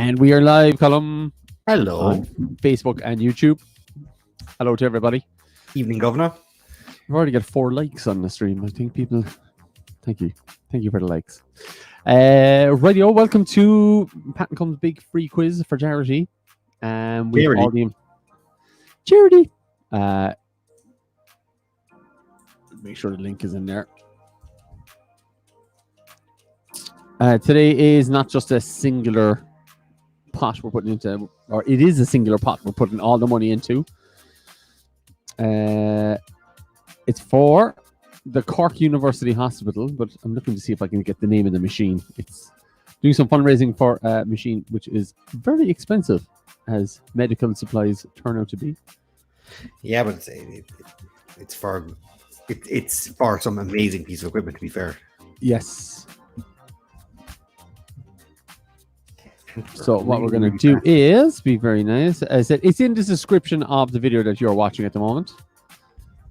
And we are live, Colm, Hello. on Facebook and YouTube. Hello to everybody. Evening, Governor. We've already got 4 likes on the stream. I think people... Thank you. Thank you for the likes. Radio, welcome to Pat and Colm's big free quiz for charity. We have all the... Charity! Make sure the link is in there. Today is not just a singular pot we're putting into, or it is a singular pot we're putting all the money into. It's for the Cork University Hospital, but I'm looking to see if I can get the name of the machine. It's doing some fundraising for a machine which is very expensive, as medical supplies turn out to be. Yeah, but it's for some amazing piece of equipment, to be fair. Yes. So what we're going to do is be very nice. As I said, it's in the description of the video that you're watching at the moment.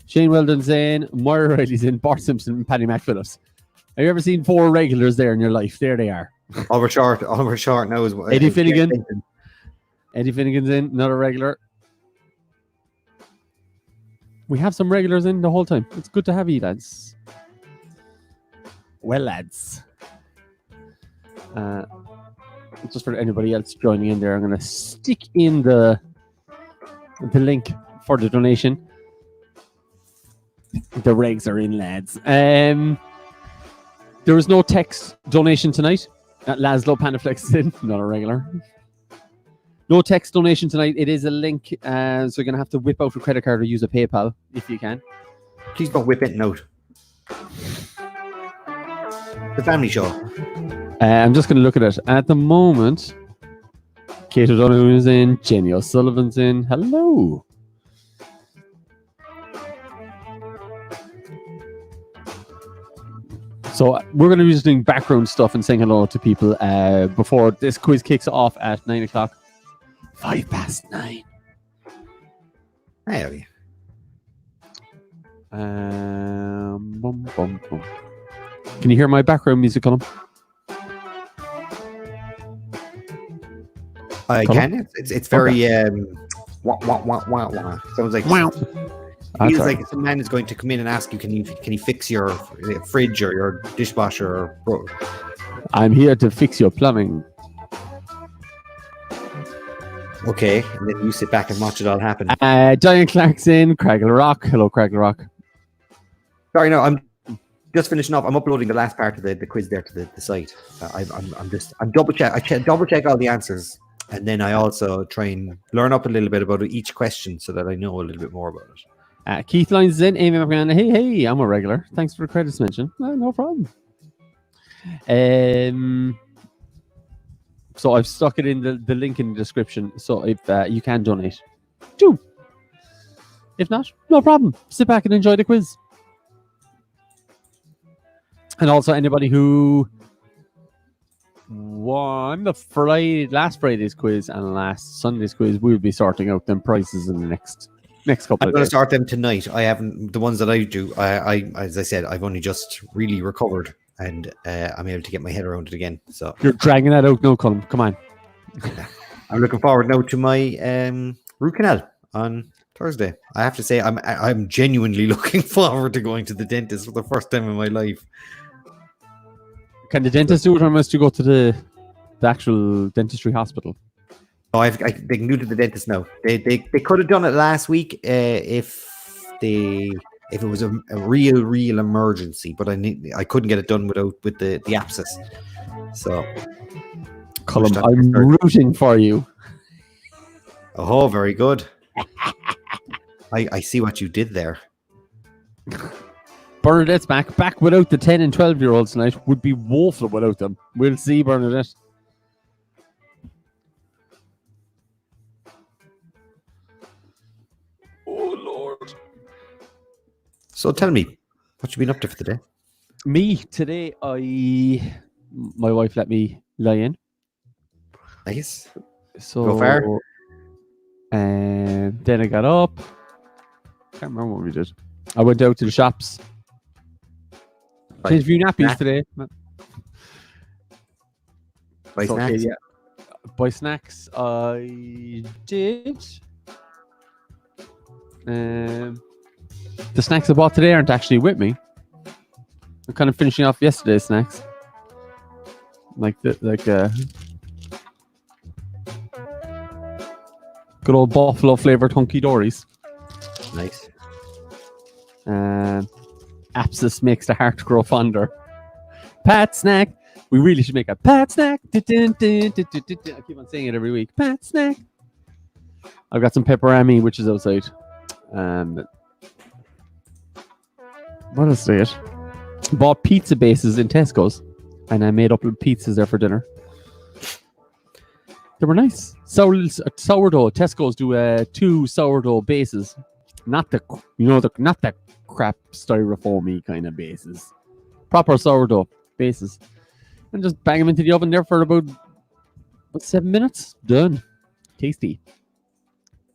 Shane Weldon's in, Moira Riley's in, Bart Simpson, and Paddy McPhillips. Have you ever seen 4 regulars there in your life? There they are. Oliver Short now is Eddie Finnegan. Eddie Finnegan's in, another regular. We have some regulars in the whole time. It's good to have you, lads. Well, lads. Just for anybody else joining in there, I'm going to stick in the link for the donation. The regs are in, lads. There is no text donation tonight. Laszlo Panaflex is in, not a regular. No text donation tonight. It is a link, so you're going to have to whip out a credit card or use a PayPal if you can. Please don't whip it out. The family show. I'm just going to look at it. At the moment, Kate O'Donoghue is in. Jenny O'Sullivan's in. Hello. So we're going to be just doing background stuff and saying hello to people before this quiz kicks off at 9 o'clock. 9:05. Hey, are you? Bum, bum, bum. Can you hear my background music, Colm? I can. It's very wah, wah, wah, wah, wah. Sounds like wow. Feels like some man is going to come in and ask you, can you fix your fridge or your dishwasher? I'm here to fix your plumbing. Okay, and then you sit back and watch it all happen. Diane Clark's in. Craigle Rock. Hello, Craigle Rock. Sorry, no, I'm just finishing up. I'm uploading the last part of the quiz there to the site. I'm double check. I double check all the answers, and then I also try and learn up a little bit about each question so that I know a little bit more about it. Keith Lyons is in. Amy McMahon. Hey, I'm a regular. Thanks for the credits mention. No problem. So I've stuck it in the link in the description. So if you can donate, do. If not, no problem. Sit back and enjoy the quiz. And also anybody who won the last Friday's quiz and last Sunday's quiz, we'll be sorting out them prices in the next couple of days. I'm going to start them tonight. I haven't, the ones that I do, I as I said, I've only just really recovered and I'm able to get my head around it again. So you're dragging that out now, Colm. Come on. I'm looking forward now to my root canal on Thursday. I have to say, I'm genuinely looking forward to going to the dentist for the first time in my life. Can the dentist do it, or must you go to the actual dentistry hospital? Oh, they can do it to the dentist now. They could have done it last week if it was a real emergency, but I couldn't get it done with the abscess. So, Colm, I'm rooting for you. Oh, very good. I see what you did there. Bernadette's back without the 10 and 12-year-olds tonight. Would be woeful without them. We'll see, Bernadette. Oh, Lord. So tell me, what you been up to for the day? Me, today, my wife let me lie in. Nice. So, go far? And then I got up. Can't remember what we did. I went out to the shops. Changed a few nappies today. By snacks? Yeah. By snacks, I did. The snacks I bought today aren't actually with me. I'm kind of finishing off yesterday's snacks. Like good old buffalo flavored hunky dories. Nice. Abscess makes the heart grow fonder. Pat snack. We really should make a pat snack. I keep on saying it every week. Pat snack. I've got some pepperami, which is outside. What is it? Bought pizza bases in Tesco's, and I made up pizzas there for dinner. They were nice. Sourdough. Tesco's do 2 sourdough bases, not the crap styrofoamy kind of bases. Proper sourdough bases, and just bang them into the oven there for about 7 minutes. Done. Tasty.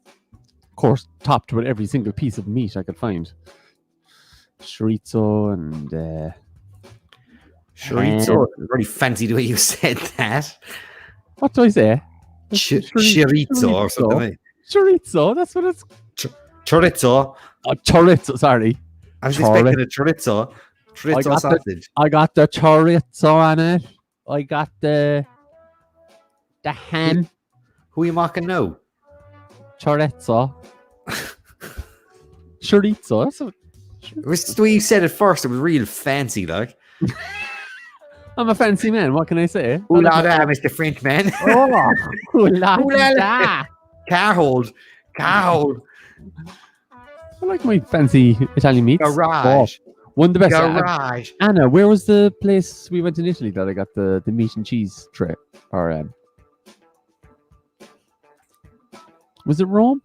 Of course, topped with every single piece of meat I could find. Chorizo and chorizo. Very fancy the way you said that. What do I say? Chorizo or something. Chorizo. That's what it's. Chorizo. Oh, chorizo. Sorry. I was expecting a chorizo. Chorizo sausage. I got the chorizo on it. I got the ham. Who are you mocking now? Chorizo. Chorizo. That's what. It was the way you said it first. It was real fancy, like. I'm a fancy man. What can I say? Ooh la la, Mr. Frenchman. Oh, ooh la la. Car hold. I like my fancy Italian meats. Garage. Oh, one of the best. Garage. Anna, where was the place we went in Italy that I got the meat and cheese tray? Or was it Rome?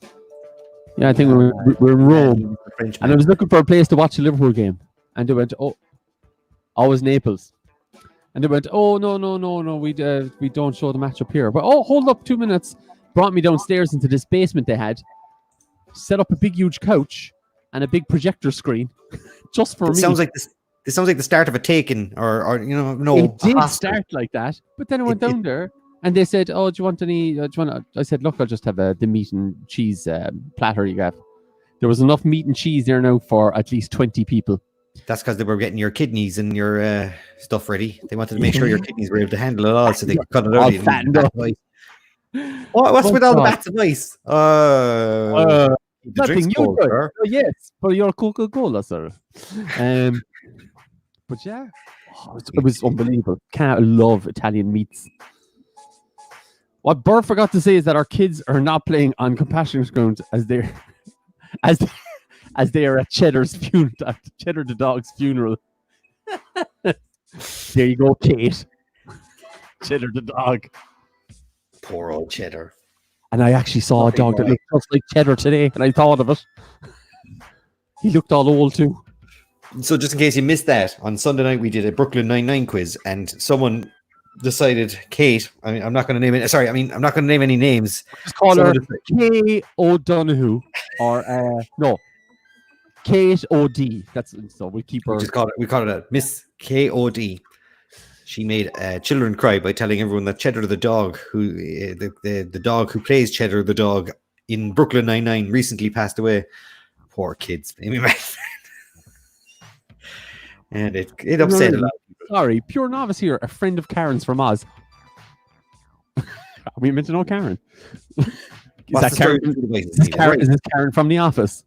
Yeah, I think we're in Rome. And I was looking for a place to watch the Liverpool game. And they went, oh, always Naples. And they went, oh, no, we don't show the match up here. But, oh, hold up 2 minutes. Brought me downstairs into this basement they had. Set up a big, huge couch and a big projector screen just for me. Sounds like this. This sounds like the start of a Taken or no. It did start like that. But then I went down there. And they said, "Oh, do you want any? I said, "Look, I'll just have the meat and cheese platter you got." There was enough meat and cheese there now for at least 20 people. That's because they were getting your kidneys and your stuff ready. They wanted to make sure your kidneys were able to handle it all, so they could cut it out. What's with all the bats of ice? Nothing. Yes, for your Coca-Cola, sir. But yeah, it was unbelievable. Can't love Italian meats. What Burr forgot to say is that our kids are not playing on compassionate grounds as they are at Cheddar's funeral, Cheddar the dog's funeral. There you go, Kate. Cheddar the dog. Poor old Cheddar. And I actually saw a dog that looked just like Cheddar today, and I thought of it. He looked all old too. So just in case you missed that, on Sunday night we did a Brooklyn Nine-Nine quiz, and someone decided, Kate, I'm not going to name it. Sorry, I'm not going to name any names. Just call her Kay O'Donoghue, or no, Kate O.D. That's so we keep her. We call it Miss K.O.D. She made children cry by telling everyone that Cheddar the dog, who the dog who plays Cheddar the dog in Brooklyn Nine-Nine, recently passed away. Poor kids, and it upset a lot. Sorry, pure novice here. A friend of Karen's from Oz. Are we meant to know Karen? Is this Karen from The Office?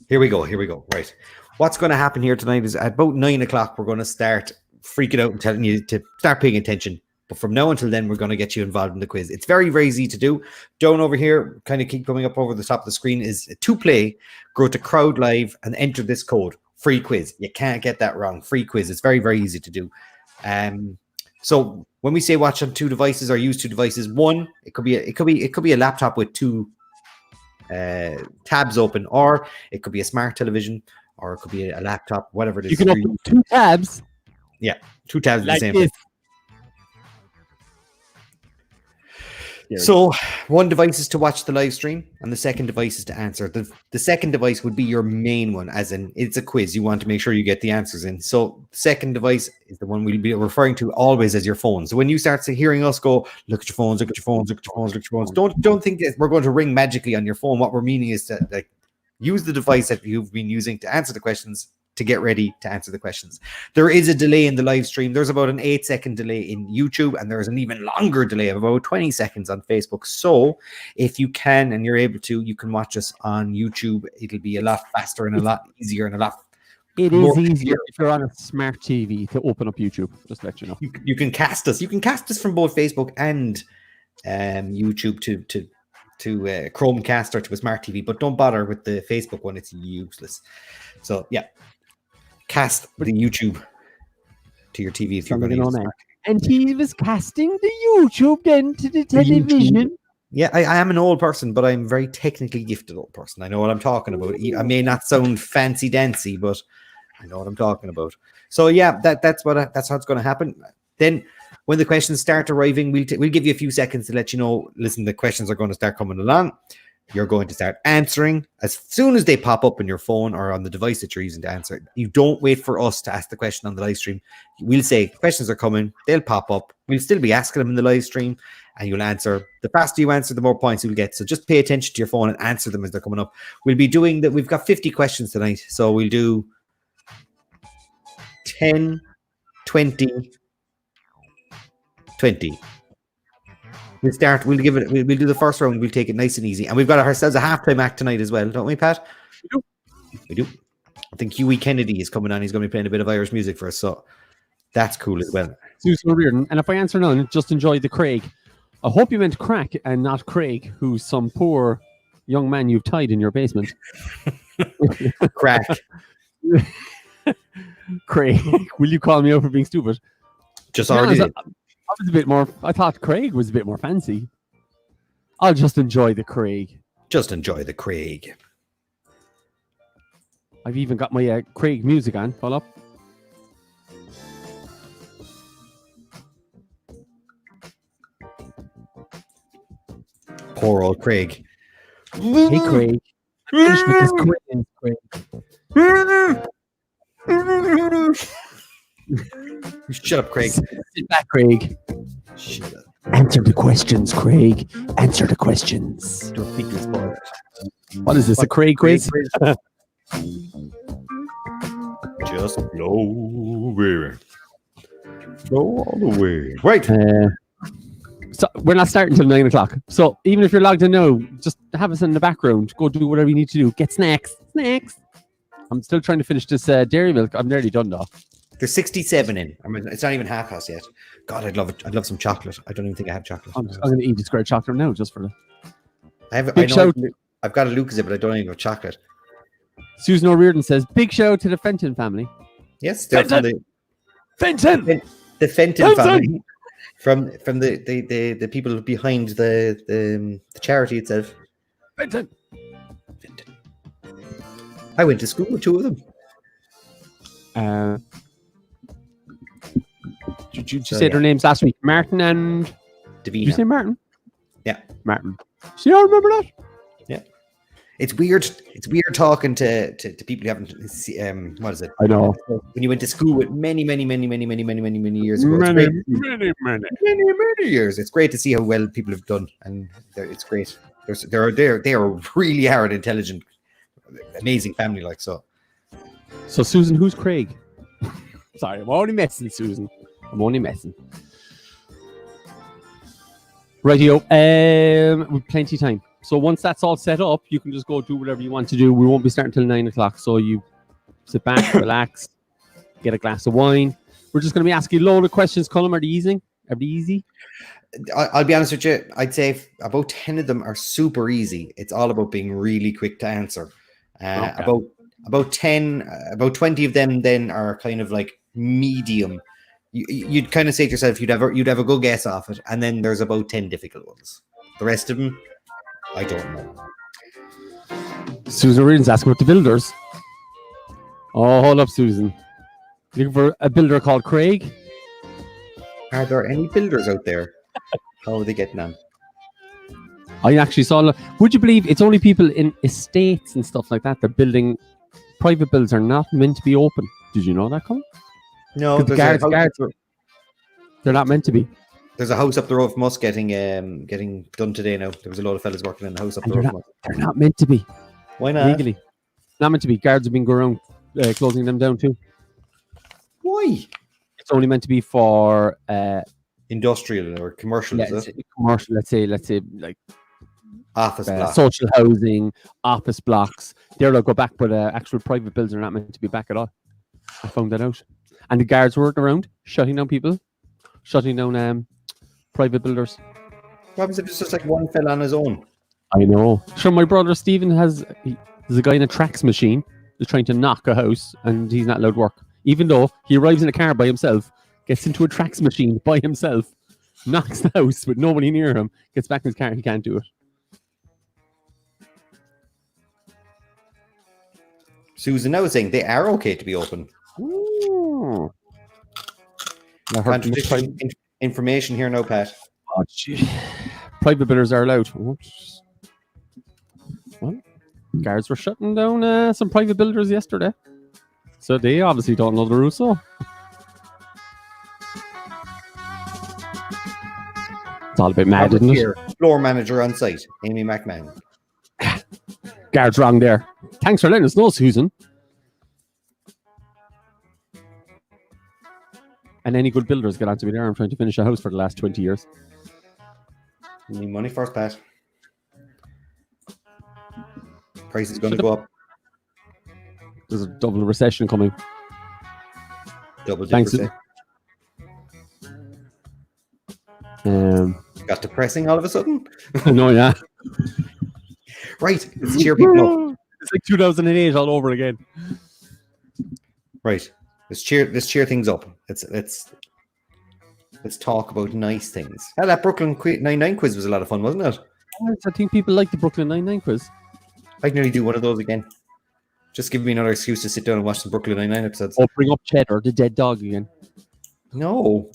Here we go. Right. What's going to happen here tonight is at about 9 o'clock, we're going to start freaking out and telling you to start paying attention. But from now until then, we're going to get you involved in the quiz. It's very, very easy to do. Down over here, kind of keep coming up over the top of the screen, is to play. Go to Crowd Live and enter this code. Free quiz. You can't get that wrong. Free quiz. It's very, very easy to do. So when we say watch on 2 devices or use 2 devices, one, it could be a laptop with 2 tabs open, or it could be a smart television, or it could be a laptop, whatever it is. You can open 2 tabs. Yeah, 2 tabs like the same. So one device is to watch the live stream, and the second device is to answer. The second device would be your main one, as in it's a quiz. You want to make sure you get the answers in. So the second device is the one we'll be referring to always as your phone. So when you start hearing us go, look at your phones, look at your phones, look at your phones, look at your phones, don't think that we're going to ring magically on your phone. What we're meaning is to like use the device that you've been using to answer the questions to get ready to answer the questions. There is a delay in the live stream. There's about an 8-second delay in YouTube, and there's an even longer delay of about 20 seconds on Facebook. So if you can and you're able to, you can watch us on YouTube. It'll be a lot faster and a lot easier and a lot It is easier if you're on a smart TV to open up YouTube. Just to let you know. You can cast us. You can cast us from both Facebook and YouTube to Chromecast or to a smart TV, but don't bother with the Facebook one. It's useless. So yeah. Cast the YouTube to your TV if you're going to use it. And he was casting the YouTube then to the television. Yeah, I am an old person, but I'm a very technically gifted old person. I know what I'm talking about. I may not sound fancy dancy, but I know what I'm talking about. So yeah, that's how it's going to happen. Then when the questions start arriving, we'll give you a few seconds to let you know, listen, the questions are going to start coming along. You're going to start answering as soon as they pop up on your phone or on the device that you're using to answer. You don't wait for us to ask the question on the live stream. We'll say questions are coming. They'll pop up. We'll still be asking them in the live stream, and you'll answer. The faster you answer, the more points you'll get. So just pay attention to your phone and answer them as they're coming up. We'll be doing that. We've got 50 questions tonight. So we'll do 10, 20, 20. We'll do the first round. We'll take it nice and easy. And we've got ourselves a halftime act tonight as well, don't we, Pat? We do. I think Huey Kennedy is coming on. He's going to be playing a bit of Irish music for us. So that's cool as well. Susan O'Riordan. And if I answer none, just enjoy the Craig. I hope you meant Crack and not Craig, who's some poor young man you've tied in your basement. Crack. Craig, will you call me out for being stupid? Just already. I was a bit more. I thought Craig was a bit more fancy. I'll just enjoy the Craig. Just enjoy the Craig. I've even got my Craig music on. Follow up. Poor old Craig. Hey, Craig. Finish with this Craig. Shut up, Craig. Sit back, Craig. Shut up. Answer the questions, Craig. Answer the questions. Don't think this boy. What is this, a Craig quiz? Just blow away. Blow all the way. Right. So we're not starting until 9 o'clock. So even if you're logged in now, just have us in the background. Go do whatever you need to do. Get snacks. Snacks. I'm still trying to finish this dairy milk. I'm nearly done though. There's 67 in. I mean, it's not even half past yet. God, I'd love it. I'd love some chocolate. I don't even think I have chocolate. I'm going to eat a square chocolate now just for the... I've got a Lucas, but I don't even have chocolate. Susan O'Riordan says, big shout out to the Fenton family. Yes, they're from Fenton! The Fenton family. From the people behind the charity itself. Fenton. I went to school with two of them. Did you say their names last week? Martin and Davina. Did you say Martin? Yeah, Martin. See, I remember that. Yeah, it's weird. It's weird talking to people you haven't. What is it? I know. When you went to school with many years ago. Many years. It's great to see how well people have done, and it's great. They are really hard, intelligent, amazing family. Like so. So Susan, who's Craig? Sorry, I'm only messing, Susan. I'm only messing. Rightio. With plenty of time. So once that's all set up, you can just go do whatever you want to do. We won't be starting until 9 o'clock. So you sit back, relax, get a glass of wine. We're just going to be asking a load of questions. Colm, are they easy? Are they easy? I'll be honest with you. I'd say about 10 of them are super easy. It's all about being really quick to answer. Okay. About 20 of them then are kind of like medium. You'd kind of say to yourself, you'd have a good guess off it, and then there's about 10 difficult ones. The rest of them, I don't know. Susan O'Riordan's asking about the builders. Oh, hold up, Susan. Looking for a builder called Craig? Are there any builders out there? How are they getting on? I actually saw. Would you believe it's only people in estates and stuff like that that building private builds are not meant to be open? Did you know that, Colm? No, The guards, they're not meant to be. There's a house up the road from us getting done today now. There was a lot of fellas working in the house up the road from us. They're not meant to be. Why not? Legally. Not meant to be. Guards have been going around closing them down too. Why? It's only meant to be for industrial or commercial, is it? Commercial, let's say like office blocks. Social housing, office blocks. They're like go back, but actual private builds are not meant to be back at all. I found that out. And the guards were working around, shutting down people, shutting down private builders. What happens if it's just like one fell on his own? I know. Sure, my brother Stephen there's a guy in a tracks machine who's trying to knock a house and he's not allowed to work. Even though he arrives in a car by himself, gets into a tracks machine by himself, knocks the house with nobody near him, gets back in his car, he can't do it. Susan now is saying they are okay to be open. Ooh. Contradiction information here now, Pat. Oh, gee. Private builders are allowed. Oops. Well, guards were shutting down some private builders yesterday. So they obviously don't know the rules. So it's all a bit mad, isn't it? Floor manager on site, Amy McMahon. Guards wrong there. Thanks for letting us know, Susan. And any good builders get on to me there. I'm trying to finish a house for the last 20 years. You need money first, Pat. Price is going to go up. There's a double recession coming. Double Thanks. Got depressing all of a sudden? No, yeah. Right, let's cheer people up. It's like 2008 all over again. Right, let's cheer things up. Let's talk about nice things. That Brooklyn 99 quiz was a lot of fun, wasn't it? I think people like the Brooklyn 99 quiz. I'd nearly do one of those again. Just give me another excuse to sit down and watch some Brooklyn 99 episodes. Or bring up Cheddar, the dead dog again. No.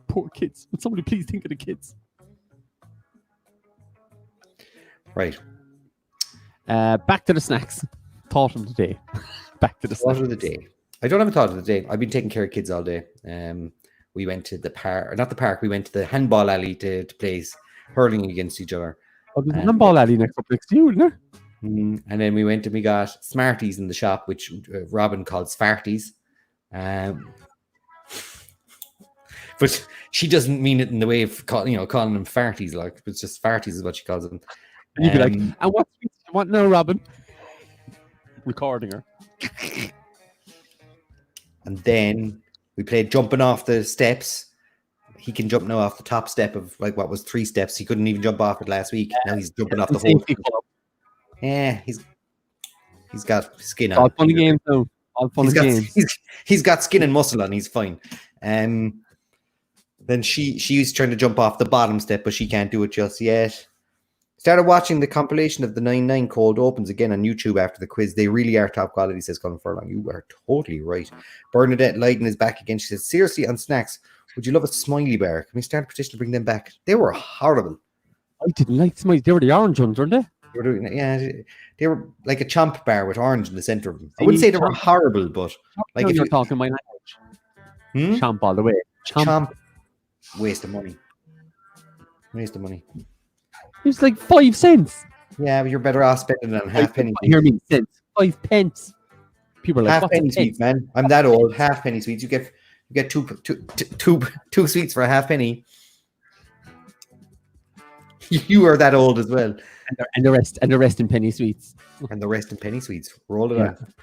Poor kids. Would somebody please think of the kids? Right. Back to the snacks. Thought of the day. Back to the snacks. Thought of the day. I don't have a thought of the day. I've been taking care of kids all day. We went to the park, not the park. We went to the handball alley to play hurling against each other. Oh, there's a handball alley next to you, isn't there? And then we went and we got Smarties in the shop, which Robin called Sfarties. But she doesn't mean it in the way of calling them farties. Like, it's just Farties is what she calls them. And you'd be like, and what now, Robin? Recording her. And then we played jumping off the steps. He can jump now off the top step of like what was 3 steps. He couldn't even jump off it last week. Now he's jumping off the whole. Yeah, he's got skin on. All fun and games now. All fun and games. He's got skin and muscle on. He's fine. Then she's trying to jump off the bottom step, but she can't do it just yet. Started watching the compilation of the 9-9 cold opens again on YouTube after the quiz. They really are top quality, says Colm Furlong. You are totally right. Bernadette Leiden is back again. She says, seriously, on snacks, would you love a smiley bar? Can we start a petition to bring them back? They were horrible. I didn't like smiley. They were the orange ones, weren't they? They were like a chomp bar with orange in the center of them. I wouldn't say they were horrible, but like if you're talking my language. Chomp all the way. Chomp. Waste of money. Waste of money. It's like 5 cents. Yeah, but you're better off spending it on half penny. Hear me, cents. 5 pence. People are like, half penny sweets, man. I'm that old. Half penny sweets. You get two sweets for a half penny. You are that old as well. And the rest in penny sweets. And the rest in penny sweets. Roll it on.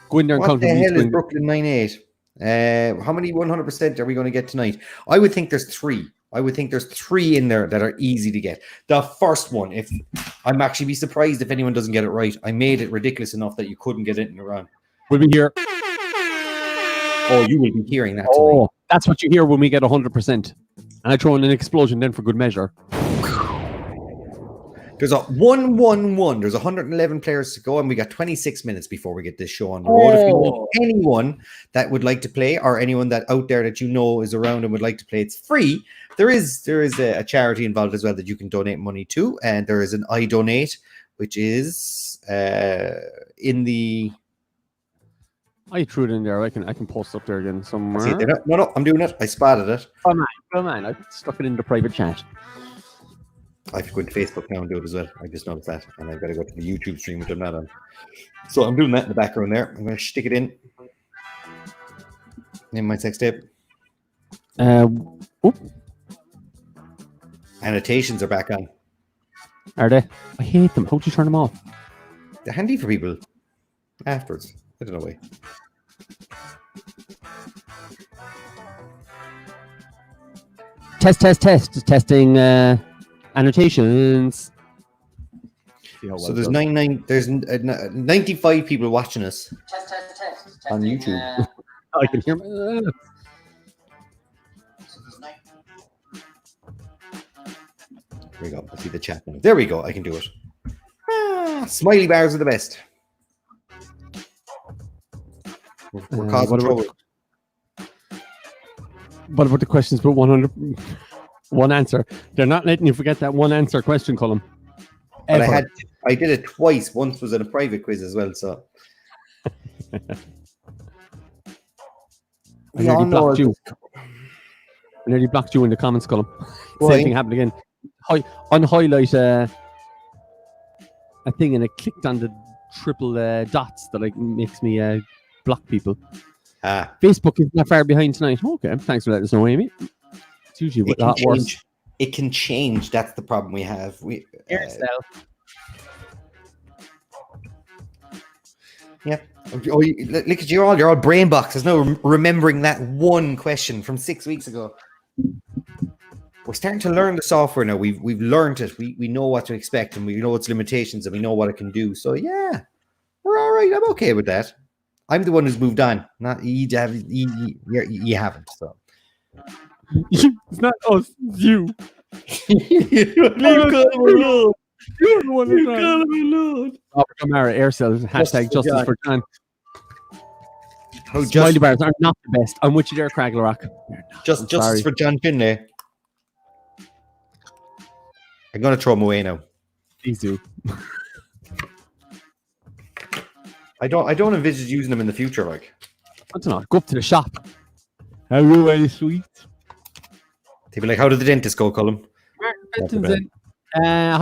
Go in there and count. What the hell is Brooklyn 9-8? How many 100% are we going to get tonight? I would think there's 3. I would think there's 3 in there that are easy to get. The first one, if I'm actually be surprised if anyone doesn't get it right. I made it ridiculous enough that you couldn't get it in the run. We'll be here. Oh, you will be hearing that. Oh, tonight. That's what you hear when we get 100%. And I throw in an explosion then for good measure. There's a 1-1-1. There's 111 players to go, and we got 26 minutes before we get this show on the road. If you know anyone that would like to play, or anyone that out there that you know is around and would like to play, it's free. there is a charity involved as well that you can donate money to, and there is an I Donate, which is in the. I threw it in there. I can post up there again somewhere. See it there. No, I'm doing it. I spotted it. Oh man, I stuck it in the private chat. I have to go into Facebook now and do it as well. I just noticed that, and I've got to go to the YouTube stream with them that on. So I'm doing that in the background there. I'm going to stick it in my sex tape. Annotations are back on. Are they? I hate them. How do you turn them off? They're handy for people afterwards. I don't know why. Test. Testing annotations. So there's 95 people watching us on YouTube. I can hear me. There we go. I see the chat now. There we go. I can do it. Smiley bars are the best. We're causing trouble. What about the questions? But 100, one answer. They're not letting you forget that one answer question, Colm. But I did it twice. Once was in a private quiz as well. So I nearly blocked you. I nearly blocked you in the comments, Colm. Same thing happened again. Unhighlight a thing, and it clicked on the triple dots that makes me block people. Facebook is not far behind tonight. Okay, thanks for letting us know, Amy. It's usually a lot worse. It can change. That's the problem we have. Yeah. Oh, look at you're all brain box. There's no remembering that one question from 6 weeks ago. We're starting to learn the software now. We've learned it. We know what to expect, and we know its limitations, and we know what it can do. So yeah, we're all right. I'm okay with that. I'm the one who's moved on. Not you. You haven't. So it's not us. It's you. Leave Colm alone. You're the one who's alone. Camara Aircell hashtag justice for John. How Smiley bars are not the best. I'm with you there, Cragglerock. Justice for John Finlay. I'm gonna throw them away now. Please do. I don't envisage using them in the future. Like, I don't know. Go up to the shop. Hello, sweet. They'd be like, "How did the dentist go, Colm?" Hi,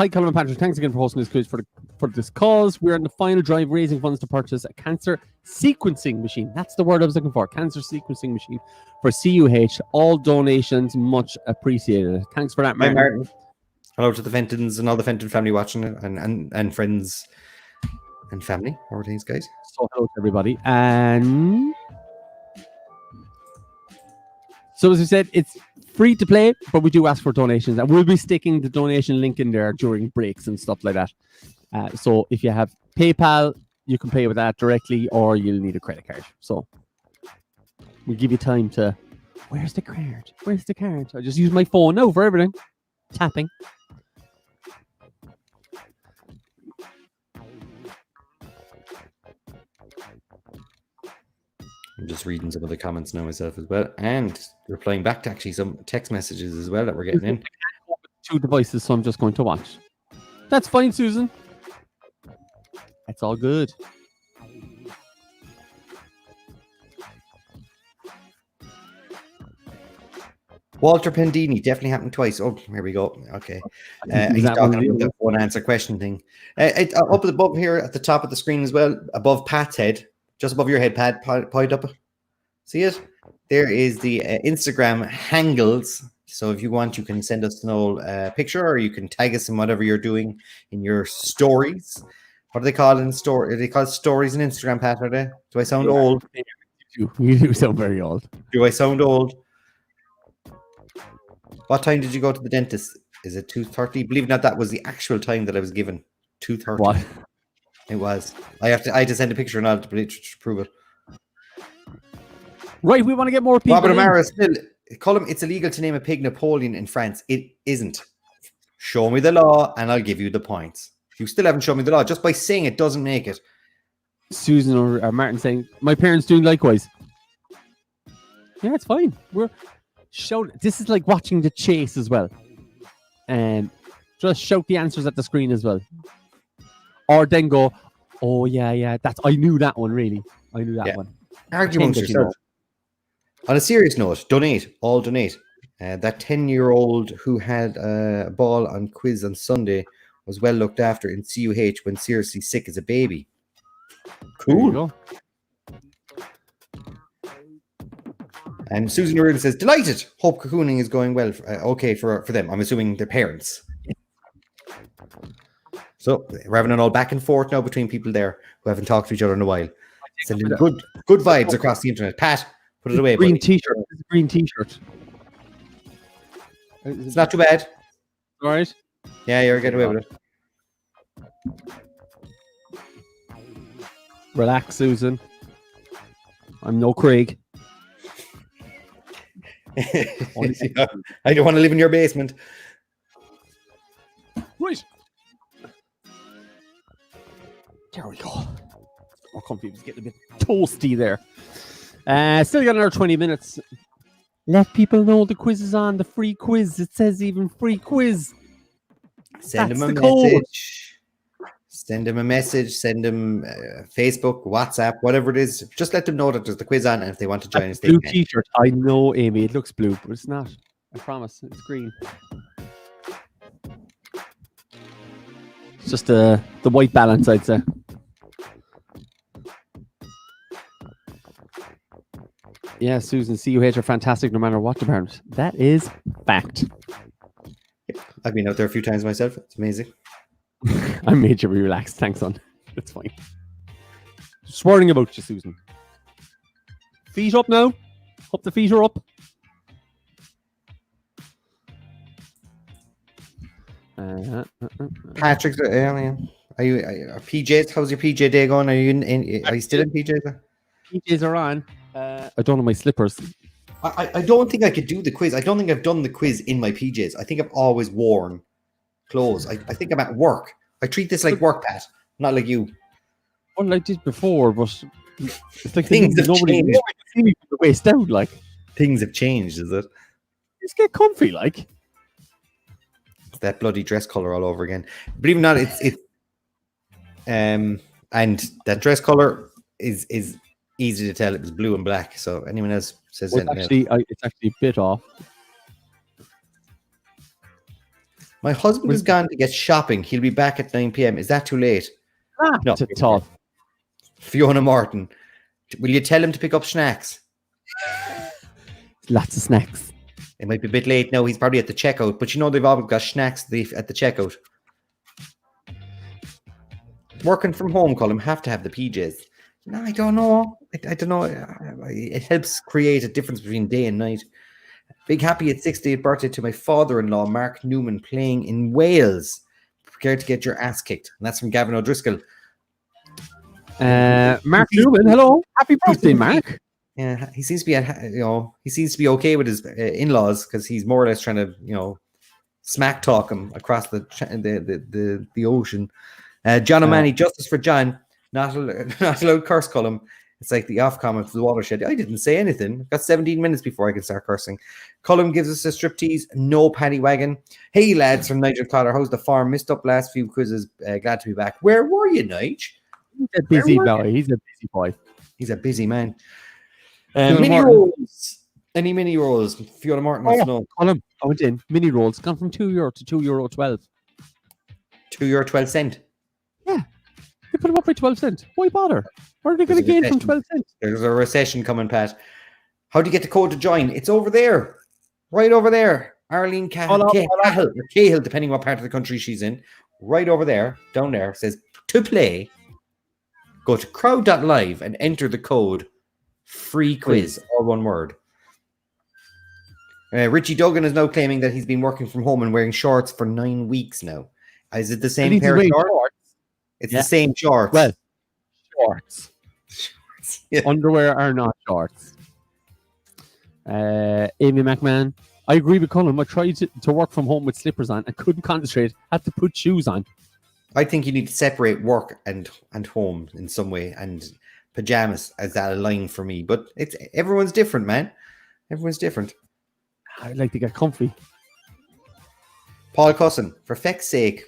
Colm and Patrick. Thanks again for hosting this quiz for this cause. We're in the final drive, raising funds to purchase a cancer sequencing machine. That's the word I was looking for. Cancer sequencing machine for CUH. All donations much appreciated. Thanks for that, Martin. Hi, Martin. Hello to the Fentons and all the Fenton family watching it, and friends and family. How are things, guys? So hello to everybody. And so as we said, it's free to play, but we do ask for donations, and we'll be sticking the donation link in there during breaks and stuff like that. So if you have PayPal, you can pay with that directly, or you'll need a credit card. So we'll give you time to. Where's the card? Where's the card? I just use my phone now for everything. Tapping. I'm just reading some of the comments now myself as well, and replying back to actually some text messages as well that we're getting in. 2 devices, so I'm just going to watch. That's fine, Susan. That's all good. Walter Pendini definitely happened twice. Oh, here we go. Okay. He's talking about the one answer question thing. Up above here at the top of the screen as well, above Pat's head, just above your head, Pat, point up. See it? There is the Instagram handles. So if you want, you can send us an old picture, or you can tag us in whatever you're doing in your stories. What do they call in story? Are they called stories in Instagram, Pat? Are they? Do I sound old? You do sound very old. Do I sound old? What time did you go to the dentist? Is it 2:30? Believe it or not, that was the actual time that I was given. 2:30. What? It was. I had to send a picture and all to prove it. Right, we want to get more people. Robert O'Mara still call him. It's illegal to name a pig Napoleon in France. It isn't. Show me the law, and I'll give you the points. You still haven't shown me the law. Just by saying it doesn't make it. Susan or Martin saying my parents doing likewise. Yeah, it's fine. Shout. This is like watching the chase as well. Just shout the answers at the screen as well. Or then go, oh, yeah. I knew that one, really. I knew that one. Argue amongst yourself. On a serious note, all donate. That 10-year-old who had a ball on quiz on Sunday was well looked after in CUH when seriously sick as a baby. Cool. And Susan Reardon says, delighted. Hope cocooning is going well. Okay for them. I'm assuming their parents. So we're having an all back and forth now between people there who haven't talked to each other in a while. Sending good vibes across the internet. Pat, put it away. Green t-shirt. It's a green t-shirt. It's not too bad. All right. Yeah, you're getting away with it. Relax, Susan. I'm no Craig. I don't want to live in your basement. Right. There we go. More comfy. It's getting a bit toasty there. Still got another 20 minutes. Let people know the quiz is on. The free quiz. It says even free quiz. Send them a message. Send them a message. Send them Facebook, WhatsApp, whatever it is. Just let them know that there's the quiz on, and if they want to join us, they blue can. T-shirt. I know, Amy. It looks blue, but it's not. I promise. It's green. It's just the white balance, I'd say. Yeah, Susan, CUH are fantastic no matter what department. That is fact. I've been out there a few times myself. It's amazing. I made you relax. Thanks, son. It's fine. Swearing about you, Susan. Feet up now. Hope the feet are up. Patrick, are you PJs? How's your PJ day going? Are you still in PJs? PJs are on. I don't know my slippers. I don't think I could do the quiz. I don't think I've done the quiz in my PJs. I think I've always worn clothes. I think I'm at work. I treat this like work, Pat, not like you. Well, I did before, but it's like things have changed. Nobody see me from the waist down. Like things have changed, is it? Just get comfy, like. It's that bloody dress color all over again. But even not, it's and that dress color is easy to tell. It was blue and black. So anyone else says it's actually a bit off. My husband has gone to get shopping. He'll be back at 9 p.m. Is that too late? No, it's tough. Fiona Martin, will you tell him to pick up snacks? Lots of snacks. It might be a bit late now. He's probably at the checkout, but you know they've always got snacks at the checkout. Working from home, Colm, have to have the PJs. No, I don't know. I don't know. It helps create a difference between day and night. Big happy at 60th birthday to my father-in-law, Mark Newman, playing in Wales. Prepare to get your ass kicked. And that's from Gavin O'Driscoll. Mark Newman, hello. Happy birthday, Mark. Yeah, he seems to be okay with his in-laws because he's more or less trying to, smack talk him across the ocean. John O'Mahony, justice for John. Not allowed curse, Colm. It's like the off comment for the watershed. I didn't say anything. I've got 17 minutes before I can start cursing. Colm gives us a striptease. No paddy wagon. Hey, lads from Nigel Cotter. How's the farm? Missed up last few quizzes. Glad to be back. Where were you, Nige? He's a busy boy. He's a busy boy. He's a busy man. Mini rolls. Any mini rolls? Fiona Martin wants to know. Colm, I went in. Mini rolls. Gone from €2 to €2.12. €2.12. Yeah. They put them up by 12 cents. Why bother? Where are they going to gain from 12 cents? There's a recession coming, Pat. How do you get the code to join? It's over there. Right over there. Arlene Cahill, depending what part of the country she's in. Right over there, down there, says to play. Go to crowd.live and enter the code free quiz, all one word. Richie Duggan is now claiming that he's been working from home and wearing shorts for 9 weeks now. Is it the same pair of shorts? It's the same shorts. Well, shorts. Yeah. Underwear are not shorts. Amy McMahon. I agree with Colm. I tried to work from home with slippers on. I couldn't concentrate. Had to put shoes on. I think you need to separate work and home in some way, and pajamas as that a line for me. But everyone's different, man. Everyone's different. I'd like to get comfy. Paul Cusson, for feck's sake,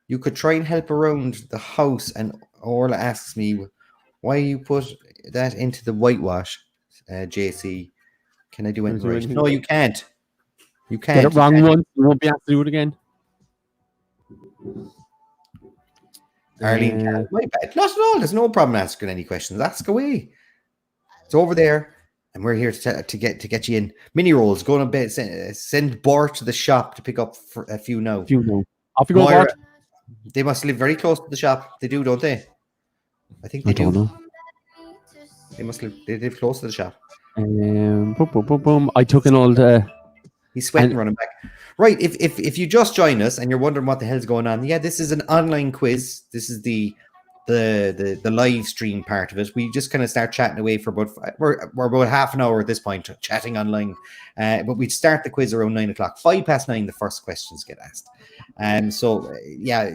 you could try and help around the house. And Orla asks me why you put that into the whitewash. JC, can I do anything right? No, you can't. You can't. Get it wrong once, you won't be able to do it again. Arlene, my bad. Not at all. There's no problem asking any questions. Ask away. It's over there, and we're here to get you in. Mini rolls. Go on bed. Send Bart to the shop to pick up for a few now. Off you go, Bart. They must live very close to the shop. They do, don't they? I think they do. Don't know. They must live. They live close to the shop. Boom, boom, boom, boom. I took an old. He's sweating running back. Right. If you just join us and you're wondering what the hell's going on, yeah, this is an online quiz. This is the live stream part of it. We just kind of start chatting away for we're about half an hour at this point, chatting online. But we start the quiz around 9 o'clock. 9:05, the first questions get asked. So yeah,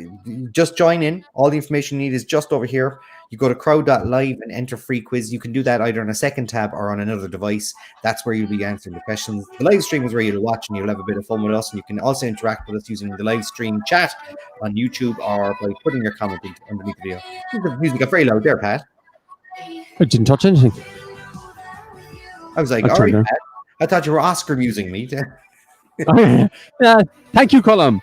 just join in. All the information you need is just over here. You go to crowd.live and enter free quiz. You can do that either on a second tab or on another device. That's where you'll be answering the questions. The live stream is where you'll watch and you'll have a bit of fun with us. And you can also interact with us using the live stream chat on YouTube or by putting your comment underneath the video. The music got very loud there, Pat. I didn't touch anything. I was like, all right, Pat. I thought you were Oscar musing me. Yeah, thank you, Colm.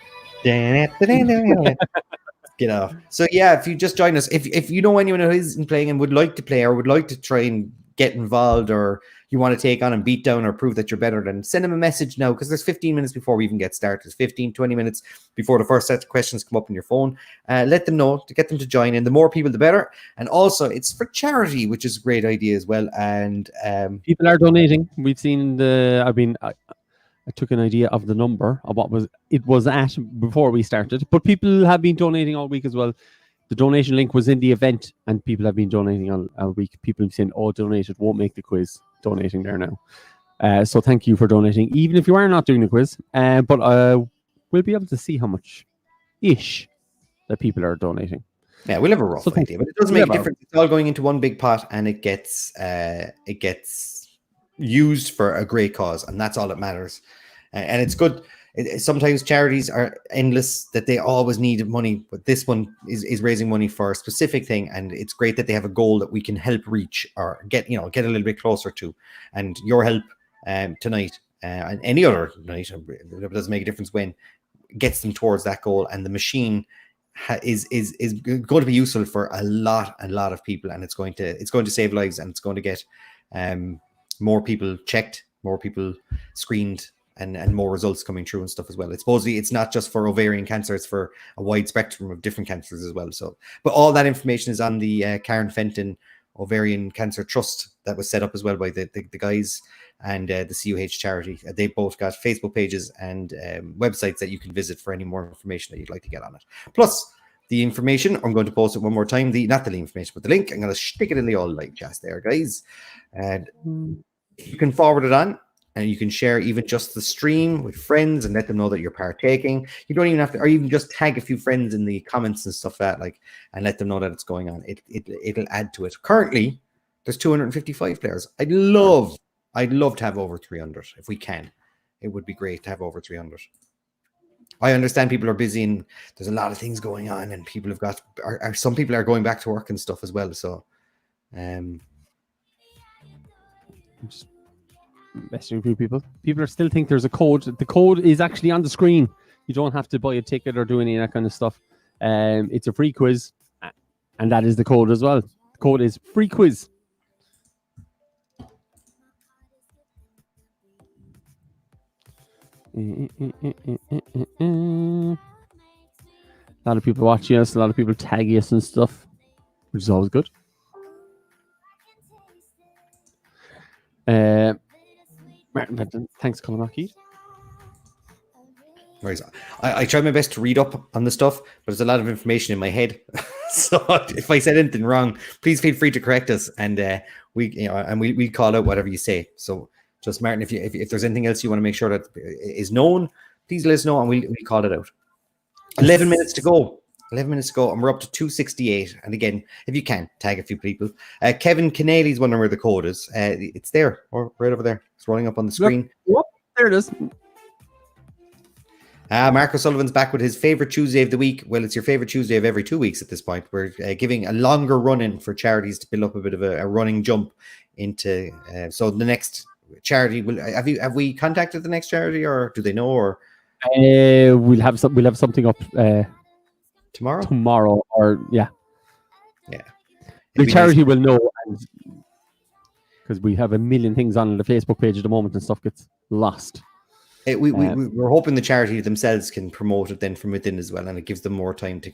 Get off. So yeah, if you just join us, if you know anyone who isn't playing and would like to play or would like to try and get involved, or you want to take on and beat down or prove that you're better, then send them a message now, because there's 15 minutes before we even get started. 15-20 minutes before the first set of questions come up on your phone. Let them know, to get them to join in. The more people, the better. And also, it's for charity, which is a great idea as well. And people are donating. We've seen I took an idea of the number of what it was at before we started, but people have been donating all week as well. The donation link was in the event, and people have been donating all week. People have saying, "Oh, donate, it won't make the quiz." Donating there now, so thank you for donating, even if you are not doing the quiz. But we'll be able to see how much ish that people are donating. Yeah, we'll have a rough idea, but it doesn't make a difference. It's all going into one big pot, and it gets used for a great cause, and that's all that matters. And it's good. Sometimes charities are endless, that they always need money, but this one is raising money for a specific thing, and it's great that they have a goal that we can help reach or get a little bit closer to. And your help tonight and any other night, it doesn't make a difference when, gets them towards that goal. And the machine is going to be useful for a lot of people, and it's going to save lives, and it's going to get more people checked, more people screened, and more results coming through and stuff as well. Supposedly it's not just for ovarian cancer, it's for a wide spectrum of different cancers as well. So, but all that information is on the Karen Fenton Ovarian Cancer Trust that was set up as well by the guys and the CUH charity. They both got Facebook pages and websites that you can visit for any more information that you'd like to get on it. Plus, the information, I'm going to post it one more time. Not the information, but the link. I'm going to stick it in the all live chat there, guys. And you can forward it on, and you can share even just the stream with friends and let them know that you're partaking. You don't even have to, or even just tag a few friends in the comments and stuff and let them know that it's going on. It'll add to it. Currently, there's 255 players. I'd love to have over 300 if we can. It would be great to have over 300. I understand people are busy and there's a lot of things going on, and people have got, some people are going back to work and stuff as well. So, just messaging a few people. People are still think there's a code. The code is actually on the screen. You don't have to buy a ticket or do any of that kind of stuff. It's a free quiz, and that is the code as well. The code is free quiz. A lot of people watching us, a lot of people tagging us and stuff, which is always good. Thanks, Colm. I try my best to read up on the stuff, but there's a lot of information in my head. So if I said anything wrong, please feel free to correct us, and we call out whatever you say. So just Martin, if there's anything else you want to make sure that is known, please let us know, and we'll call it out. 11 minutes to go. 11 minutes to go, and we're up to 268. And again, if you can, tag a few people. Kevin Keneally's wondering where the code is. It's there, or right over there. It's rolling up on the screen. Yep. There it is. Mark O'Sullivan's back with his favorite Tuesday of the week. Well, it's your favorite Tuesday of every 2 weeks at this point. We're giving a longer run-in for charities to build up a bit of a running jump into. So the next charity will have we contacted the next charity, or do they know? Or we'll have something up tomorrow, or yeah. The charity will know, because we have a million things on the Facebook page at the moment and stuff gets lost. We're hoping the charity themselves can promote it then from within as well, and it gives them more time to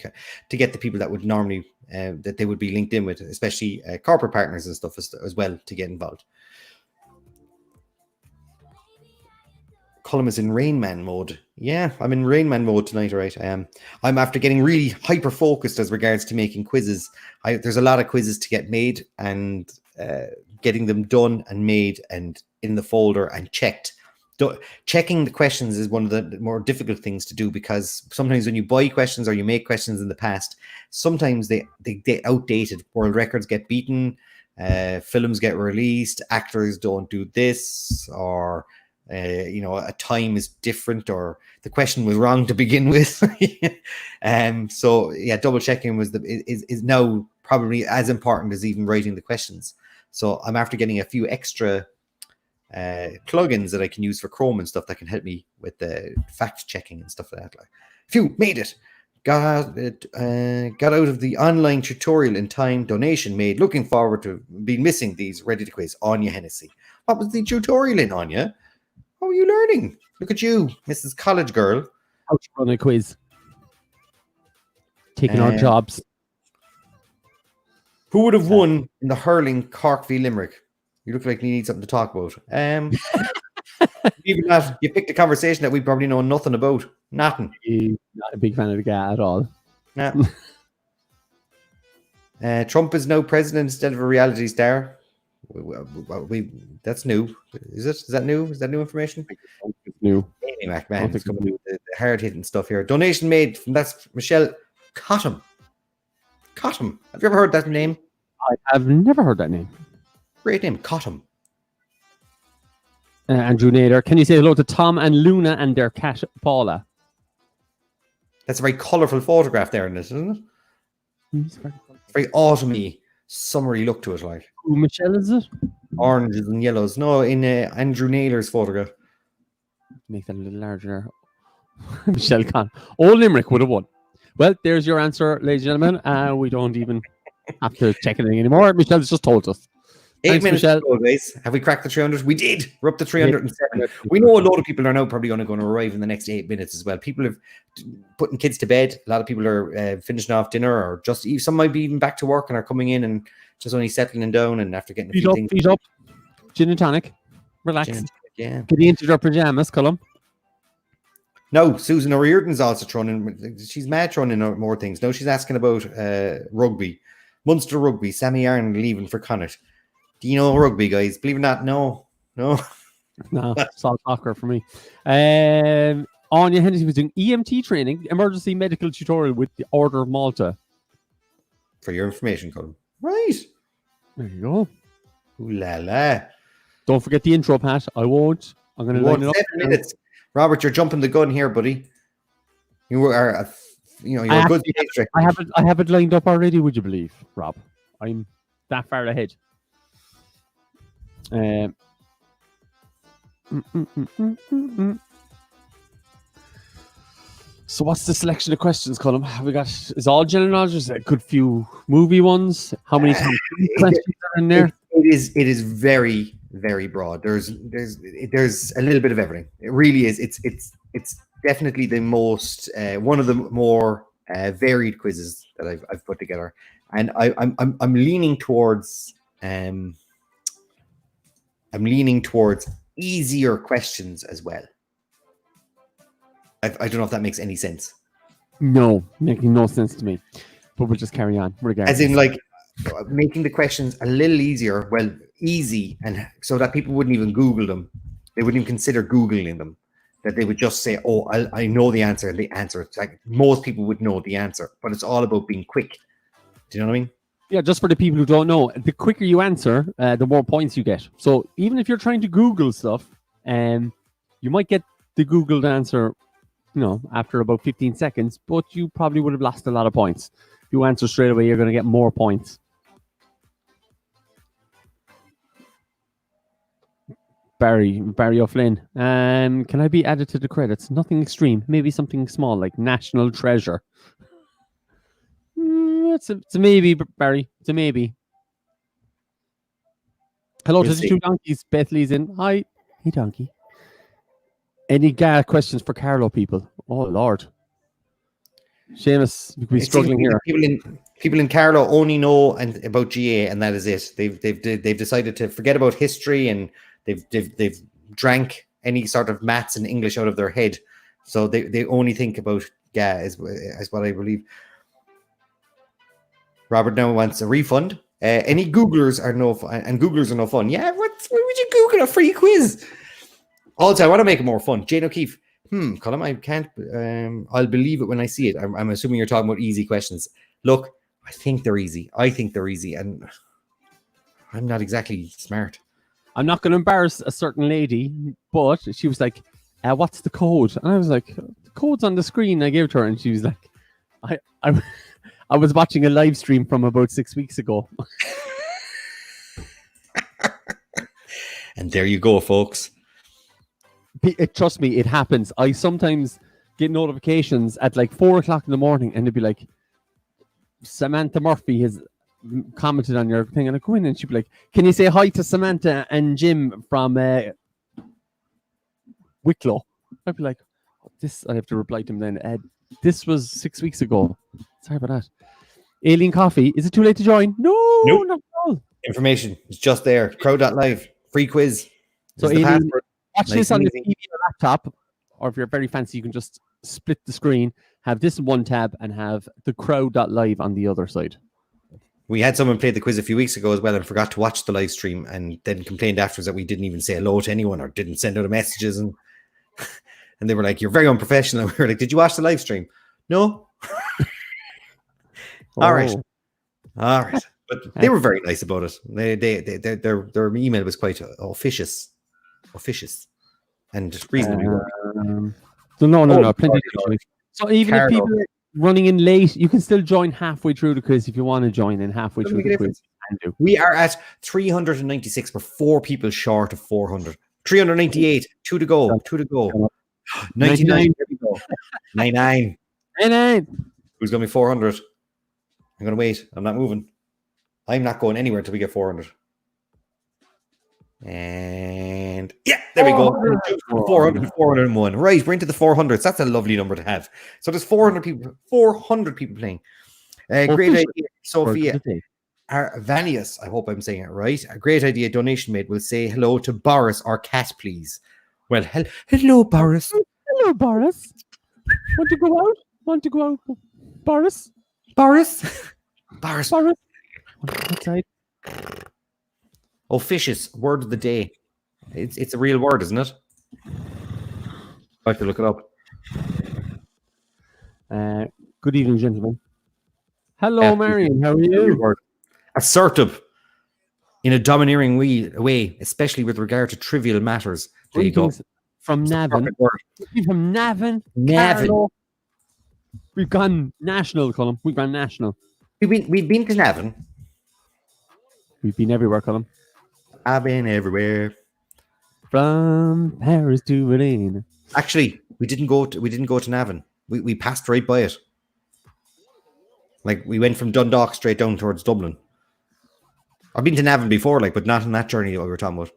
get the people that would normally that they would be linked in with, especially corporate partners and stuff as well, to get involved. Colm is in Rain Man mode. Yeah, I'm in Rain Man mode tonight, all right. I'm after getting really hyper focused as regards to making quizzes. There's a lot of quizzes to get made, and getting them done and made and in the folder and checked. Checking the questions is one of the more difficult things to do, because sometimes when you buy questions or you make questions in the past, sometimes they get outdated. World records get beaten, films get released, actors don't do this, or a time is different, or the question was wrong to begin with. So yeah, double checking is now probably as important as even writing the questions. So I'm after getting a few extra plugins that I can use for Chrome and stuff that can help me with the fact checking and stuff like that. Like, phew, made it. Got out of the online tutorial in time. Donation made. Looking forward to being missing these. Ready to quiz. Anya Hennessy. What was the tutorial in, Anya? How are you learning? Look at you, Mrs. College Girl. How to run a quiz. Taking our jobs. Who would have won in the hurling Cork v Limerick? You look like you need something to talk about. Even that, you picked a conversation that we probably know nothing about. Nothing. Not a big fan of the guy at all. Nah. Trump is now president instead of a reality star. That's new. Is it? Is that new? Is that new information? It's new. Anyway, man, it's coming the hard hitting stuff here. Donation made from that's Michelle Cottam. Cottam. Have you ever heard that name? I've never heard that name. Great name, Cottam. Andrew Nader, can you say hello to Tom and Luna and their cat Paula? That's a very colourful photograph there in this, isn't it? Very autumny, summery look to it, like. Who, Michelle, is it? Oranges and yellows. No, in Andrew Naylor's photograph. Make that a little larger. Michelle Con. Old Limerick would have won. Well, there's your answer, ladies and gentlemen. We don't even have to check anything anymore. Michelle's just told us. 8 Thanks, minutes Michelle. ago, guys. Have we cracked the 300? We did. We're up to 307. We know a lot of people are now probably only going to arrive in the next 8 minutes as well. People have putting kids to bed. A lot of people are finishing off dinner, or just some might be even back to work and are coming in and just only settling down and after getting a few things. Feet up. Gin and tonic. Relax. Yeah. Get into their pajamas, Colm. No, Susan O'Riordan's also thrown in. She's mad throwing in more things. No, she's asking about rugby. Munster rugby. Sammy Arnold leaving for Connacht. Do you know rugby, guys? Believe it or not, no. No, salt soccer for me. Anya Hennessy was doing EMT training, emergency medical tutorial with the Order of Malta. For your information, Colm. Right. There you go. Ooh la la. Don't forget the intro, Pat. I won't. I'm going to line it up. 7 minutes. Robert, you're jumping the gun here, buddy. You're a good pastry. I have it lined up already, would you believe, Rob? I'm that far ahead. So what's the selection of questions, Colm? Have we got? Is all general knowledge? Is a good few movie ones? How many questions are in there? It is very, very broad. There's a little bit of everything. It really is. It's definitely the most one of the more varied quizzes that I've put together, and I'm leaning towards easier questions as well. I don't know if that makes any sense. No, making no sense to me. But we'll just carry on. Regardless. As in, like, making the questions a little easier, easy, and so that people wouldn't even Google them. They wouldn't even consider Googling them. That they would just say, oh, I know the answer, and the answer. It's like most people would know the answer, but it's all about being quick. Do you know what I mean? Yeah, just for the people who don't know, the quicker you answer, the more points you get. So even if you're trying to Google stuff, you might get the Googled answer after about 15 seconds, but you probably would have lost a lot of points. If you answer straight away, you're going to get more points. Barry O'Flynn. Can I be added to the credits? Nothing extreme. Maybe something small like National Treasure. It's a maybe, Barry. It's a maybe. Hello to the two donkeys. Beth Lee's in. Hi. Hey, donkey. Any questions for Carlo, people? Oh, Lord. Seamus, you could be struggling here. People in Carlo only know about GA, and that is it. They've decided to forget about history, and they've drank any sort of maths and English out of their head. So they only think about GA, is what I believe. Robert now wants a refund. Any Googlers are no fun, and Googlers are no fun. Yeah, why would you Google a free quiz? Also, I want to make it more fun. Jane O'Keefe. Colm, I can't. I'll believe it when I see it. I'm assuming you're talking about easy questions. Look, I think they're easy. And I'm not exactly smart. I'm not going to embarrass a certain lady, but she was like, "What's the code?" And I was like, "The code's on the screen." I gave it to her, and she was like, I was watching a live stream from about 6 weeks ago." And there you go, folks. Trust me, it happens. I sometimes get notifications at like 4 o'clock in the morning, and it'd be like, Samantha Murphy has commented on your thing, and I go in and she'd be like, "Can you say hi to Samantha and Jim from Wicklow?" I'd be like, "This," I have to reply to him then. This was 6 weeks ago. Sorry about that. Alien Coffee. Is it too late to join? No, nope. Not at all. Information is just there. Crow.live. Free quiz. So Alien, watch this on your TV or laptop, or if you're very fancy, you can just split the screen, have this in one tab, and have the Crow.live on the other side. We had someone play the quiz a few weeks ago as well and forgot to watch the live stream, and then complained afterwards that we didn't even say hello to anyone or didn't send out messages, and they were like, "You're very unprofessional." And we were like, "Did you watch the live stream?" No. All right. But they were very nice about it. Their email was quite officious, and reasonably working. So no, plenty of choice. So even if people are running in late, you can still join halfway through the quiz if you want to join in halfway through the quiz. We are at 396. We're 4 people short of 400. 398. 2 to go. 99. There we go. 99. Who's going to be 400? I'm going to wait. I'm not moving. I'm not going anywhere until we get 400. And yeah, there we go. 400, 401. Right, we're into the 400s. That's a lovely number to have. So there's 400 people playing. Great idea, Sophia Arvanius. I hope I'm saying it right. A great idea. Donation made. We'll say hello to Boris, our cat, please. Well, hello, Boris. Hello, Boris. Want to go out? Boris? Outside. Officious word of the day. It's a real word, isn't it? I have to look it up. Good evening, gentlemen. Hello, Marion. How are you? Assertive in a domineering way, especially with regard to trivial matters. There you go. From Navan. From Navan. Navan. We've gone national, Colm. We've gone national. We've been to Navan. We've been everywhere, Colm. I've been everywhere. From Paris to Berlin. Actually, we didn't go to Navan. We passed right by it. Like, we went from Dundalk straight down towards Dublin. I've been to Navan before, but not on that journey that we were talking about.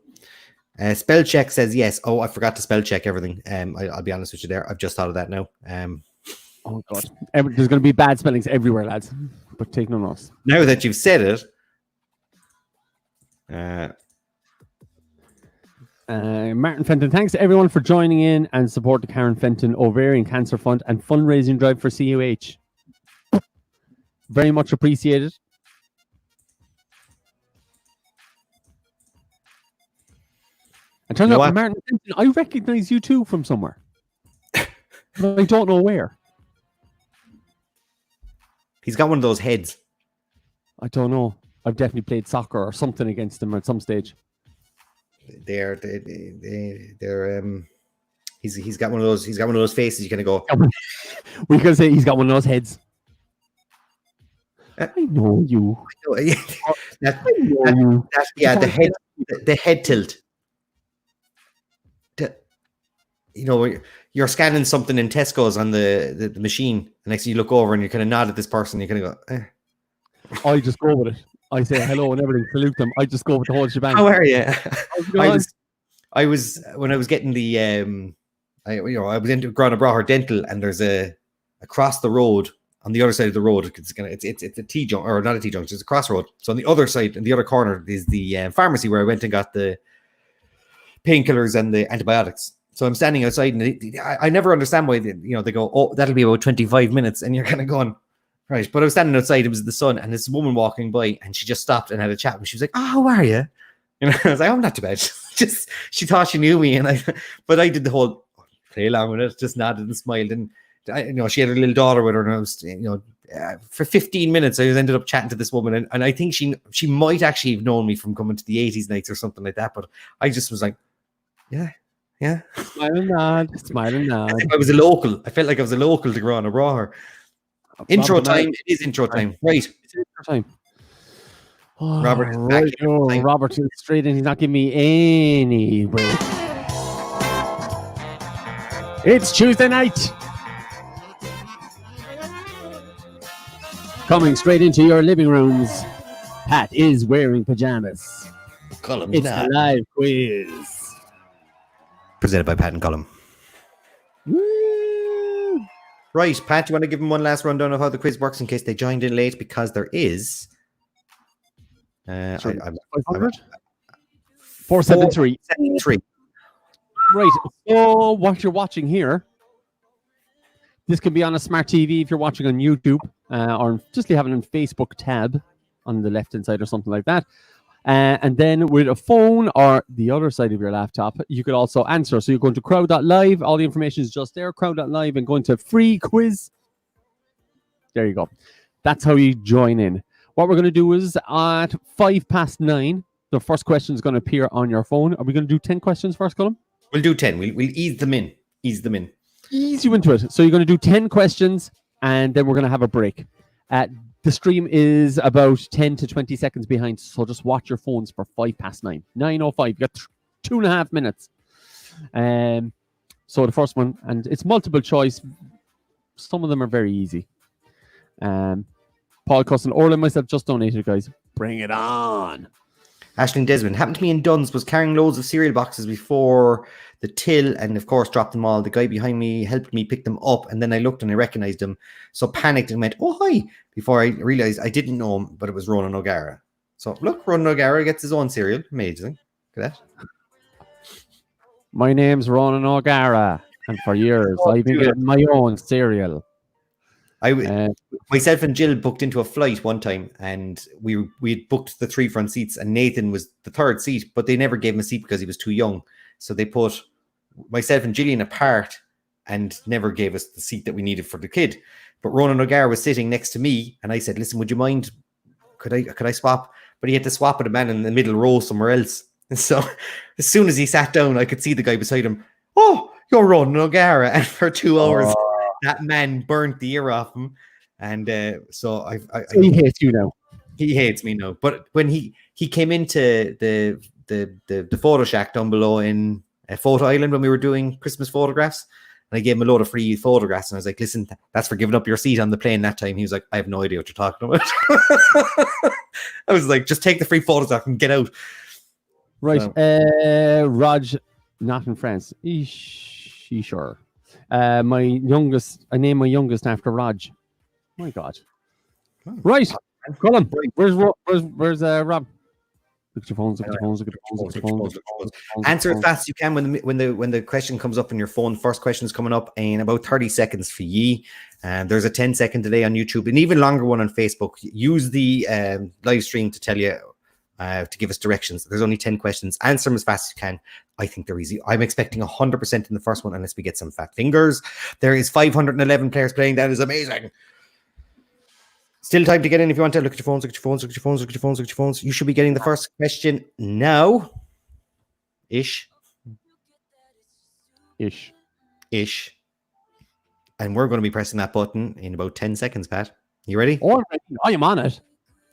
Spell check says yes. Oh, I forgot to spell check everything. I'll be honest with you there. I've just thought of that now. Oh God, there's going to be bad spellings everywhere, lads. But take no notice. Now that you've said it. Martin Fenton, thanks to everyone for joining in and support the Karen Fenton Ovarian Cancer Fund and fundraising drive for CUH. Very much appreciated. And turns out, Martin Fenton, I recognize you too from somewhere. But I don't know where. He's got one of those heads. I don't know. I've definitely played soccer or something against him at some stage. He's He's got one of those faces you kind of go. We can say he's got one of those heads. I know you. The head tilt. You're scanning something in Tesco's on the machine, and next you look over and you kind of nod at this person. You kind of go. I just go with it. I say hello and everything. Salute them. I just go with the whole shebang. How are you? I was when I was getting the I was into Grana Braher Dental, and there's across the road on the other side of the road. It's a T junction, or not a T junction. It's a crossroad. So on the other side, in the other corner, is the pharmacy where I went and got the painkillers and the antibiotics. So I'm standing outside, and I never understand why they go, oh, that'll be about 25 minutes, and you're kind of going, right. But I was standing outside, it was the sun, and this woman walking by, and she just stopped and had a chat with me. She was like, oh, how are you? And I was like, I'm not too bad. Just she thought she knew me, but I did the whole play along with it, just nodded and smiled. And she had a little daughter with her, and I was, for 15 minutes, I ended up chatting to this woman, and I think she might actually have known me from coming to the 80s nights or something like that. But I just was like, yeah. Smile and nod. I was a local. I felt like I was a local to Grana Braher. Intro time. It is intro time. Right. It's intro time. Oh, Robert. Robert's straight in. He's not giving me any break. It's Tuesday night. Coming straight into your living rooms. Pat is wearing pajamas. Colm. It's a live quiz. Presented by Pat and Colm. Woo! Right, Pat, do you want to give them one last rundown of how the quiz works in case they joined in late? Because there is... 500? 473. 473. Right, so what you're watching here, this can be on a smart TV if you're watching on YouTube, or just having a Facebook tab on the left-hand side or something like that. And then with a phone or the other side of your laptop, you could also answer. So you're going to crowd.live. All the information is just there, crowd.live, and going to free quiz. There you go. That's how you join in. What we're going to do is at 9:05, the first question is going to appear on your phone. Are we going to do 10 questions first, Colm? We'll do 10. We'll ease them in. Ease you into it. So you're going to do 10 questions, and then we're going to have a break. The stream is about 10 to 20 seconds behind, so just watch your phones for 9:05. 9:05. You got 2.5 minutes. So the first one, and it's multiple choice. Some of them are very easy. Paul Cusson, Orla and myself just donated, guys. Bring it on. Aisling Desmond, happened to me in Duns, was carrying loads of cereal boxes before the till, and of course dropped them all. The guy behind me helped me pick them up, and then I looked and I recognized him, so panicked and went, oh hi, before I realized I didn't know him, but it was Ronan O'Gara. So look, Ronan O'Gara gets his own cereal. Amazing. Look at that. My name's Ronan O'Gara, and for years I've been getting my own cereal. Myself and Jill booked into a flight one time, and we had booked the 3 front seats, and Nathan was the 3rd seat, but they never gave him a seat because he was too young. So they put myself and Gillian apart and never gave us the seat that we needed for the kid. But Ronan O'Gara was sitting next to me, and I said, listen, would you mind? Could I swap? But he had to swap with a man in the middle row somewhere else. And so as soon as he sat down, I could see the guy beside him. Oh, you're Ronan O'Gara. And for 2 hours, that man burnt the ear off him. And so he hates you now. He hates me now. But when he came into the photo shack down below in Photo Island when we were doing Christmas photographs, and I gave him a load of free photographs, and I was like, listen, that's for giving up your seat on the plane that time. He was like, I have no idea what you're talking about. I was like, just take the free photos off and get out. Right. So. Raj, not in France. Sure. I named my youngest after Raj. My God. Oh, right. Colm, where's Rob? Look at your phones. Answer as fast as you can when the question comes up on your phone. First question is coming up in about 30 seconds for ye. There's a 10-second delay on YouTube, an even longer one on Facebook. Use the live stream to tell you to give us directions. There's only 10 questions. Answer them as fast as you can. I think they're easy. I'm expecting 100% in the first one unless we get some fat fingers. There is 511 players playing. That is amazing. Still time to get in if you want to. Look at your phones. You should be getting the first question now. Ish. ish. And we're going to be pressing that button in about 10 seconds, Pat. You ready? Oh, I am on it.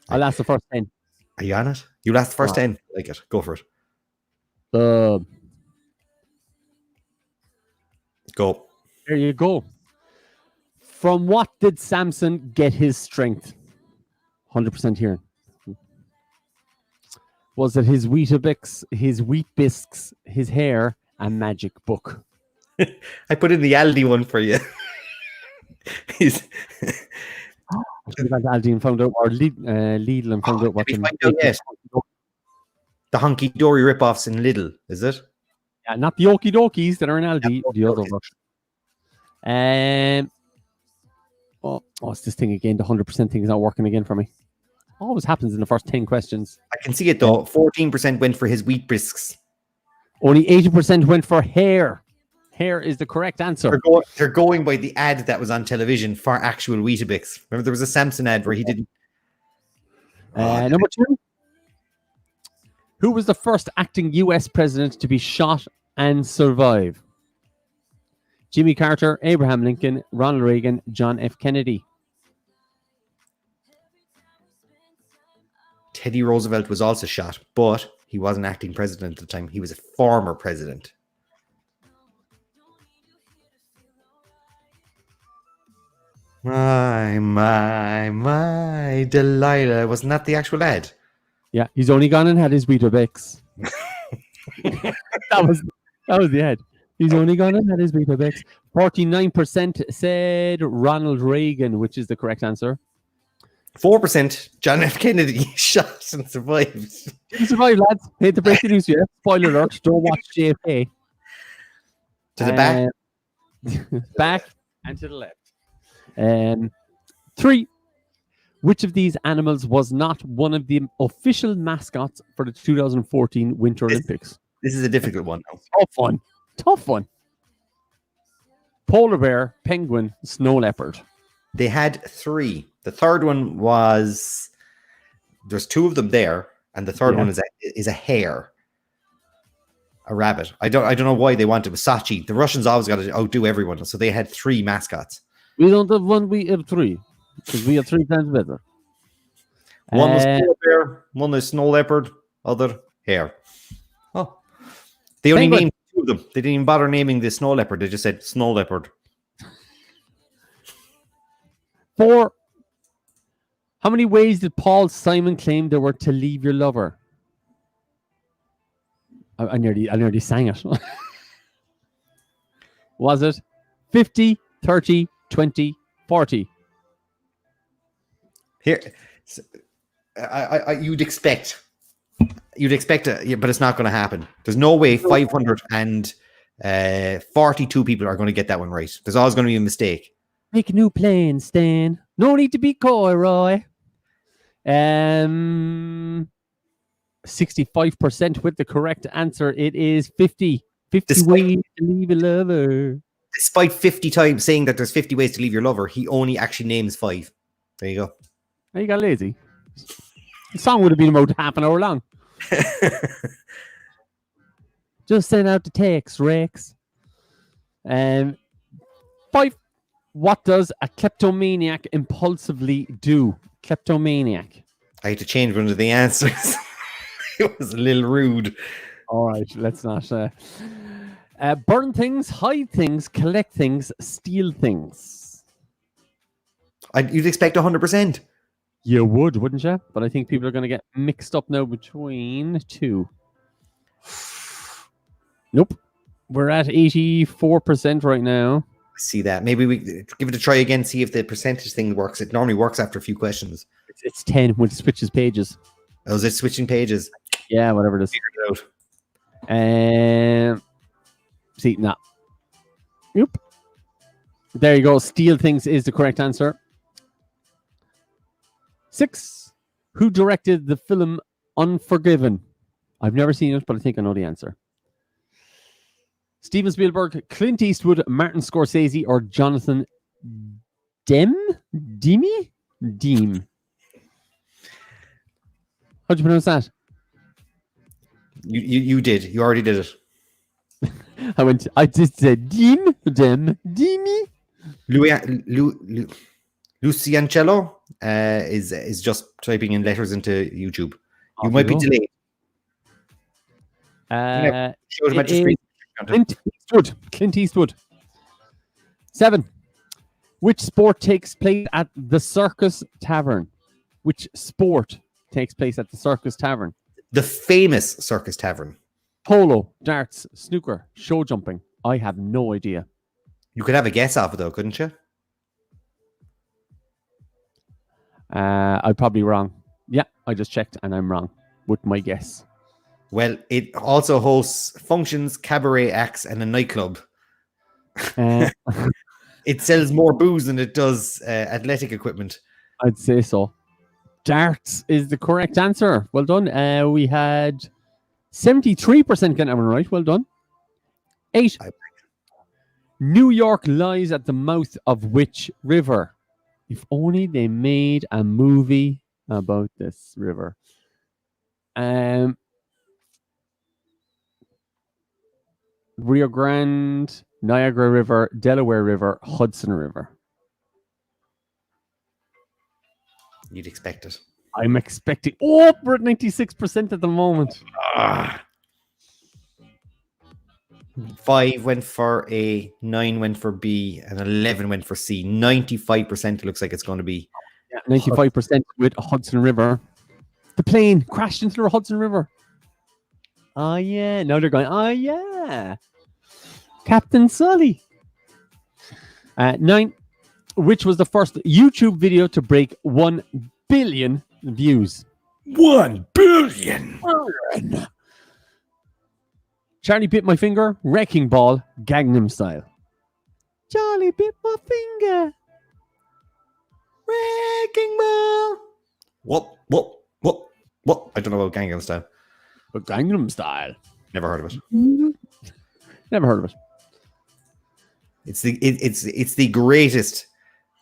I'll ask the first 10. Are you on it? You last the first 10. I like it. Go for it. Go. There you go. From what did Samson get his strength? 100% here. Was it his Weetabix, his wheat bisques, his hair, a magic book? I put in the Aldi one for you. He's Should have gone to Aldi and found out, or Lidl and found out what the hunky dory ripoffs in Lidl, is it? Yeah, not the okie dokies that are in Aldi, the other version. It's this thing again. The 100% thing is not working again for me. Always happens in the first 10 questions. I can see it though. 14% went for his wheat bisques. Only 80% went for hair. Hair is the correct answer. They're going by the ad that was on television for actual Weetabix. Remember, there was a Samson ad where he didn't. Number 2. Who was the first acting US president to be shot and survive? Jimmy Carter, Abraham Lincoln, Ronald Reagan, John F. Kennedy. Teddy Roosevelt was also shot, but he wasn't acting president at the time. He was a former president. My Delilah. Wasn't that the actual ad? Yeah, he's only gone and had his Weetabix. that was the ad. He's only gone and had his Weetabix. 49% said Ronald Reagan, which is the correct answer. 4% John F. Kennedy shot and survived. Didn't survive, lads. Hate to break the news to you. Spoiler alert. Don't watch JFK. To the back. Back and to the left. 3. Which of these animals was not one of the official mascots for the 2014 Winter Olympics? This is a difficult one. Tough one. Polar bear, penguin, snow leopard. They had 3. The third one was, there's 2 of them there, and the third one is a hare, a rabbit. I don't know why they wanted Sachi. The Russians always got to outdo everyone, so they had 3 mascots. We don't have 1, we have 3, because we are 3 times better. One was polar bear, one is snow leopard, other hare. Oh, they only named 2 of them. They didn't even bother naming the snow leopard. They just said snow leopard. 4. How many ways did Paul Simon claim there were to leave your lover? I nearly sang it. Was it 50, 30, 20, 40? Here, you'd expect it, but it's not going to happen. There's no way 542 people are going to get that one right. There's always going to be a mistake. Make a new plan, Stan. No need to be coy, Roy. 65% with the correct answer. It is 50. 50 ways to leave a lover. Despite 50 times saying that there's 50 ways to leave your lover, he only actually names 5. There you go. You got lazy. The song would have been about half an hour long. Just send out the text, Rex. 5. What does a kleptomaniac impulsively do? Kleptomaniac. I had to change one of the answers. It was a little rude. All right, let's not. Burn things, hide things, collect things, steal things. You'd expect 100%. You would, wouldn't you? But I think people are going to get mixed up now between 2. Nope. We're at 84% right now. See that. Maybe we give it a try again, see if the percentage thing works. It normally works after a few questions. It's 10 when it switches pages. Oh, is it switching pages? Yeah, whatever it is. Figure it out. See, nah. Nope. There you go. Steal things is the correct answer. 6. Who directed the film Unforgiven? I've never seen it, but I think I know the answer. Steven Spielberg, Clint Eastwood, Martin Scorsese, or Jonathan Demme? How'd you pronounce that? You did. You already did it. I just said Dean, them, Dini. Luciancello is just typing in letters into YouTube. You Off might be go. delayed. Show him It at your screen. is Clint Eastwood. 7. Which sport takes place at the Circus Tavern? Which sport takes place at the Circus Tavern? The famous Circus Tavern. Polo, darts, snooker, show jumping. I have no idea. You could have a guess off it though, couldn't you? I'm probably wrong. Yeah, I just checked and I'm wrong with my guess. Well, it also hosts functions, cabaret acts, and a nightclub. It sells more booze than it does athletic equipment. I'd say so. Darts is the correct answer. Well done. We had 73% getting that one right. Well done. 8. New York lies at the mouth of which river? If only they made a movie about this river. Rio Grande, Niagara River, Delaware River, Hudson River. You'd expect it. I'm expecting... Oh, we're at 96% at the moment. 5 went for A, 9 went for B, and 11 went for C. 95% looks like it's going to be. Yeah, 95% with Hudson River. The plane crashed into the Hudson River. Oh, yeah. Now they're going, oh, yeah. Captain Sully. 9. Which was the first YouTube video to break 1 billion views? 1 billion! Charlie Bit My Finger, Wrecking Ball, Gangnam Style. Charlie bit my finger. Wrecking Ball. What? I don't know about Gangnam Style. But Gangnam Style. Never heard of it. Never heard of it. It's the greatest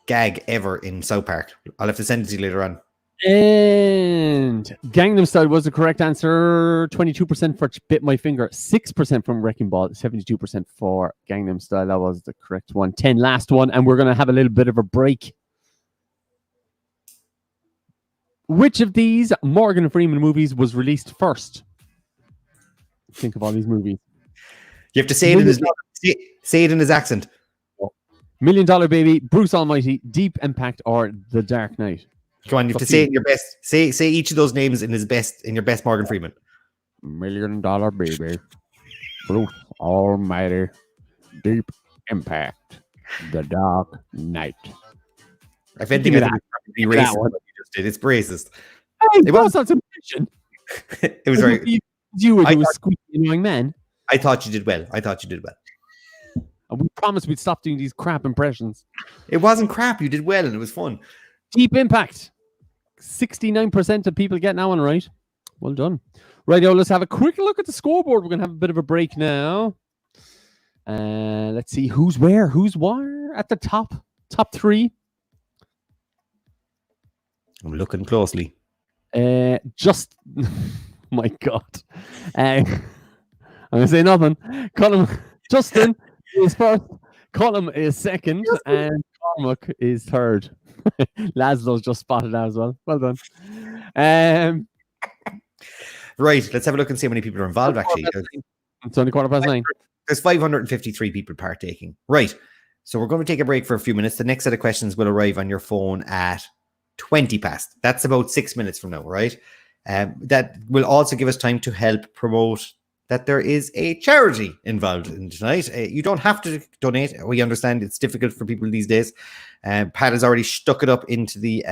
gag ever in South Park. I'll have to send it to you later on. And Gangnam Style was the correct answer. 22% for Bit My Finger, 6% from Wrecking Ball, 72% for Gangnam Style. That was the correct one. 10, last one, and we're going to have a little bit of a break. Which of these Morgan Freeman movies was released first? Think of all these movies. You have to say it in his say it in his accent. $1 Million Baby, Bruce Almighty, Deep Impact, or The Dark Knight. Come on, you have to say it in your best. Say each of those names in your best Morgan Freeman. $1 Million Baby, Bruce Almighty, Deep Impact, The Dark Knight. I think it's racist. What you just did. It's racist. Hey, it was not impression. It was very. You were a squeaky annoying man. I thought you did well. And we promised we'd stop doing these crap impressions. It wasn't crap. You did well, and it was fun. Deep Impact. 69% of people getting that one right. Well done. Right, let's have a quick look at the scoreboard. We're going to have a bit of a break now. Let's see who's where at the top. Top 3. I'm looking closely. Just... my God. I'm going to say nothing. Colm, Justin is first. Colm is second. And Cormac is third. Laszlo's just spotted that as well. Well done. Right, let's have a look and see how many people are involved, actually. It's only 9:15. There's 553 people partaking. Right, so we're going to take a break for a few minutes. The next set of questions will arrive on your phone at 20 past. That's about 6 minutes from now, right? That will also give us time to help promote that there is a charity involved in tonight. You don't have to donate. We understand it's difficult for people these days. Pat has already stuck it up into the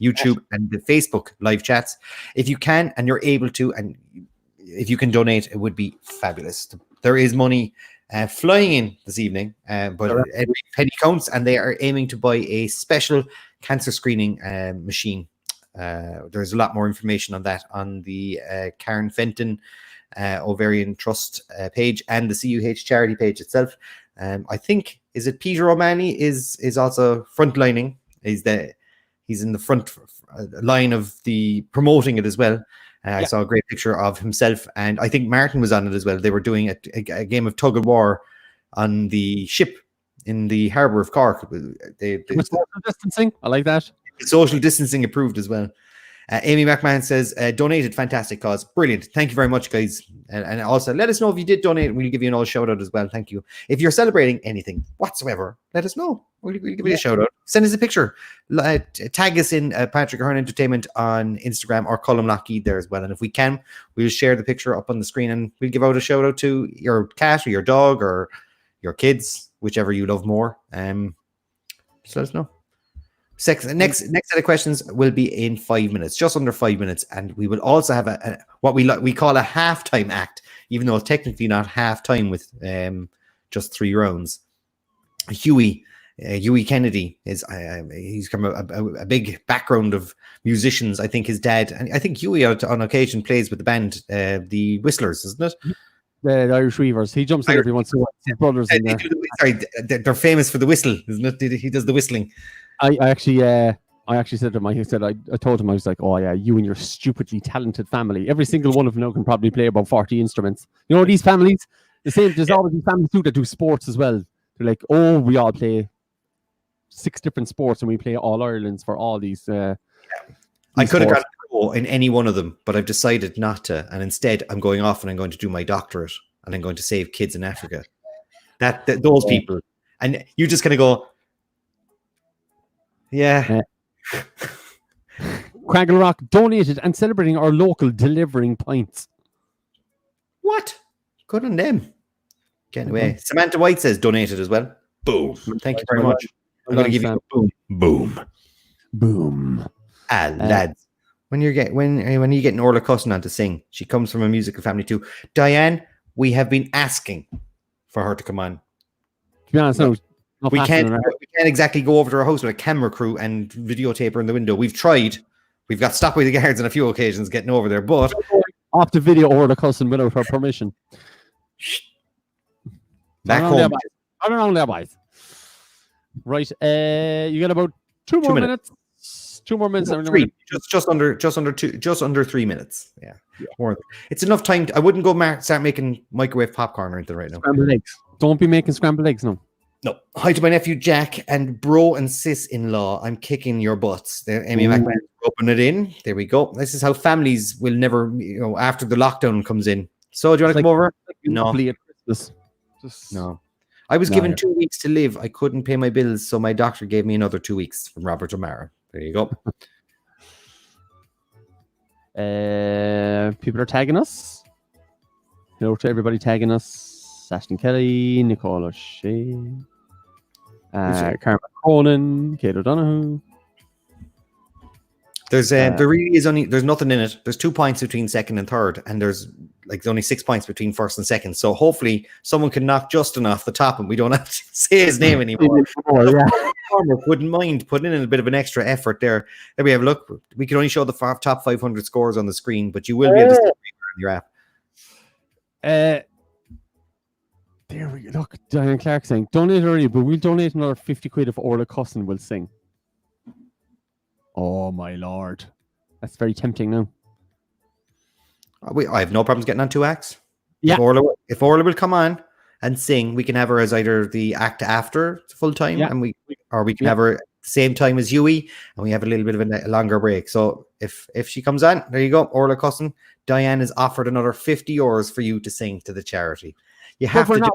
YouTube and the Facebook live chats. If you can and you're able to, and if you can donate, it would be fabulous. There is money flying in this evening, but every penny counts, and they are aiming to buy a special cancer screening machine. There's a lot more information on that on the Karen Fenton Ovarian Trust page and the CUH charity page itself. I think, is it Peter O'Mahony is also frontlining, is the He's in the front line of the promoting it as well. I saw a great picture of himself, and I think Martin was on it as well. They were doing a game of tug of war on the ship in the harbour of Cork. Social distancing. I like that. Social distancing approved as well. Amy McMahon says, donated, fantastic cause. Brilliant. Thank you very much, guys. And also, let us know if you did donate. We'll give you an all shout out as well. Thank you. If you're celebrating anything whatsoever, let us know. We'll give you a shout out. Send us a picture. Tag us in Patrick Ahern Entertainment on Instagram or Colm Lockheed there as well. And if we can, we'll share the picture up on the screen and we'll give out a shout out to your cat or your dog or your kids, whichever you love more. Just let us know. Next set of questions will be in 5 minutes, just under 5 minutes, and we will also have what we call a halftime act, even though it's technically not halftime with just 3 rounds. Huey Kennedy is he's come a big background of musicians. I think his dad, and I think Huey on occasion plays with the band, the Whistlers, isn't it? The Irish Weavers. He jumps in every once in a while. His brothers in there. Sorry, they're famous for the whistle, isn't it? He does the whistling. I actually said to him, I told him, I was like, oh yeah, you and your stupidly talented family. Every single one of them now can probably play about 40 instruments. You know, these families, the same, there's always these families too that do sports as well. They're like, oh, we all play 6 different sports and we play all Ireland's for all these. I could have gone pro in any one of them, but I've decided not to. And instead, I'm going off and I'm going to do my doctorate and I'm going to save kids in Africa. Those people. And you just kind of go, yeah. Craggle Rock donated and celebrating our local delivering pints. What? Good on them. Getting away. Samantha White says donated as well. Boom. Thank you very much. I'm going to give you a boom. Boom. Boom. Lads. When you get Orla Cusson on to sing, she comes from a musical family too. Diane, we have been asking for her to come on. To be honest, no. We can't exactly go over to her house with a camera crew and videotape her in the window. We've tried. We've got stopped by the guards on a few occasions getting over there, but off the video or the cousin without her permission. Back home. I don't know, boys. Right. You got about 2 more minutes. 2 more minutes. Just under 3 minutes. Yeah. It's enough time. I wouldn't go start making microwave popcorn or anything right now. Scrambled eggs. Don't be making scrambled eggs, no. No. Hi to my nephew Jack and bro and sis-in-law. I'm kicking your butts. There, Amy McMahon, open it in. There we go. This is how families will never, after the lockdown comes in. So, do you want to come over? No. No. I was given 2 weeks to live. I couldn't pay my bills, so my doctor gave me another 2 weeks from Robert O'Mara. There you go. People are tagging us. Hello to everybody tagging us. Ashton Kelly, Nicole O'Shea. Carmen Cronin, Kate O'Donoghue. There really is there's nothing in it. There's 2 points between second and third, and there's only 6 points between first and second. So hopefully someone can knock Justin off the top and we don't have to say his name anymore. Wouldn't mind putting in a bit of an extra effort there. Let me have a look. We can only show the top 500 scores on the screen, but you will be able to see it on your app. There we go. Look, Diane Clark saying, donate early, but we'll donate another 50 quid if Orla Cusson will sing. Oh, my Lord. That's very tempting now. I have no problems getting on 2 acts. Yeah. If Orla will come on and sing, we can have her as either the act after full time, and we can have her at the same time as Huey, and we have a little bit of a longer break. So if she comes on, there you go, Orla Cusson. Diane has offered another €50 for you to sing to the charity. You have to.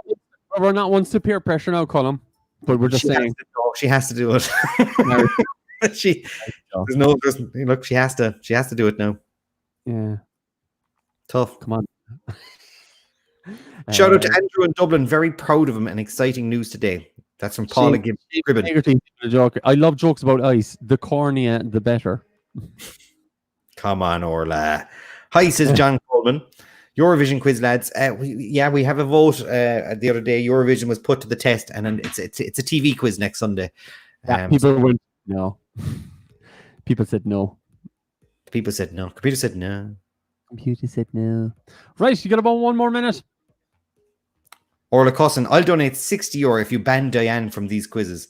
We're not ones to peer pressure now, Colm, but we're just saying she has to do it. She has to do it now. Yeah. Tough. Come on. Shout out to Andrew in Dublin. Very proud of him and exciting news today. That's from Paula Gibbon. I love jokes about ice. The cornier, the better. Come on, Orla. Hi, says John Coleman. Eurovision quiz, lads. We have a vote the other day. Eurovision was put to the test, and it's a TV quiz next Sunday. People went no. People said no. People said no. Computer said no. Computer said no. Right, you got about 1 more minute. Orla Cusson, I'll donate €60 if you ban Diane from these quizzes.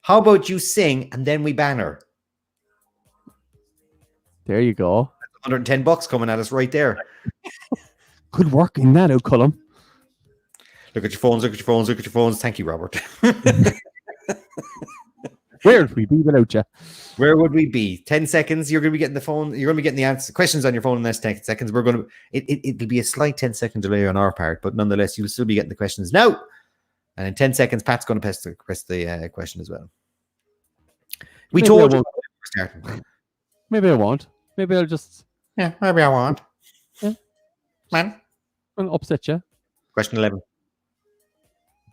How about you sing and then we banter? There you go. $110 coming at us right there. Good work in that, Colm. Look at your phones, look at your phones, look at your phones. Thank you, Robert. Where would we be without you? Where would we be? 10 seconds. You're going to be getting the phone. You're going to be getting the answer, questions on your phone in the next 10 seconds. We're going to, it'll be a slight 10-second delay on our part, but nonetheless, you'll still be getting the questions now. And in 10 seconds, Pat's going to press the question as well. We told you we're starting. Maybe I won't. Maybe I'll just. Yeah, maybe I won't. Yeah. Man. I'll upset you. Question 11.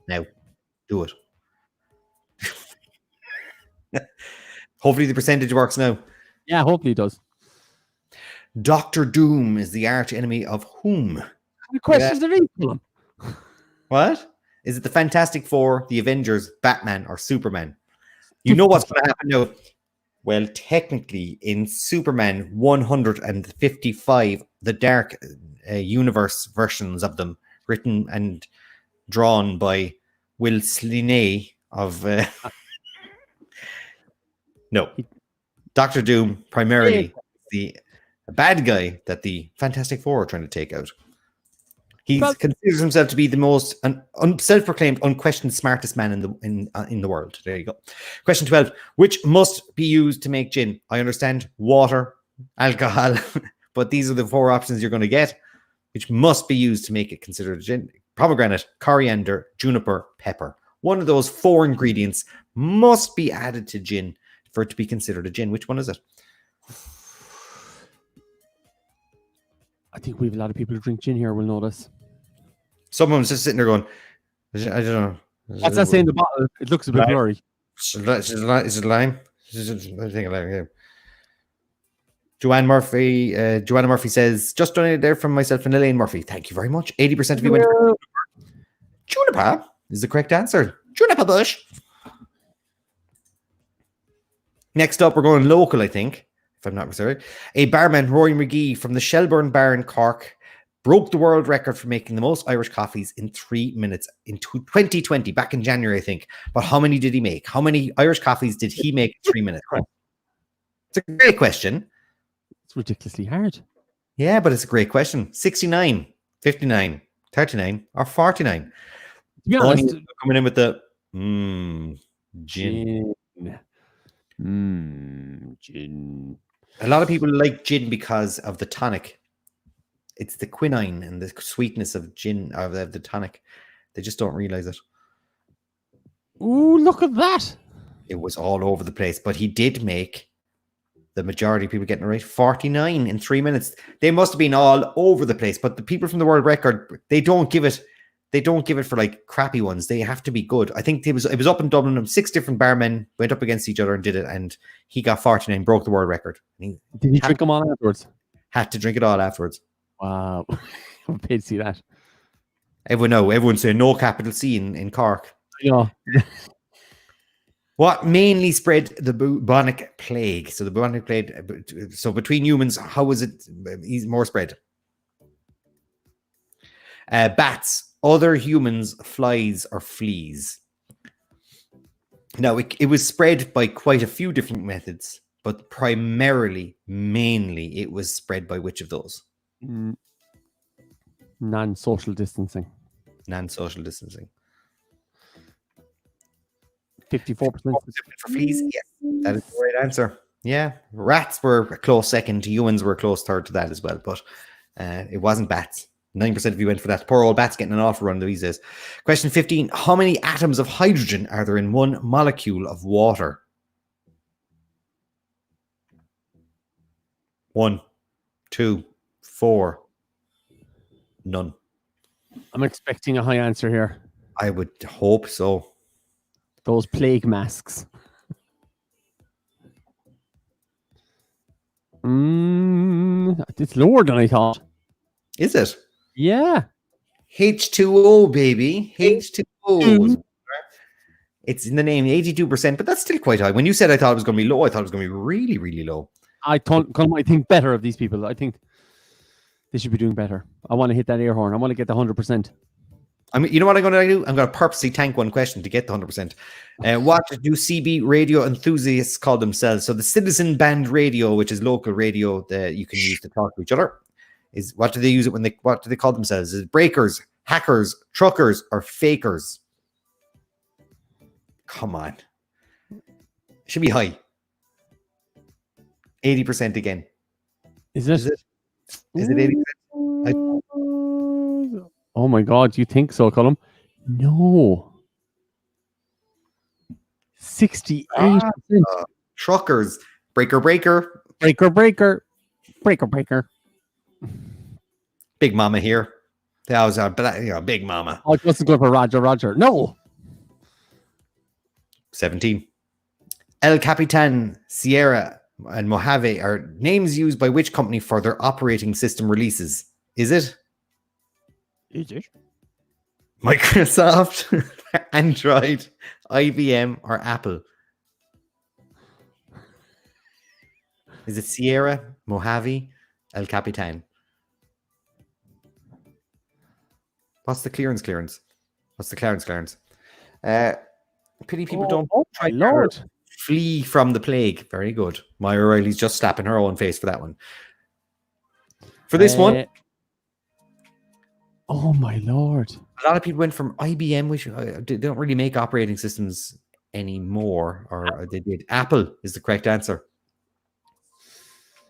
Now, do it. Hopefully the percentage works now. Yeah, hopefully it does. Dr. Doom is the arch enemy of whom? How many questions are these, Colm? What? Is it the Fantastic Four, the Avengers, Batman, or Superman? You know what's going to happen now. Well, technically, in Superman 155, the Dark Universe versions of them, written and drawn by Will Sliney of... No. Dr. Doom, primarily the bad guy that the Fantastic Four are trying to take out. He considers himself to be the most self-proclaimed, unquestioned smartest man in the world. There you go. Question 12. Which must be used to make gin? I understand water, alcohol, but these are the 4 options you're going to get, which must be used to make it considered a gin. Pomegranate, coriander, juniper, pepper. One of those 4 ingredients must be added to gin for it to be considered a gin. Which one is it? I think we have a lot of people who drink gin here will know this. Someone's just sitting there going, I don't know. What's that saying in the bottle? It looks a bit blurry. Is it lime? I think lime, yeah. Joanna Murphy says, just donated there from myself and Elaine Murphy. Thank you very much. 80% of you went for juniper is the correct answer. Juniper bush. Next up, we're going local, I think, if I'm not mistaken. A barman, Rory McGee from the Shelburne Bar in Cork, broke the world record for making the most Irish coffees in 3 minutes in 2020, back in January, I think. But how many did he make? How many Irish coffees did he make in 3 minutes? It's a great question. It's ridiculously hard. Yeah, but it's a great question. 69, 59, 39, or 49. To be honest, coming in with the gin. Gin. A lot of people like gin because of the tonic. It's the quinine and the sweetness of gin, of the tonic. They just don't realize it. Ooh, look at that. It was all over the place, but he did make the majority of people getting it right. 49 in 3 minutes. They must have been all over the place, but the people from the world record, they don't give it for like crappy ones. They have to be good. I think it was up in Dublin, and 6 different barmen went up against each other and did it, and he got 49, broke the world record. Did he drink them all afterwards? Had to drink it all afterwards. Wow. I'm paid to see that. Everyone's saying no capital C in Cork. Yeah. What mainly spread the bubonic plague? So the bubonic plague, so between humans, how was it more spread? Bats, other humans, flies, or fleas. Now, it was spread by quite a few different methods, but primarily, mainly, it was spread by which of those? Non-social distancing. Non-social distancing. 54%. For fleas, yes, that is the right answer. Yeah, rats were a close second. Humans were a close third to that as well, but it wasn't bats. 9% of you went for that. Poor old bats getting an awful run these days. Question 15. How many atoms of hydrogen are there in one molecule of water? 1, 2, 4. None. I'm expecting a high answer here. I would hope so. Those plague masks. It's lower than I thought. Is it? Yeah. H2O, baby. H2O. It's in the name, 82%, but that's still quite high. When you said I thought it was going to be low, I thought it was going to be really, really low. I think better of these people. I think they should be doing better. I want to hit that air horn. I want to get the 100%. I mean, you know what I'm going to do? I'm going to purposely tank one question to get the 100%. What do CB radio enthusiasts call themselves? So the citizen band radio, which is local radio that you can use to talk to each other, is what do they use it when what do they call themselves? Is it breakers, hackers, truckers, or fakers? Come on. Should be high. 80% again. Is it? Is it 80%? Oh my God, you think so, Colm? No. 68%. Truckers. Breaker. Breaker. Big Mama here. That was a Big Mama. Oh, it wasn't good for Roger. No. 17. El Capitan, Sierra, and Mojave are names used by which company for their operating system releases? Is it Microsoft, Android, IBM, or Apple? Is it Sierra, Mojave, El Capitan? What's the clearance? What's the clearance? Pity people don't try to flee from the plague. Very good. Myra O'Reilly's just slapping her own face for that one. For this one. Oh my Lord. A lot of people went from IBM. They don't really make operating systems anymore. Or they did. Apple is the correct answer.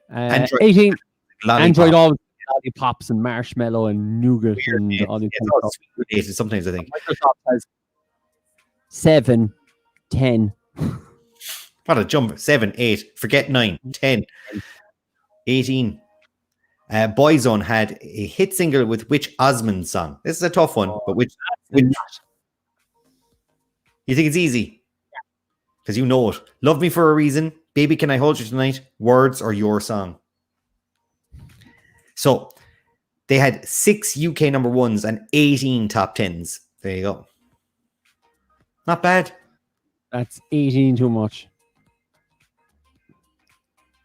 Android. 18. Android always lollipops and marshmallow and nougat and all these things. Sometimes I think Microsoft has 7, 10. What a jump. 7, 8. Forget 9, 10, 18. Boyzone had a hit single with which Osmond song? This is a tough one, but which you think it's easy? Because you know it. Love Me for a Reason, Baby Can I Hold You Tonight, Words, or Your Song? So they had 6 UK number ones and 18 top 10s. There you go. Not bad. That's 18 too much.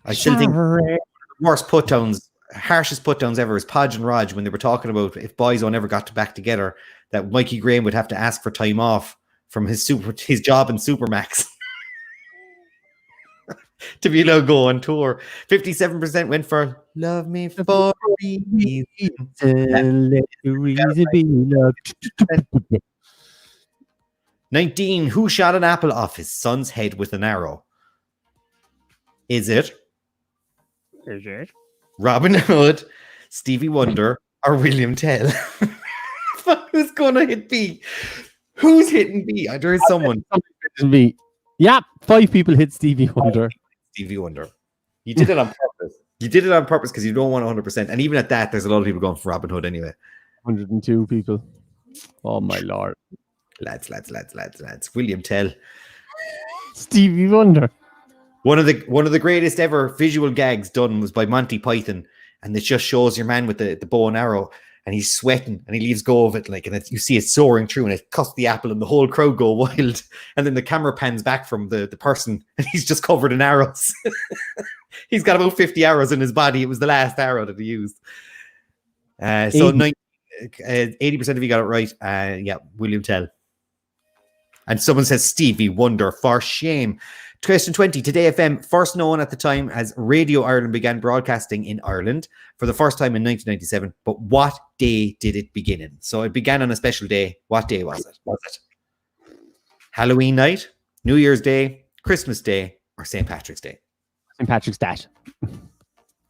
I still think the worst put-downs, harshest put-downs ever is Podge and Raj when they were talking about if Boyzone ever got back together, that Mikey Graham would have to ask for time off from his job in Supermax to be allowed to go on tour. 57% went for Love Me for a Reason. Let the reason be love. 19. Who shot an apple off his son's head with an arrow? Is it Robin Hood, Stevie Wonder, or William Tell? Who's going to hit B? Who's hitting B? There is someone. B. Yeah, 5 people hit Stevie Wonder. Stevie Wonder. You did it on purpose. You did it on purpose because you don't want 100%. And even at that, there's a lot of people going for Robin Hood anyway. 102 people. Oh my Lord. Lads. William Tell. Stevie Wonder. One of the greatest ever visual gags done was by Monty Python, and it just shows your man with the bow and arrow, and he's sweating, and he leaves go of it, and you see it soaring through, and it cuts the apple, and the whole crowd go wild, and then the camera pans back from the person, and he's just covered in arrows. He's got about 50 arrows in his body. It was the last arrow that he used. So 80% of you got it right. Yeah, William Tell. And someone says Stevie Wonder, for shame. Question 20. Today FM, first known at the time as Radio Ireland, began broadcasting in Ireland for the first time in 1997. But what day did it begin in? So it began on a special day. What day was it? Was it Halloween night, New Year's Day, Christmas Day, or St. Patrick's Day? St. Patrick's Day.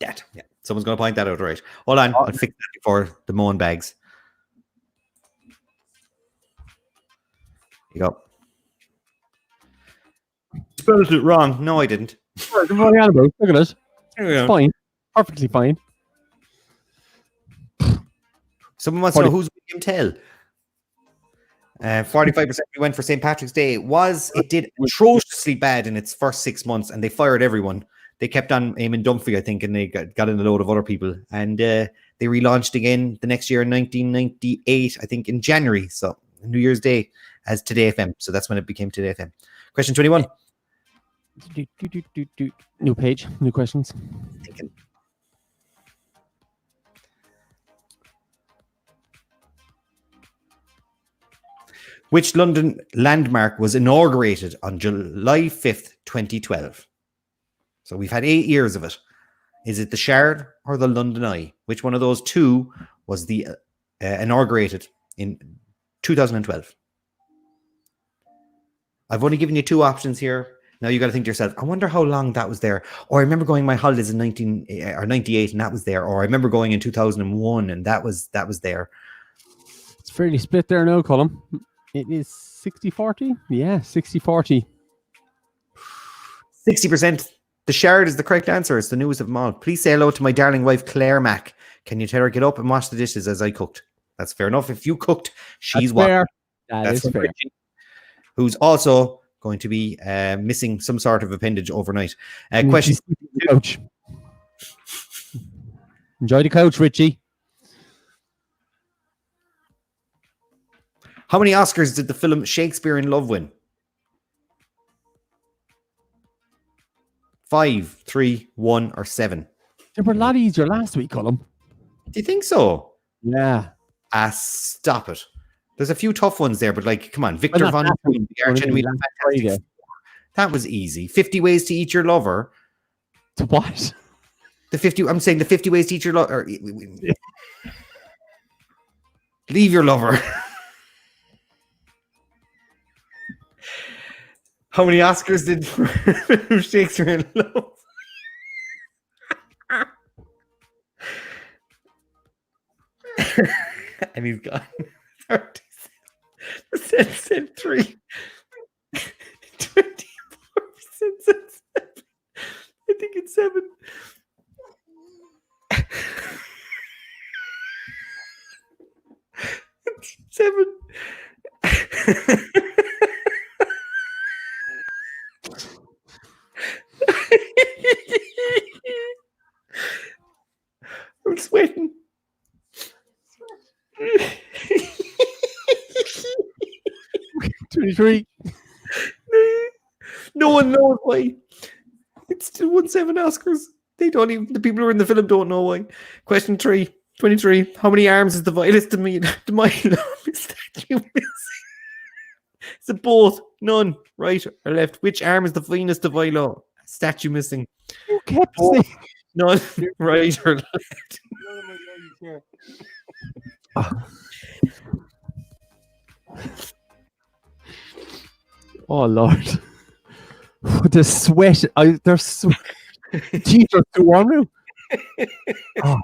That. Yeah. Someone's going to point that out, right? Hold on. I'll fix that before the mowing bags. Here you go. Spelled it wrong. No, I didn't. Look at it. It's fine. Perfectly fine. Someone wants to know who's William Tell. 45% we went for St. Patrick's Day. It did atrociously bad in its first 6 months, and they fired everyone. They kept on aiming Dunphy, I think, and they got in a load of other people. And they relaunched again the next year in 1998, I think, in January. So New Year's Day as Today FM. So that's when it became Today FM. Question 21. New page, new questions. Thinking. Which London landmark was inaugurated on July 5th, 2012? So we've had 8 years of it. Is it the Shard or the London Eye? Which one of those two was the inaugurated in 2012? I've only given you 2 options here. Now you got to think to yourself, I wonder how long that was there. Or I remember going my holidays in 98 and that was there. Or I remember going in 2001 and that was there. It's fairly split there now, Colm. It is 60-40. Yeah, 60-40. 60%. The Shard is the correct answer. It's the newest of them all. Please say hello to my darling wife, Claire Mack. Can you tell her get up and wash the dishes as I cooked? That's fair enough. If you cooked, she's fair. That's fair. Richie, who's also going to be missing some sort of appendage overnight. Question. Couch. Enjoy the couch, Richie. How many Oscars did the film Shakespeare in Love win? 5, 3, 1, or 7? They were a lot easier last week, Colm. Do you think so? Yeah. Stop it. There's a few tough ones there, but like, come on. Victor Von Doom, the Arch-Enemy of Fantastic. That was easy. 50 Ways to Eat Your Lover. To what? I'm saying the 50 Ways to Eat Your Lover. Leave your lover. How many Oscars did Shakespeare in Love? And he's gone. 37% said 3. 24% said 7. I think it's 7. 7. I'm sweating. 23. No one knows why. It's still won 7 Oscars. They don't even, the people who are in the film don't know why. Question 3, 23. How many arms is the violist to me? To my statue missing? Is it both? None. Right or left? Which arm is the finest to Vilo? Statue missing. You kept saying none. Right or left? Oh Lord. The sweat. There's teeth are too warm now. Oh.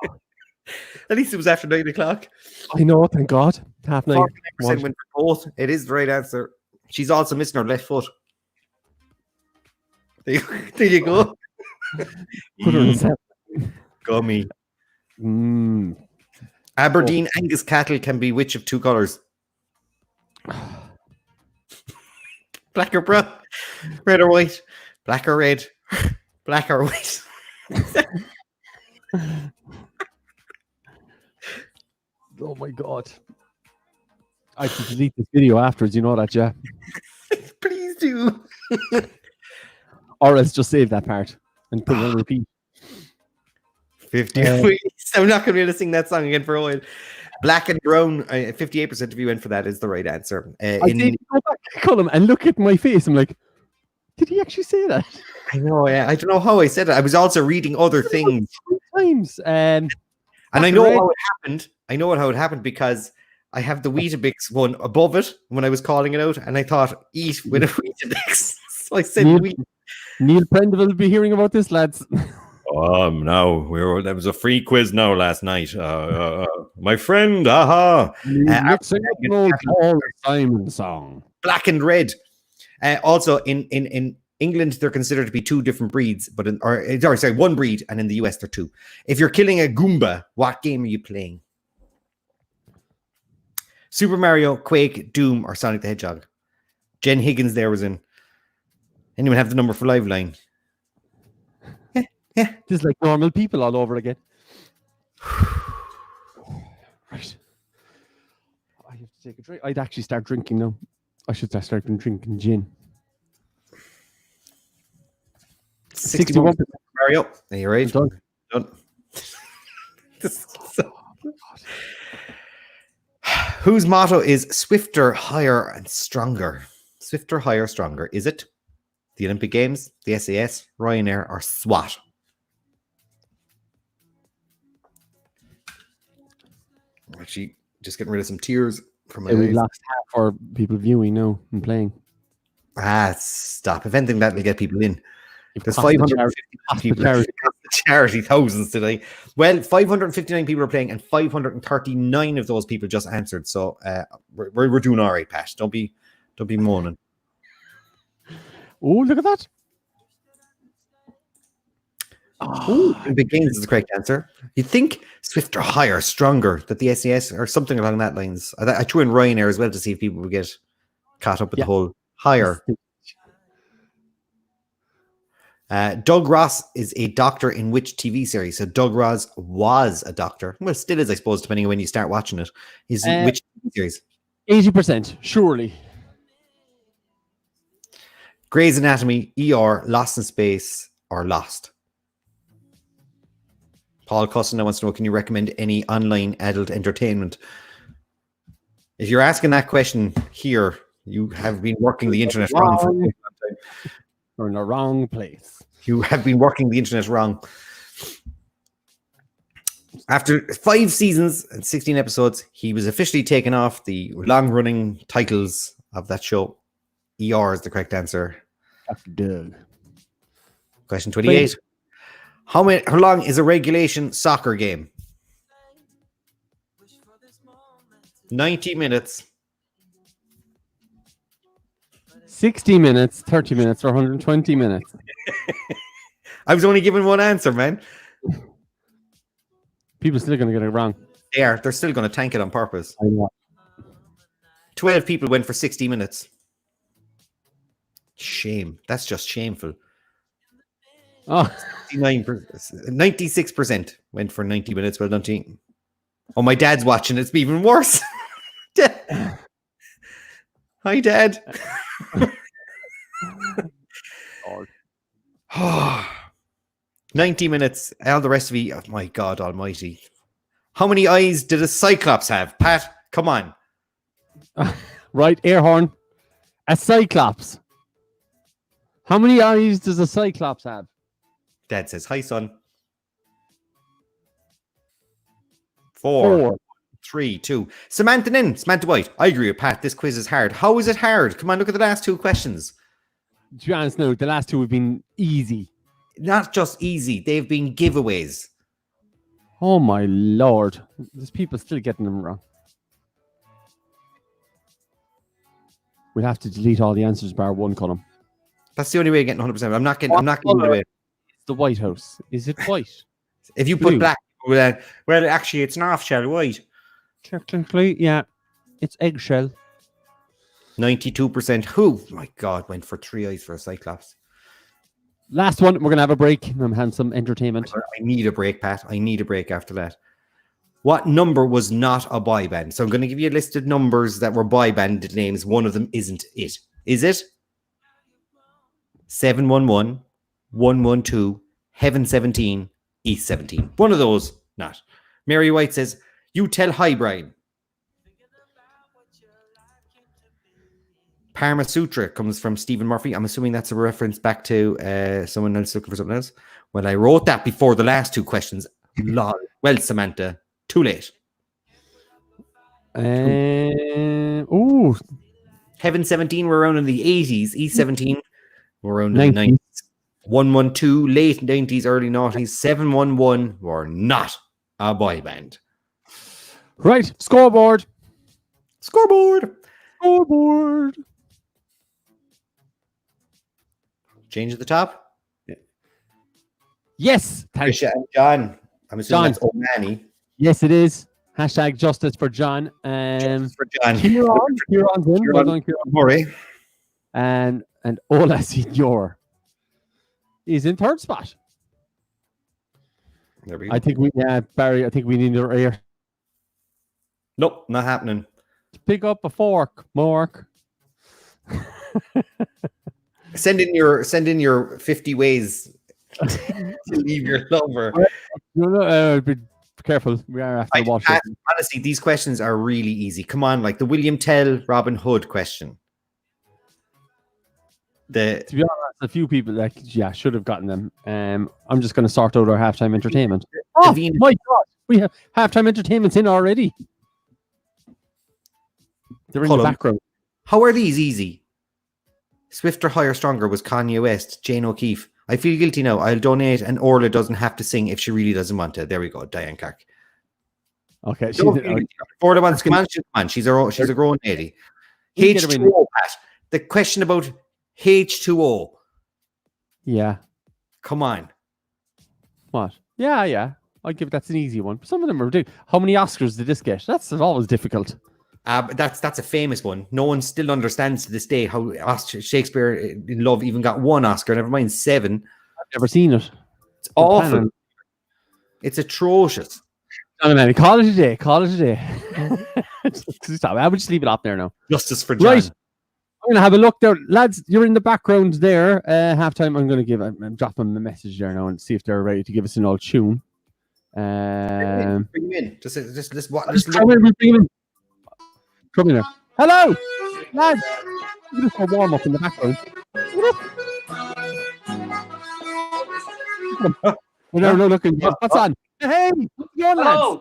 At least it was after 9 o'clock. I know, thank God. 9:30. 49% went for both. It is the right answer. She's also missing her left foot. There you go. Gummy. Aberdeen Angus cattle can be which of 2 colours? Black or brown? Red or white? Black or red? Black or white? Oh my God. I can delete this video afterwards, you know that, yeah? Please do. Or else just save that part and put it on repeat. 50 weeks. I'm not going to be able to sing that song again for a while. Black and brown. 58% of you went for that is the right answer. I did go back to Colm and look at my face. I'm like, did he actually say that? I know. Yeah, I don't know how I said it. I was also reading other things. 3 times. And I know how it happened. I know how it happened because I have the Weetabix one above it when I was calling it out, and I thought eat with a Weetabix. So I said Neil Prendeville will be hearing about this, lads. No, that was a free quiz now last night. My friend, Paul Simon song. Black and red. Also, in England, they're considered to be 2 different breeds, but one breed, and in the US, they're 2. If you're killing a Goomba, what game are you playing? Super Mario, Quake, Doom, or Sonic the Hedgehog? Jen Higgins there was in. Anyone have the number for Liveline? Yeah. Just like normal people all over again. Right. I have to take a drink. I'd actually start drinking now. I should start drinking gin. 61%. Mario. Are you right? Done. Whose motto is swifter, higher, and stronger? Swifter, higher, stronger. Is it the Olympic Games, the SAS, Ryanair, or SWAT? Actually, just getting rid of some tears from my We eyes. lost half our people viewing now and playing. Stop. If anything, that'll get people in. There's Cost the 550 people. charity. Charity thousands today. Well, 559 people are playing, and 539 of those people just answered. So we're doing all right, Pat. Don't be moaning. Oh, look at that. Oh, Olympic Games is the correct answer. You think swifter, higher, stronger, that the SAS or something along that lines. I threw in Ryanair as well to see if people would get caught up with the whole higher. Doug Ross is a doctor in which TV series? So Doug Ross was a doctor. Well, still is, I suppose, depending on when you start watching it. Is which TV series? 80%, surely. Grey's Anatomy, ER, Lost in Space, or Lost? Paul Custin wants to know, can you recommend any online adult entertainment? If you're asking that question here, you have been working the internet wrong for a long time. We're in the wrong place. You have been working the internet wrong. After 5 seasons and 16 episodes, he was officially taken off the long-running titles of that show. ER is the correct answer. After Doug. Question 28. How long is a regulation soccer game? 90 minutes. 60 minutes, 30 minutes, or 120 minutes. I was only given one answer, man. People are still going to get it wrong. They're still going to tank it on purpose. I know. 12 people went for 60 minutes. Shame. That's just shameful. Oh, 96% went for 90 minutes. Well done, team. Oh, my dad's watching. It's even worse. Hi, Dad. Oh, 90 minutes. All the rest of you. Oh, my God almighty. How many eyes did a cyclops have? Pat, come on. right, air horn. A cyclops. How many eyes does a cyclops have? Dad says, hi, son. 4, 3, 2. Samantha White. I agree with Pat. This quiz is hard. How is it hard? Come on, look at the last 2 questions. To be honest, no, the last 2 have been easy. Not just easy. They've been giveaways. Oh, my Lord. There's people still getting them wrong. We'll have to delete all the answers bar 1 column. That's the only way of getting 100%. I'm not giving it away. It's the White House. Is it white? If you put black, well, actually, it's an off-shell white. Technically, yeah. It's eggshell. 92%. Who, my God, went for 3 eyes for a cyclops? Last one. We're going to have a break. I'm having some entertainment. I need a break, Pat. I need a break after that. What number was not a boy band? So I'm going to give you a list of numbers that were boy band names. One of them isn't it. Is it? 711, 112, Heaven 17, East 17. One of those, not. Mary White says, you tell hi, Brian. Parma Sutra comes from Stephen Murphy. I'm assuming that's a reference back to someone else looking for something else. Well, I wrote that before the last 2 questions. Lol. Well, Samantha, too late. Heaven 17 were around in the 80s. East 17 were around in the 90s. 112, late 90s, early 90s. 711 were not a boy band. Right. Scoreboard. Scoreboard. Scoreboard. Change at the top. Yes. Thank Trisha and John. I'm assuming that's O'Mani. Yes, it is. Hashtag justice for John. Justice for John. Kieran's in. Well done, Kieran. Murray. And Ola Senior is in 3rd spot. There we go. Barry, I think we need your ear. Nope, not happening. Pick up a fork, Mark. Send in your 50 ways to leave your lover. It'd be Careful, we are after the water. Honestly, these questions are really easy. Come on, like the William Tell Robin Hood question. To be honest, a few people should have gotten them. I'm just going to sort out our halftime entertainment. Oh my God, we have halftime entertainments in already. They're in the background. How are these easy? Swifter, Higher, Stronger was Kanye West, Jane O'Keefe. I feel guilty now. I'll donate, and Orla doesn't have to sing if she really doesn't want to. There we go, Diane Clark. Okay, Orla wants to come on. She's a grown lady. H2O, Pat. The question about H2O. Yeah. Come on. What? Yeah. I'll give that's an easy one. Some of them are ridiculous. How many Oscars did this get? That's always difficult. But that's a famous one. No one still understands to this day how Shakespeare in Love even got 1 Oscar, never mind 7. I've never seen it. It's awful. It's atrocious. No, man, call it a day. Stop. I would just leave it up there now. Justice for John. Right. I'm going to have a look there. Lads, you're in the background there. Halftime, I'm going to I'm dropping them a message there now and see if they're ready to give us an old tune. Bring them in. Just bring them in. Come in there. Hello, lads. Just a warm up in the background. We're now looking. What's on? Hey, what's going on, lads?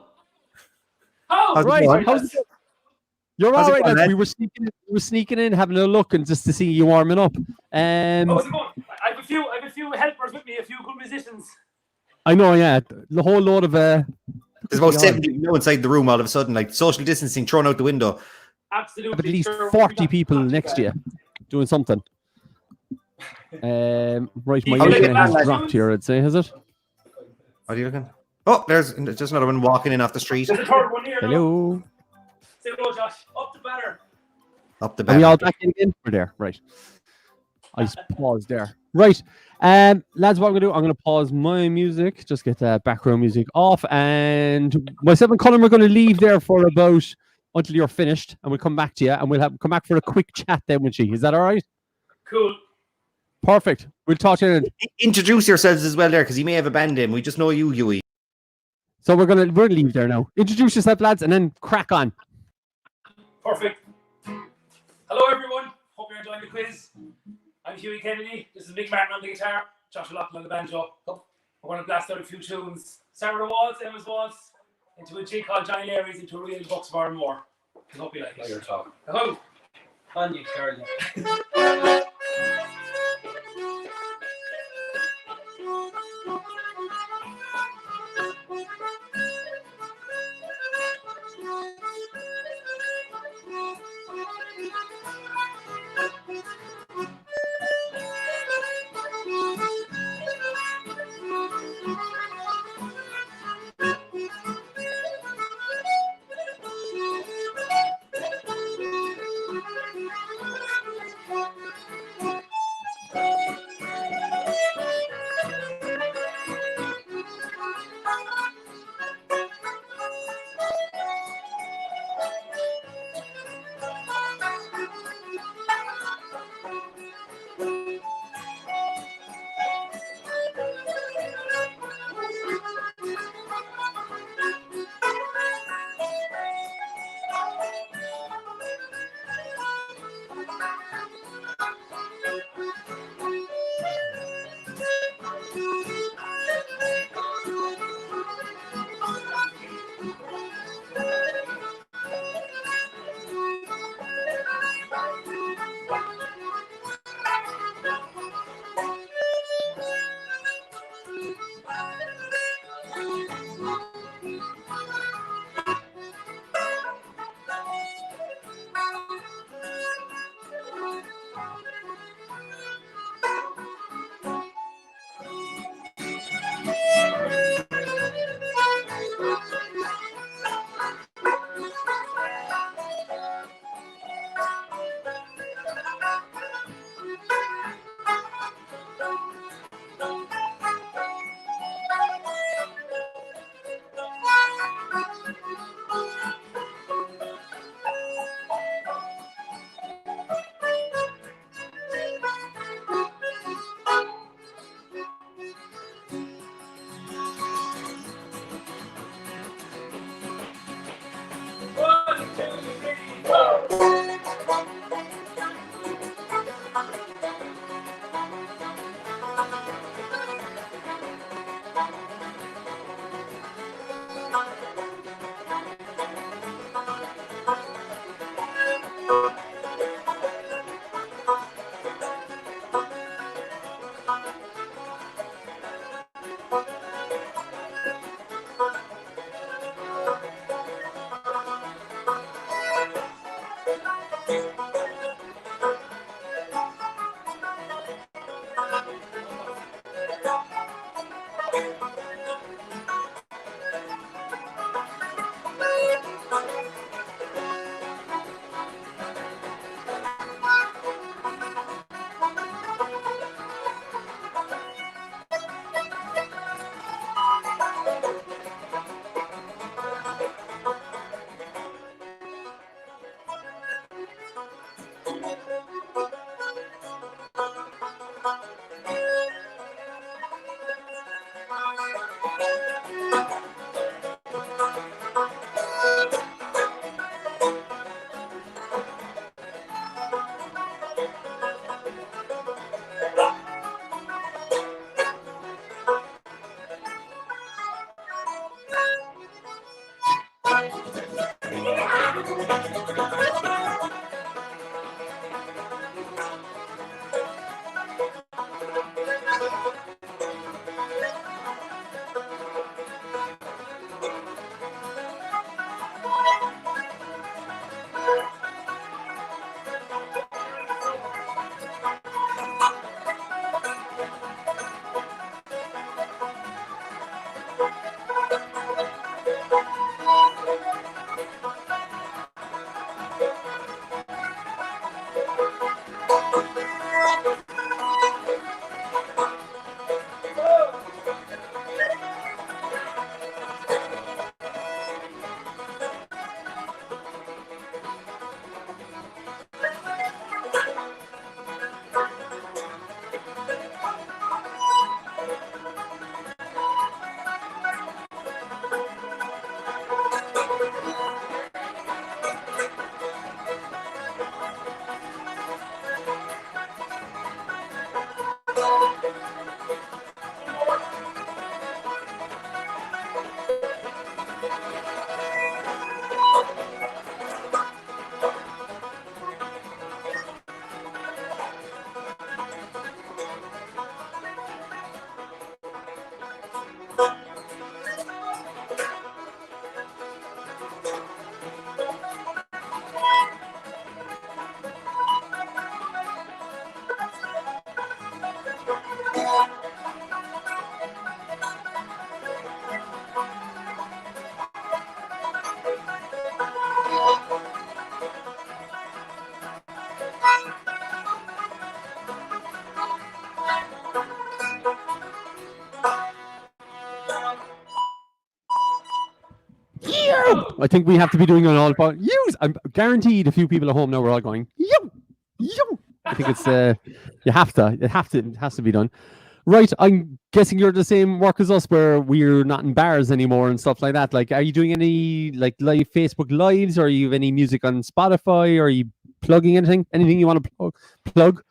Oh, right. How's it going? You're all right, lads. We were sneaking in, having a look, and just to see you warming up. How's it going? I have a few helpers with me, a few good musicians. I know, yeah. The whole load of there's about 70 people inside the room all of a sudden, like social distancing thrown out the window. Absolutely. At least 40 people next year doing something. Right, my internet has dropped here, I'd say, has it? What are you looking? Oh, there's just another one walking in off the street. There's a third one here. Hello. Say hello, Josh. Up the banner. Are we all back in again? We're there, right. I just paused there. Right. Lads, what I'm going to do, I'm going to pause my music, just get the background music off, and myself and Colm are going to leave there for about until you're finished, and we'll come back to you, and we'll come back for a quick chat then with you. Is that all right? Cool. Perfect. We'll talk to you. Introduce yourselves as well there, because you may have a band name. We just know you, Huey. So we're gonna leave there now. Introduce yourself, lads, and then crack on. Perfect. Hello, everyone. Hope you're enjoying the quiz. I'm Huey Kennedy. This is Mick Martin on the guitar, Josh O'Loughlin on the banjo. We're going to blast out a few tunes. Sarah Waltz, Emma's Waltz, into a G called Johnny Larry's, into a real Bucks Bar and more. I hope you like it. You're talking. Hello. On you, Charlie. I think we have to be doing an all about use. I'm guaranteed a few people at home now are all going, yo. I think it's you have to. It has to be done. Right, I'm guessing you're the same work as us where we're not in bars anymore and stuff like that. Like, are you doing any like live Facebook lives, or are you have any music on Spotify, or are you plugging anything? Anything you want to plug?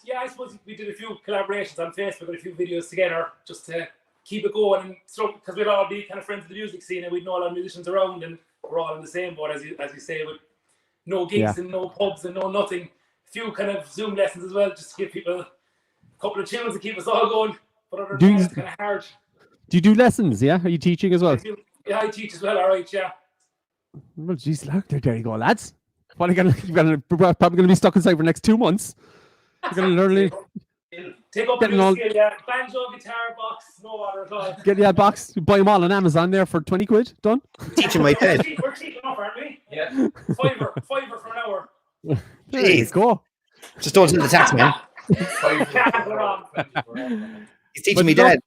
Yeah, I suppose we did a few collaborations on Facebook and a few videos together just to keep it going, and so because we'd all be kind of friends of the music scene and we'd know a lot of musicians around, and we're all in the same boat as you say, with no gigs and no pubs and no nothing. A few kind of Zoom lessons as well, just to give people a couple of tunes to keep us all going. But other than that, it's kind of hard. Do you do lessons? Yeah, are you teaching as well? Yeah, I teach as well. All right, yeah. Well, geez, look, there you go, lads. What are you we're probably gonna be stuck inside for the next 2 months. You're gonna learn. Take up a new skill, yeah. Banjo, guitar, box, no water at all. Get that box. Buy them all on Amazon there for 20 quid. Done. Teaching my dad. We're cheap enough, aren't we? Yeah. Fiver for an hour. There you go. Just don't tell the tax man. He's teaching me dad.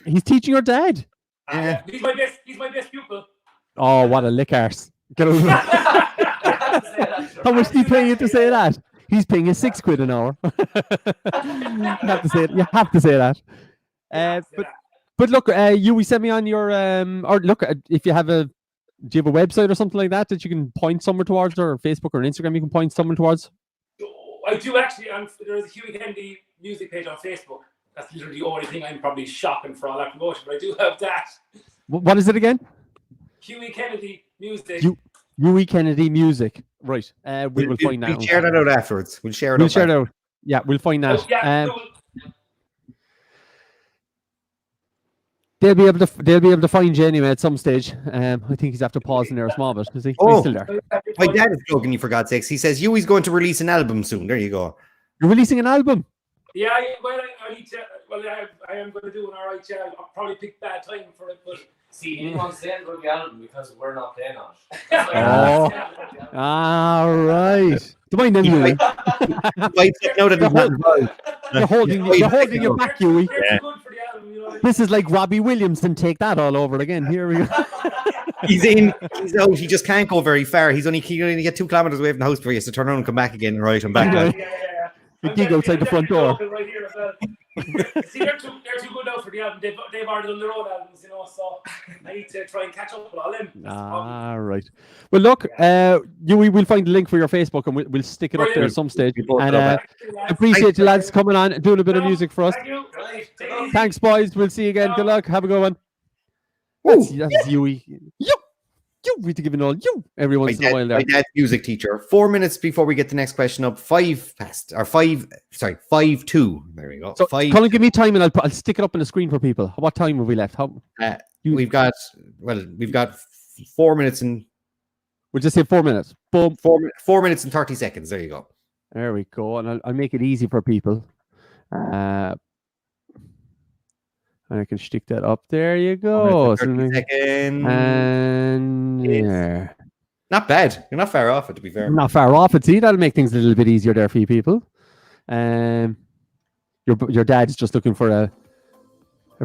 He's teaching your dad. Yeah. He's my best pupil. Oh, what a lick arse. Get over it. How much do you pay you to say that? He's paying you 6 quid an hour. You have to say it. You have to say that. But look, you send me on your or look, if you have do you have a website or something like that you can point somewhere towards, or Facebook or Instagram you can point someone towards? I do actually. There's a Huey Kennedy music page on Facebook. That's literally the only thing I'm probably shopping for all that promotion, but I do have that. What is it again? Huey Kennedy music. Huey Kennedy music. Right. We will find that. We'll share that out afterwards. We'll share it out. Yeah, we'll find that. They'll be able to find you anyway at some stage. I think he's after pausing there a small bit. Is he? He's still there. My dad is joking you, for God's sakes. He says Huey's going to release an album soon. There you go. You're releasing an album? Yeah, well, I am going to do an alright. Yeah, I'll probably pick bad time for it, but see, he wants to end the album because we're not playing on it. All right. Don't mind them, Huey. You're holding your back, Huey. Yeah. This is like Robbie Williams and Take That all over again. Here we go. He's out. He just can't go very far. He only get 2 kilometers away from the house before he has to turn around and come back again. Right, I'm back. The gig outside the front door. Right here as well. See, they're too good now for the album. They've already done their own albums, so I need to try and catch up with all them. All right. Well, look, Huey, we'll find the link for your Facebook and we'll stick it up there at some stage. And appreciate you lads coming on, doing a bit of music for us. Thank you. Thanks, boys. We'll see you again. Good luck. Have a good one. That's Huey. We have to give it all every once in a while there. My dad's music teacher. 4 minutes before we get the next question up. 5-2. There we go. So, Colin, give me time and I'll stick it up on the screen for people. What time have we left? We've got 4 minutes and we'll just say 4 minutes. Boom. 4 minutes and 30 seconds. There you go. There we go. And I'll make it easy for people. And I can stick that up. There you go. 30 seconds. And yeah. Not bad. You're not far off it, to be fair. Not far off it. See, that'll make things a little bit easier there for you people. Your dad's just looking for a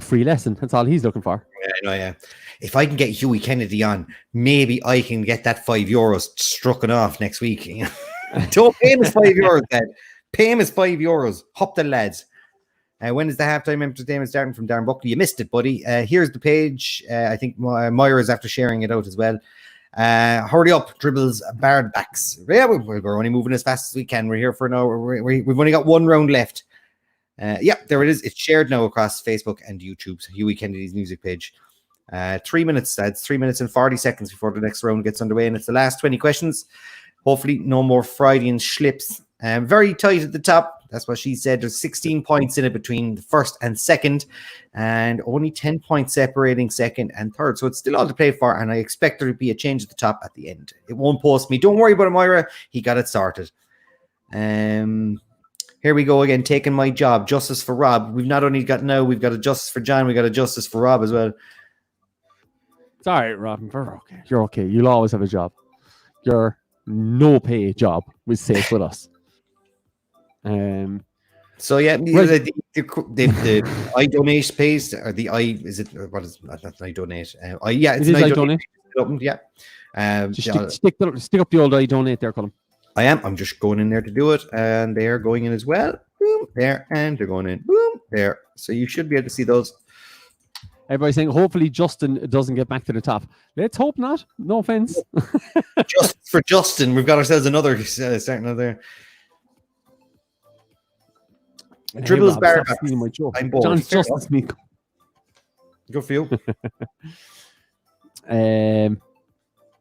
free lesson. That's all he's looking for. Yeah. If I can get Huey Kennedy on, maybe I can get that €5 struck off next week. Don't pay him his €5, Dad. Pay him his €5. Hop the lads. When is the halftime entertainment starting from Darren Buckley? You missed it, buddy. Here's the page. I think Moira's after sharing it out as well. Hurry up, dribbles, barred backs. Yeah, we're only moving as fast as we can. We're here for an hour. We've only got 1 round left. Yeah, there it is. It's shared now across Facebook and YouTube. So Huey Kennedy's music page. 3 minutes, that's 3 minutes and 40 seconds before the next round gets underway. And it's the last 20 questions. Hopefully no more Freudian slips. Very tight at the top. That's what she said. There's 16 points in it between the first and second, and only 10 points separating second and third. So it's still all to play for, and I expect there to be a change at the top at the end. It won't post me. Don't worry about it, Moira. He got it sorted. Here we go again, taking my job. Justice for Rob. We've not only got now, we've got a justice for John. We've got a justice for Rob as well. It's all right, Rob. You're okay. You'll always have a job. Your no-pay job was safe with us. So yeah, the I donate pays, or the I is it, what is not I donate? It's an I donate. opened, yeah. Just stick up the old I donate there, Colm. I am. I'm just going in there to do it, and they are going in as well. Boom, there, and they're going in. Boom, there. So you should be able to see those. Everybody's saying, hopefully Justin doesn't get back to the top. Let's hope not. No offense. Just for Justin, we've got ourselves another starting out there. Dribbles Rob, bar. stop stealing my joke. I'm bored. John's Fair Justin's enough. me. Good for you.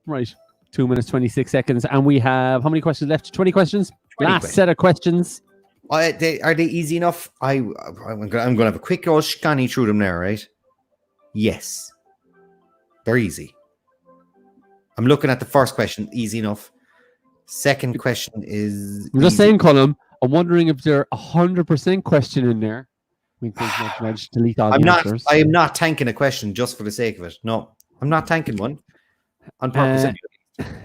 Right. 2 minutes, 26 seconds. And we have how many questions left? 20 questions? 20 Last questions. set of questions. Are they easy enough? I'm going to have a quick old scanny through them there, right? Yes. They're easy. I'm looking at the first question. Easy enough. Second question is... I'm just easy. saying, Colm, I'm wondering if there 100% question in there. We can delete all I'm the not. answers. I am not tanking a question just for the sake of it. No, I'm not tanking one on purpose.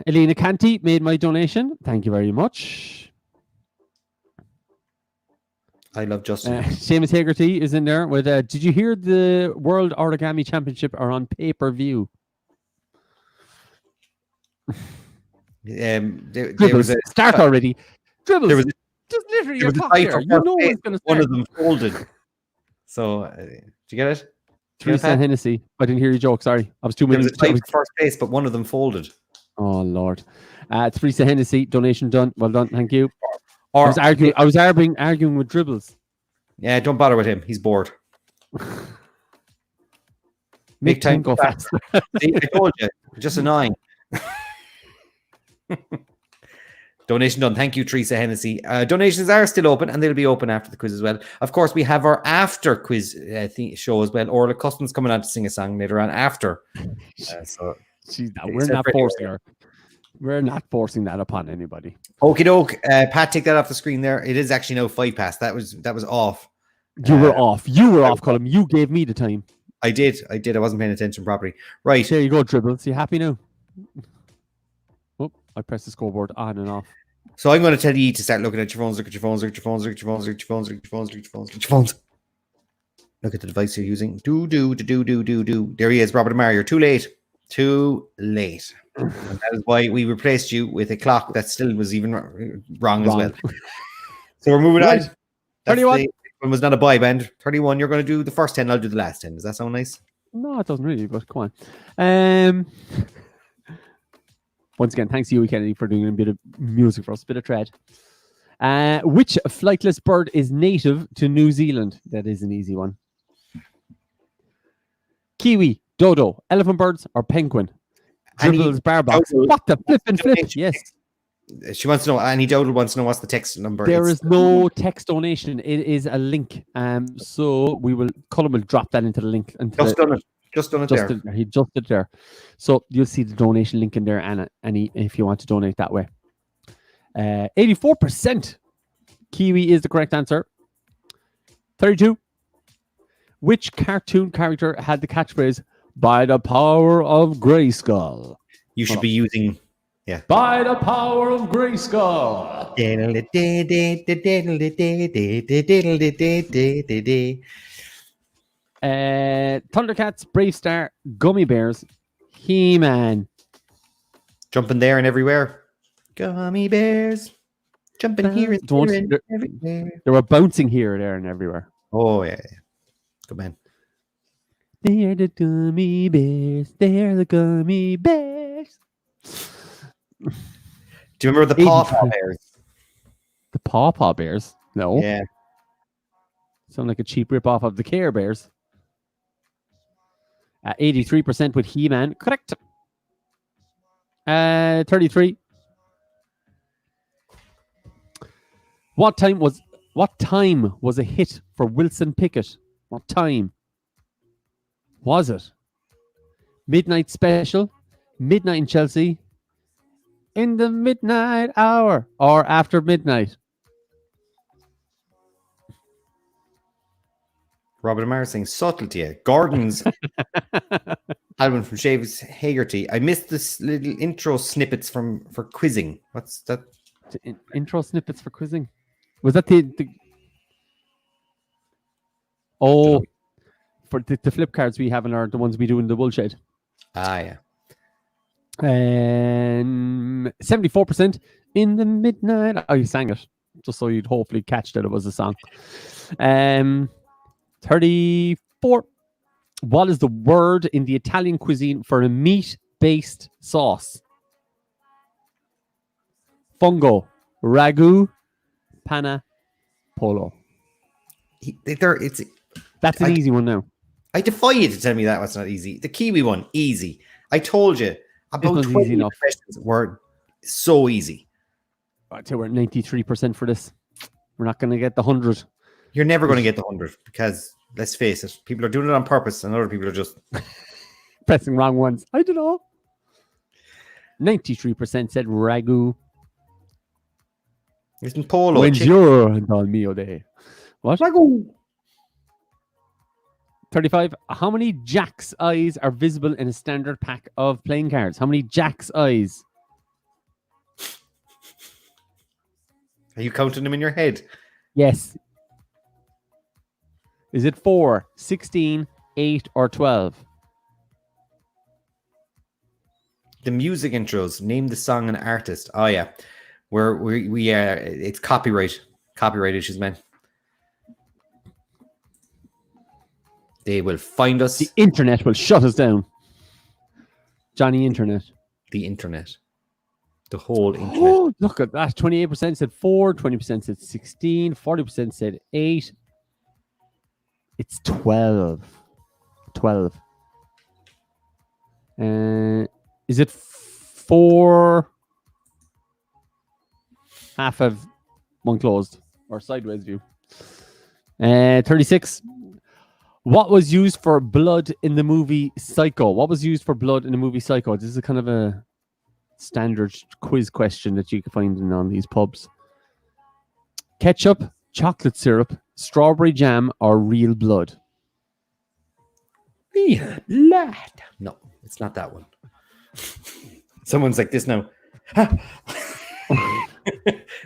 Elena Canty made my donation. Thank you very much. I love Justin. Seamus Hagerty is in there with. Did you hear the World Origami Championship are on pay-per-view? There Dribbles, was a start already. Dribbles. There was just literally there your was a top fight there. for You first know place, what's going to one start. of them folded. So, did you get it? Did you get Teresa that? Hennessy. I didn't hear your joke. Sorry, I was 2 There was minutes. a fight for first place, but one of them folded. Oh Lord. Teresa Hennessy donation done. Well done. Thank you. Or I was arguing with Dribbles. yeah, don't bother with him. He's bored. Make time time go fast. fast. See, I told you, just annoying. Donation done. Thank you, Teresa Hennessy. Donations are still open, and they'll be open after the quiz as well. Of course, we have our after quiz show as well. Orla Custom's coming on to sing a song later on after. So We're not forcing her. We're not forcing that upon anybody. okie doke. Pat, take that off the screen there. It is actually now 5 past. That was off. You were off. You were off, Colm. You gave me the time. I did. I wasn't paying attention properly. Right. There you go, Dribbles. You happy now? Oh, I pressed the scoreboard on and off. So I'm going to tell you to start looking at your phones. Look at your phones. Look at your phones. Look at your phones. Look at your phones. Look at your phones. Look at your phones. Look at your phones. Look at the device you're using. Do. There he is, Robert Amar. You're too late. Too late. And that is why we replaced you with a clock that still was even wrong as well. So we're moving Right. on. 31. One was not a buy band. 31. You're going to do the first 10. I'll do the last 10. Does that sound nice? No, it doesn't really, but come on. Once again, thanks to you, Kennedy, for doing a bit of music for us, a bit of tread. Which flightless bird is native to New Zealand? That is an easy one. Kiwi, dodo, elephant birds, or penguin? Dribbles, bar box. dodo. What the flip and flip? Yes. She wants to know. Annie Dowdle wants to know what's the text number. There is no text donation. It is a link. So Colm will drop that into the link. Just done it. Just done it there. He just did there. So you'll see the donation link in there, Anna, if you want to donate that way. 84%. Kiwi is the correct answer. 32. Which cartoon character had the catchphrase, "By the power of Grayskull"? You should be using. Yeah. By the power of Grayskull. Thundercats, Brave Star, Gummy Bears, He-Man. Jumping there and everywhere. Gummy bears. Jumping here and Don't- there and they're- everywhere. They were bouncing here, there, and everywhere. Oh, yeah. Good man. They're the gummy bears. They're the gummy bears. Do you remember the Paw Paw 85. Bears? The Paw Paw Bears? No. Yeah. Sound like a cheap rip-off of the Care Bears. 83% with He-Man. Correct. 33. What time was a hit for Wilson Pickett? What time was it? Midnight Special, Midnight in Chelsea, in the midnight hour, or after midnight? Robert Amar saying subtlety. Gordon's album from Seamus Hagerty. I missed this little intro snippets for quizzing. What's that? Intro snippets for quizzing. Was that the Oh, for the flip cards we have in the ones we do in the woolshed. Ah, yeah. And 74% in the midnight. Oh, you sang it just so you'd hopefully catch that it was a song. 34. What is the word in the Italian cuisine for a meat-based sauce? Fungo, ragu, panna, polo. That's an easy one now. I defy you to tell me that was not easy. The Kiwi one, easy. I told you about one's 20 easy enough. questions were so easy. I'd say we're at 93% for this. We're not going to get the 100. You're never going to get the 100 because, let's face it, people are doing it on purpose and other people are just pressing wrong ones. I don't know. 93% said ragu. Isn't polo? Buongiorno dal mio day. What? Ragu. 35. How many jack's eyes are visible in a standard pack of playing cards? How many jack's eyes? Are you counting them in your head? Yes. Is it 4, 16, 8, or 12? The music intros. Name the song and artist. Oh yeah, we it's copyright issues, man. They will find us. The internet will shut us down. Johnny Internet. The internet. The whole internet. Oh, look at that. 28% said 4, 20% said 16, 40% said 8. It's 12. 12. Is it 4? Half of one closed or sideways view. 36. What was used for blood in the movie Psycho? What was used for blood in the movie Psycho? This is a kind of a standard quiz question that you can find in on these pubs. Ketchup, chocolate syrup, strawberry jam, or real blood? Real blood. No, it's not that one. Someone's like this now.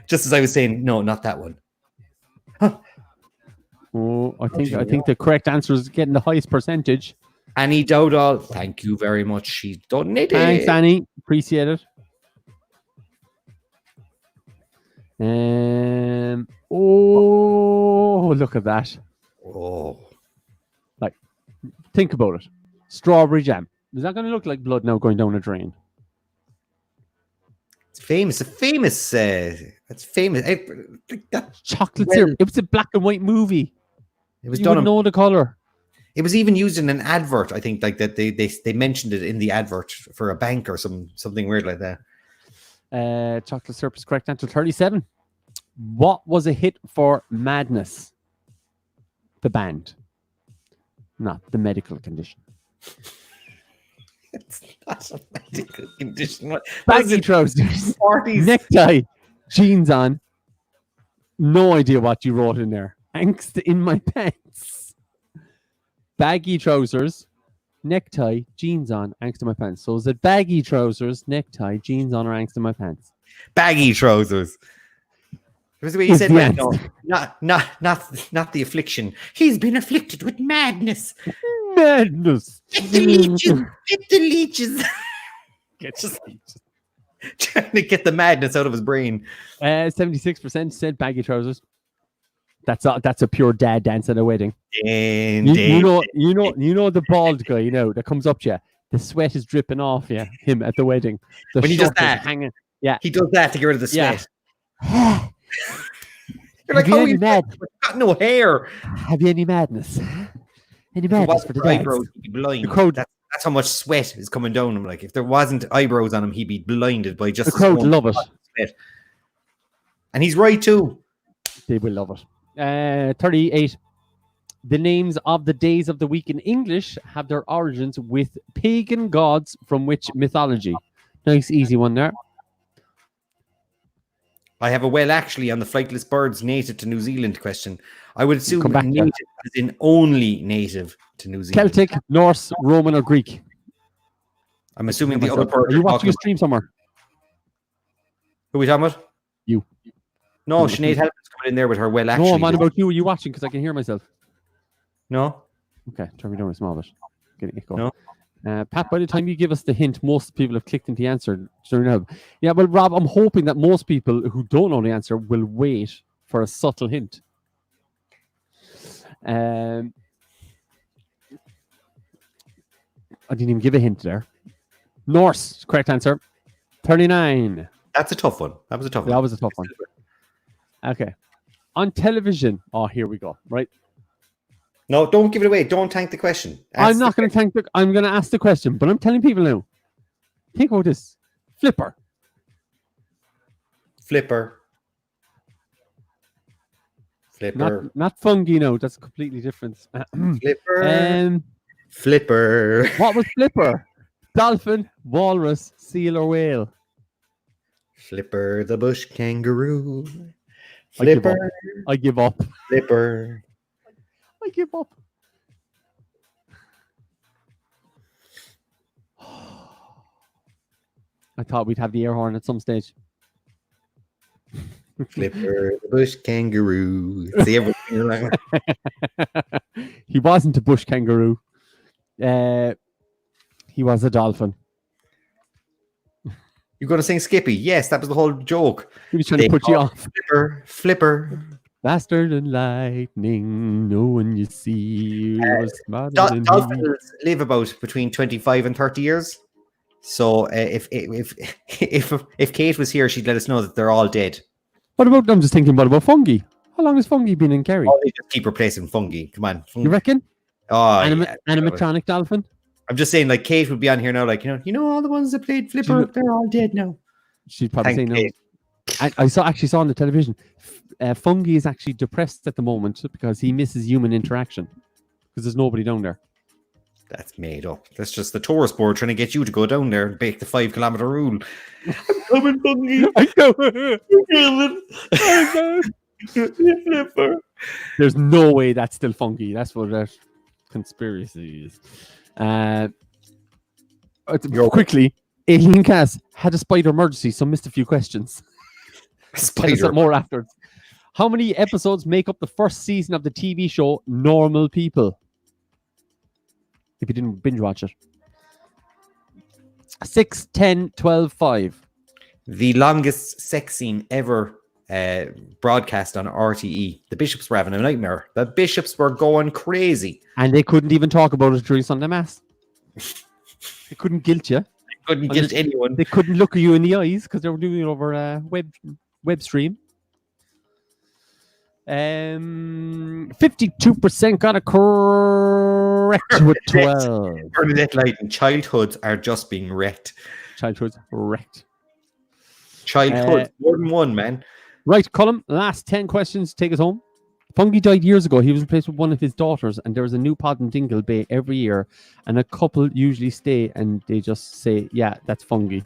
Just as I was saying, no, not that one. Oh, I think the correct answer is getting the highest percentage. Annie Dowdall, thank you very much. She's donated. Thanks, Annie. Appreciate it. Oh, look at that. Oh. Like, think about it. Strawberry jam. Is that going to look like blood now going down a drain? It's famous. It's famous. Chocolate syrup. It was a black and white movie. It was you done. Would know the color. It was even used in an advert. I think like that. They mentioned it in the advert for a bank or something weird like that. Chocolate syrup is correct answer. 37. What was a hit for Madness? The band, not the medical condition. It's not a medical condition. Baggy trousers, 40s. necktie, jeans on. No idea what you wrote in there. Angst in my pants. Baggy trousers, necktie, jeans on, angst in my pants. So is it baggy trousers, necktie, jeans on, or angst in my pants? Baggy trousers. It was the way you said, like, no, not the affliction. He's been afflicted with madness. Madness. Get the leeches. Get the leeches. Just trying to get the madness out of his brain. 76% said baggy trousers. That's a pure dad dance at a wedding. You know the bald guy, that comes up to you. The sweat is dripping off him at the wedding. The when he does shirt is that, hanging. he does that to get rid of the sweat. Yeah. You're like, Have how you you got no hair? Have you any madness? Any madness for the eyebrows? dads? He'd be blind. The crowd, that's how much sweat is coming down him. Like if there wasn't eyebrows on him, he'd be blinded by just the crowd love it. Sweat. And he's right too. They will love it. 38. The names of the days of the week in English have their origins with pagan gods from which mythology? Nice, easy one there. I have a well actually on the flightless birds native to New Zealand question. I would assume native as in only native to New Zealand. Celtic, Norse, Roman, or Greek? I'm assuming the other birds. Are you watching a stream somewhere? Who are we talking about? You. No, Sinead Helpman's coming in there with her well actually. No, I'm on about you. Are you watching? Because I can hear myself. No. Okay, turn me down a small bit. Get it, go. No. Pat, by the time you give us the hint, most people have clicked into the answer. Yeah, well, Rob, I'm hoping that most people who don't know the answer will wait for a subtle hint. I didn't even give a hint there. Norse, correct answer. 39. That's a tough one. That was a tough one. That was a tough one. Okay. On television. Oh, here we go. Right. No, don't give it away. Don't tank the question. I'm not going to tank I'm going to ask the question, but I'm telling people now. Think about this. Flipper. Flipper. Not fungi, no. That's completely different. Flipper. Flipper. What was Flipper? Dolphin, walrus, seal, or whale? Flipper the bush kangaroo. Flipper. I give up. Flipper. I give up. I thought we'd have the air horn at some stage. Flipper the bush kangaroo. See everything. He wasn't a bush kangaroo. He was a dolphin. You're going to sing Skippy? Yes, that was the whole joke. He was trying to put you off. Flipper. Faster than lightning, no one you see was smarter than dolphins live about between 25 and 30 years. So if Kate was here, she'd let us know that they're all dead. What about fungi? How long has fungi been in Kerry? Oh, they just keep replacing fungi. Come on. You reckon? Oh, Animatronic dolphin? I'm just saying, like, Kate would be on here now, like, you know, all the ones that played Flipper, they're all dead now. She'd probably say no. I saw on the television, fungi is actually depressed at the moment because he misses human interaction because there's nobody down there. That's made up. That's just the tourist board trying to get you to go down there and break the 5 kilometer rule. I'm coming, fungi. Flipper. There's no way that's still fungi. That's what that conspiracy is. Quickly, Alien Cast had a spider emergency, so missed a few questions. Spider more afterwards. How many episodes make up the first season of the TV show Normal People? If you didn't binge watch it. 6, 10, 12, 5. The longest sex scene ever broadcast on RTE. The bishops were having a nightmare. The bishops were going crazy. And they couldn't even talk about it during Sunday Mass. They couldn't guilt you. They couldn't guilt anyone. They couldn't look at you in the eyes because they were doing it over a web stream. 52% got it correct with 12. Bernadette Lighton, childhoods are just being wrecked. Childhood's wrecked. Childhood, more than one, man. Right, Colm, last 10 questions. Take us home. Fungi died years ago. He was replaced with one of his daughters, and there was a new pod in Dingle Bay every year, and a couple usually stay, and they just say, yeah, that's fungi.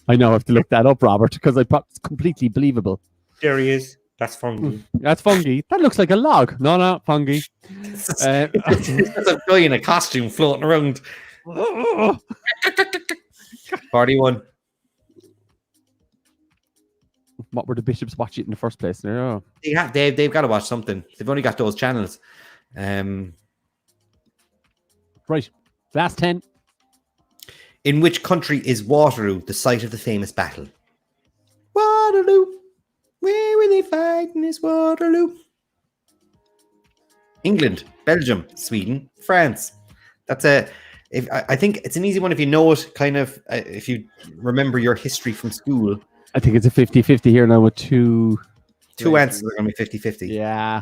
I know I have to look that up, Robert, because it's completely believable. There he is. That's fungi. That's fungi. That looks like a log. No, fungi. It's a guy in a costume floating around. 41. What were the bishops watching in the first place? Yeah. They've got to watch something. They've only got those channels. Right. Last 10. In which country is Waterloo the site of the famous battle? Waterloo. Where were they fighting this Waterloo? England, Belgium, Sweden, France. I think it's an easy one if you know it, kind of, if you remember your history from school. I think it's a 50-50 here now with two answers are going to be 50-50. Yeah.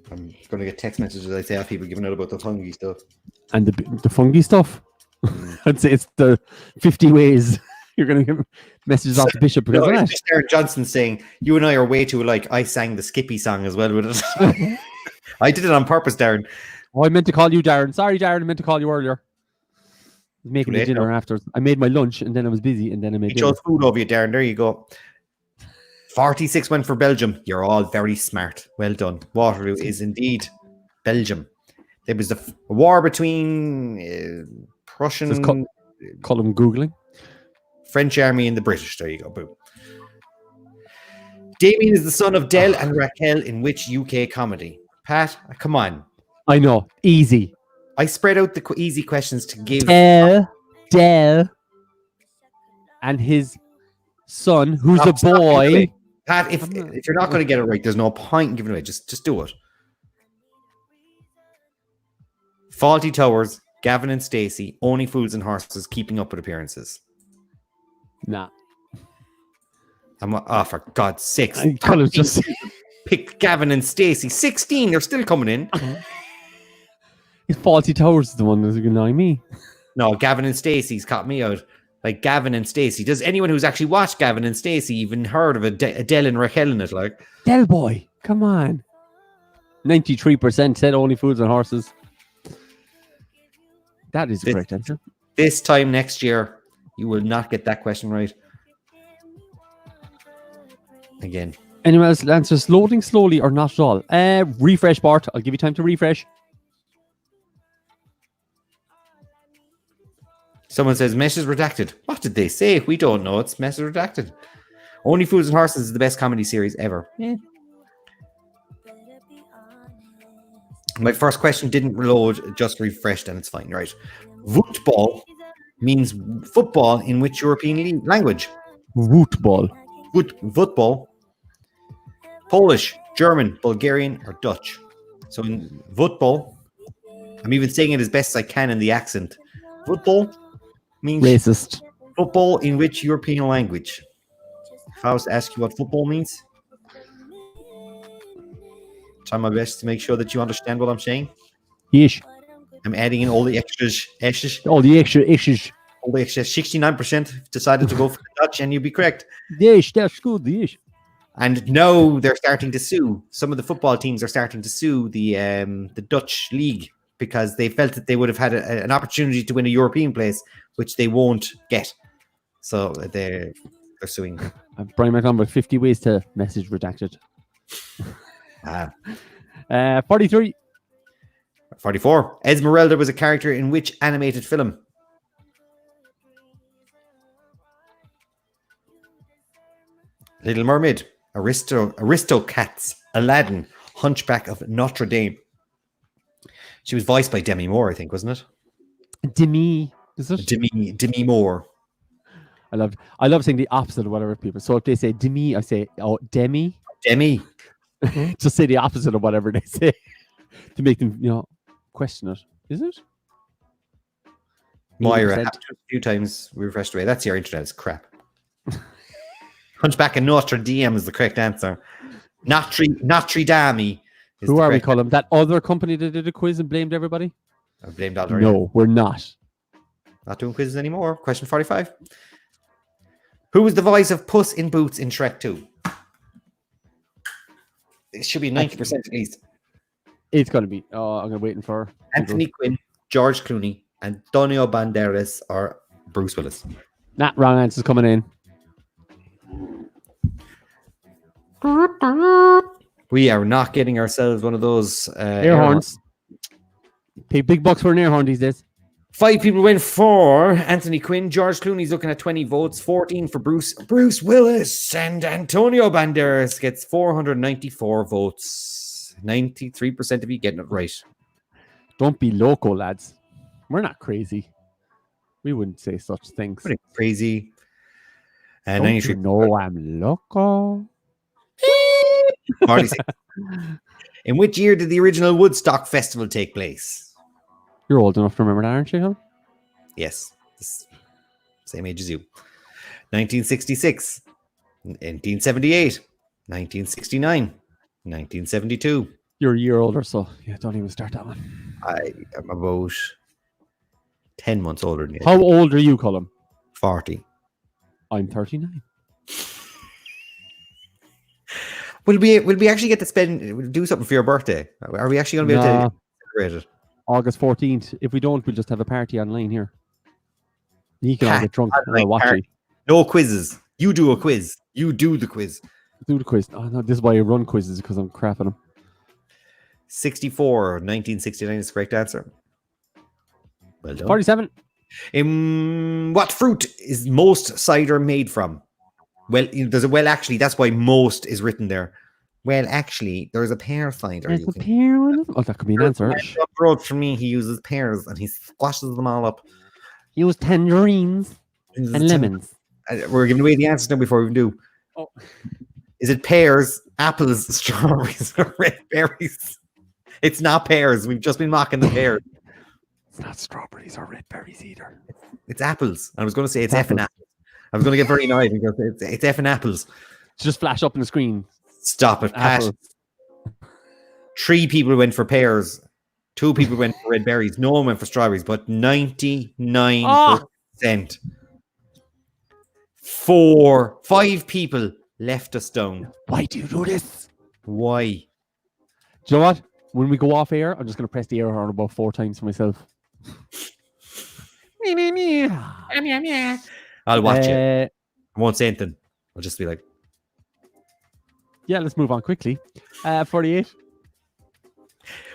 I'm going to get text messages, I say, of people giving out about the fungi stuff. And the fungi stuff? I'd say it's the 50 ways you're going to get messages off the bishop. Because no, it's just Darren Johnson saying, you and I are way too alike. I sang the Skippy song as well with it. I did it on purpose, Darren. Oh, I meant to call you Darren. Sorry, Darren. I meant to call you earlier. Making the dinner after. I made my lunch and then I was busy and then I made dinner. Chose food over you, Darren. There you go. 46 went for Belgium. You're all very smart. Well done. Waterloo is indeed Belgium. There was a war between Prussian... Call him Googling. French army and the British. There you go. Boom. Damien is the son of Del and Raquel in which UK comedy? Pat, come on. I know. Easy. I spread out the easy questions to give. Del. And his son, who's Stop a boy. giving it away. Pat, if you're not going to get it right, there's no point in giving it away. Just do it. Faulty Towers, Gavin and Stacey, Only Fools and Horses, Keeping Up with Appearances. Nah. For God's sakes. I kind of just pick Gavin and Stacey. 16, they're still coming in. Faulty Towers is the one that's annoying me. No, Gavin and Stacey's caught me out. Like Gavin and Stacey. Does anyone who's actually watched Gavin and Stacey even heard of Adele and Raquel in it? Like, Del boy, come on. 93% said Only Foods and Horses. That is the correct answer. This time next year, you will not get that question right. Again. Anyone else answers loading slowly or not at all? Refresh, Bart. I'll give you time to refresh. Someone says, Mesh is redacted. What did they say? We don't know. It's Mesh is redacted. Only Fools and Horses is the best comedy series ever. Yeah. My first question didn't reload, just refreshed, and it's fine, right? Football means football in which European language? Football. Football. Polish, German, Bulgarian, or Dutch. So in football, I'm even saying it as best as I can in the accent. Football means racist. Football in which European language? If I was to ask you what football means, try my best to make sure that you understand what I'm saying. Yes. I'm adding in all the extras. All the extras. All the extras. 69% decided to go for the Dutch, and you'd be correct. Yes, that's good. Yes. And now they're starting to sue. Some of the football teams are starting to sue the Dutch league because they felt that they would have had an opportunity to win a European place, which they won't get. So they're suing. Brian McClellan with 50 ways to message redacted. 43. 44. Esmeralda was a character in which animated film? Little Mermaid, Aristocats, Aladdin, Hunchback of Notre Dame. She was voiced by Demi Moore, I think, wasn't it? Demi, is it? Demi Moore. I love saying the opposite of whatever people. So if they say Demi, I say Demi. Demi. Just say the opposite of whatever they say to make them, question it. Is it? Moira, a few times we refreshed away. That's your internet. It's crap. Hunchback of Notre Dame is the correct answer. Notre Dame. Who are we calling? That other company that did a quiz and blamed everybody? I blamed already. No, we're not. Not doing quizzes anymore. Question 45. Who was the voice of Puss in Boots in Shrek 2? It should be 90% at least. It's going to be. I'm waiting for Anthony Quinn, George Clooney, Antonio Banderas, or Bruce Willis. Wrong answers coming in. We are not getting ourselves one of those air horns. Pay big bucks for an air horn these days. 5 people went for Anthony Quinn. George Clooney's looking at 20 votes. 14 for Bruce Willis. And Antonio Banderas gets 494 votes. 93% of you getting it right. Don't be loco, lads. We're not crazy. We wouldn't say such things. Pretty crazy. And Don't you know I'm loco? 46. In which year did the original Woodstock Festival take place? You're old enough to remember that, aren't you, Hal? Yes. Same age as you. 1966. 1978. 1969. 1972. You're a year older, so yeah, don't even start that one. I am about 10 months older than you. How old are you, Colm? 40. I'm 39. Will we actually get to do something for your birthday? Are we actually going to be able to celebrate it? August 14th. If we don't, we'll just have a party online here. You can all get drunk and watch it. No quizzes. You do a quiz. You do the quiz. Do the quiz. Oh, no, this is why I run quizzes, because I'm crap at them. 64, 1969 is the correct answer. Well done. 47. What fruit is most cider made from? Well, there's a well actually. That's why most is written there. Well, actually, there's a pear cider. There's a pear one. Oh, that could be an answer. Road for me, he uses pears and he squashes them all up. Use tangerines and lemons. We're giving away the answers now before we do. Oh. Is it pears, apples, strawberries, or red berries? It's not pears. We've just been mocking the pears. It's not strawberries or red berries either. It's apples. I was going to say it's F and apples. I was going to get very annoyed because it's F and apples. Just flash up on the screen. Stop it, Pat. Apples. 3 people went for pears. 2 people went for red berries. No one went for strawberries, but 99%. 5 people left us down. Why do you do this? Why? Do you know what? When we go off air, I'm just going to press the air horn about 4 times for myself. I'll watch it. I won't say anything. I'll just be like, yeah, let's move on quickly. 48.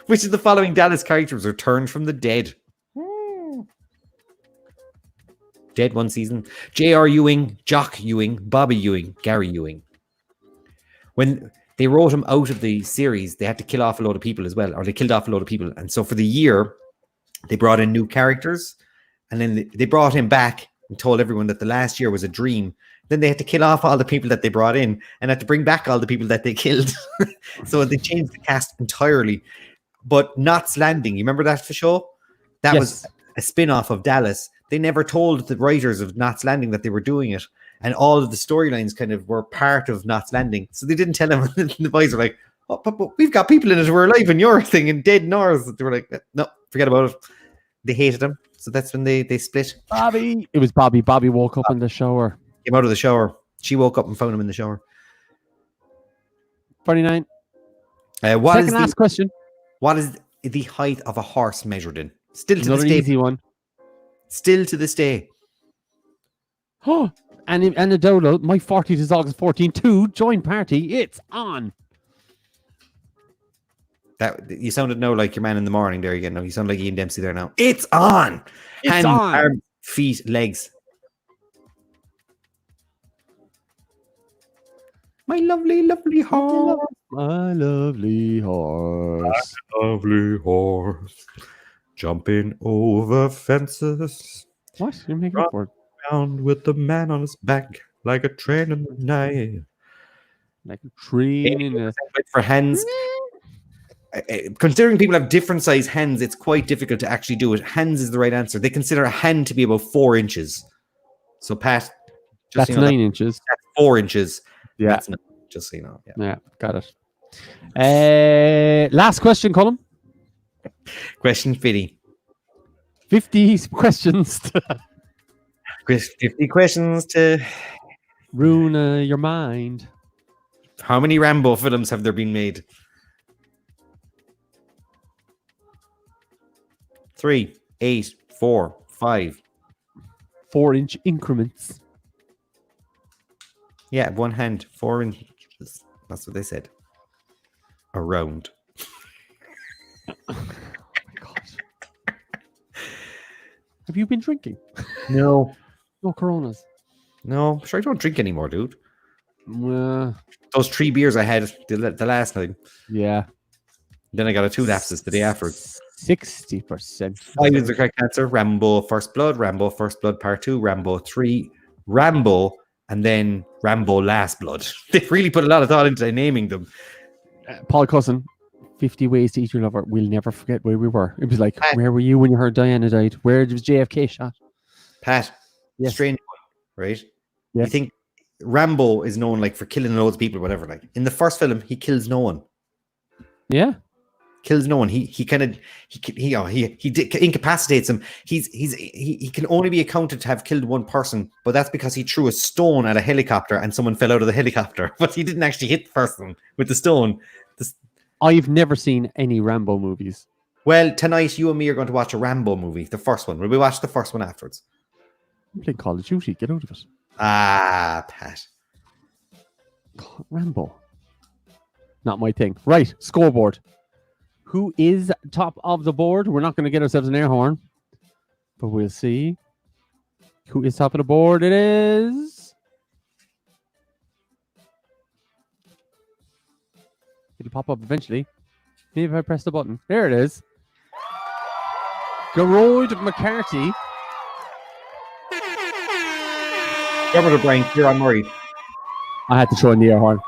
which of the following Dallas characters returned from the dead? Dead one season. J.R. Ewing, Jock Ewing, Bobby Ewing, Gary Ewing. When they wrote him out of the series, they had to kill off a load of people as well, or they killed off a load of people. And so for the year, they brought in new characters, and then they brought him back and told everyone that the last year was a dream. Then they had to kill off all the people that they brought in and had to bring back all the people that they killed. So they changed the cast entirely. But Knots Landing, you remember that for show? That was a spin-off of Dallas. They never told the writers of Knots Landing that they were doing it. And all of the storylines kind of were part of Knots Landing. So they didn't tell them. The boys were like, oh, but we've got people in it who are alive in your thing and dead in ours. They were like, no, forget about it. They hated him. So that's when they split. Bobby. It was Bobby. Bobby woke up in the shower. Came out of the shower. She woke up and found him in the shower. 49. Second last question. What is the height of a horse measured in? Still to Another this day. easy one. Still to this day. Oh, and a download. My 40th is August 14. 2. Join party. It's on. That you sounded now like your man in the morning there again. No, you sound like Ian Dempsey there now. It's on. It's Hands, on. arms, feet, legs. My lovely, lovely horse. My lovely horse. Lovely horse. Jumping over fences. What? You're making up for it. Around with the man on his back like a train in the night. Like a train in a... For hands. Considering people have different size hands, it's quite difficult to actually do it. Hands is the right answer. They consider a hand to be about 4 inches. So Pat, just That's 9 inches. That's 4 inches. Yeah. That's 9, just so you know. Yeah, got it. Last question, Colm. Question 50. 50 questions to 50 questions to ruin your mind. How many Rambo films have there been made? 3, 8, 4, 5. 4-inch increments. Yeah, one hand, 4 inches. That's what they said. Around. Oh my God. Have you been drinking? No. No Coronas. No, sure, I don't drink anymore, dude. Those 3 beers I had the last night. Yeah. Then I got a 2 lapses the day after. 60%. I was the correct answer. Rambo First Blood, Rambo First Blood Part 2, Rambo 3, Rambo, and then Rambo Last Blood. They really put a lot of thought into naming them. Paul Cousin, 50 Ways to Eat Your Lover. We'll never forget where we were. It was like, where were you when you heard Diana died? Where was JFK shot? Pat, Yes. strange one, right? Yes. You think Rambo is known like for killing loads of people or whatever. Like in the first film, he kills no one. Yeah. Kills no one. He incapacitates him. He can only be accounted to have killed one person, but that's because he threw a stone at a helicopter and someone fell out of the helicopter. But he didn't actually hit the person with the stone. I've never seen any Rambo movies. Well, tonight you and me are going to watch a Rambo movie, the first one. Will we watch the first one afterwards? I'm playing Call of Duty. Get out of it. Ah, Pat. God, Rambo. Not my thing. Right. Scoreboard. Who is top of the board? We're not going to get ourselves an air horn, but we'll see. Who is top of the board? It is It'll pop up eventually. Maybe if I press the button. There it is. Geroid McCarthy. Robert O'Brien, here I'm worried. I had to throw in the air horn.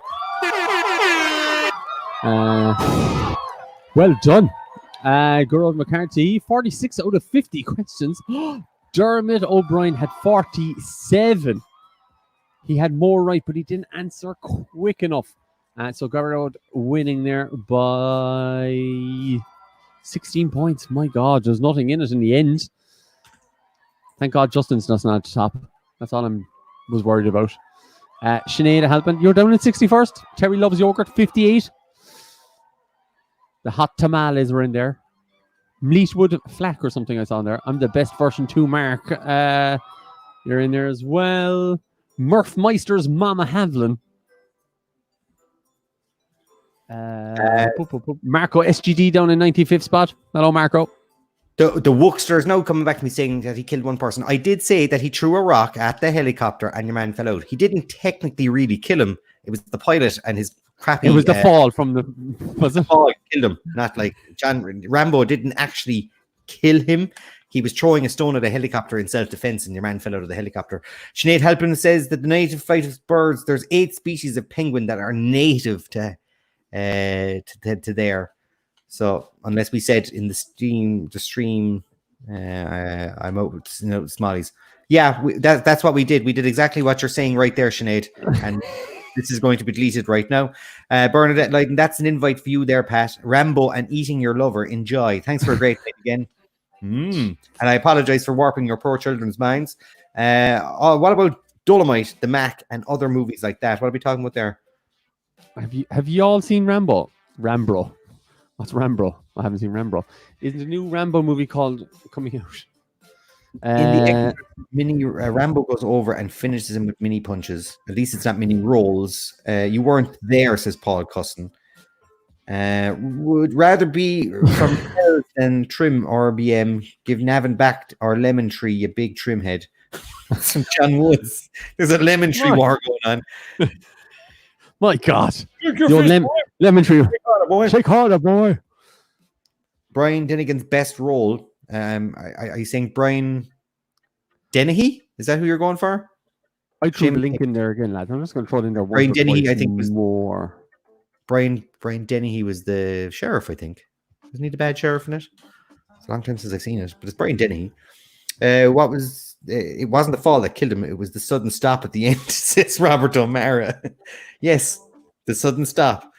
Well done. Geroid McCarthy, 46 out of 50 questions. Dermot O'Brien had 47. He had more right, but he didn't answer quick enough. So Geroid winning there by 16 points. My God, there's nothing in it in the end. Thank God Justin's not at the top. That's all I was worried about. Sinead Halpin, you're down at 61st. Terry Loves Yogurt, 58. The hot tamales were in there. Mleetwood Flack or something I saw in there. I'm the best version 2, Mark. You're in there as well. Murph Meister's Mama Havlin. Marco SGD down in 95th spot. Hello, Marco. The Wookster is now coming back to me saying that he killed one person. I did say that he threw a rock at the helicopter and your man fell out. He didn't technically really kill him. It was the pilot and his crappy... It was the fall from the... Was it? Fall killed him. Not like... Rambo didn't actually kill him. He was throwing a stone at a helicopter in self-defense and your man fell out of the helicopter. Sinead Halpin says that the native flight of birds, there's 8 species of penguin that are native to there. So unless we said in the stream, I'm out with smallies. Yeah, that's what we did. We did exactly what you're saying right there, Sinead. And this is going to be deleted right now. Bernadette Leyden, that's an invite for you there, Pat. Rambo and eating your lover. Enjoy. Thanks for a great night again. And I apologize for warping your poor children's minds. What about Dolomite, The Mac, and other movies like that? What are we talking about there? Have you all seen Rambo? Rambro. What's Rambro? I haven't seen Rambro. Is the new Rambo movie coming out? In the mini Rambo goes over and finishes him with mini punches. At least it's not mini rolls. You weren't there, says Paul Cusson. Would rather be from Kells than Trim or BM. Give Navin back or Lemon Tree a big trim head. Some John Woods. There's a Lemon Tree war going on. My God. Lemon Tree. Shake harder, boy. Brian Dennegan's best role. Are you saying Brian Dennehy? Is that who you're going for? I threw the link in there again, lads. I'm just going to throw it in there. Brian Dennehy, I think, was more. Brian Dennehy was the sheriff, I think. Wasn't he the bad sheriff in it? It's a long time since I've seen it, but it's Brian Dennehy. It wasn't the fall that killed him. It was the sudden stop at the end, says Robert O'Mara. Yes, the sudden stop.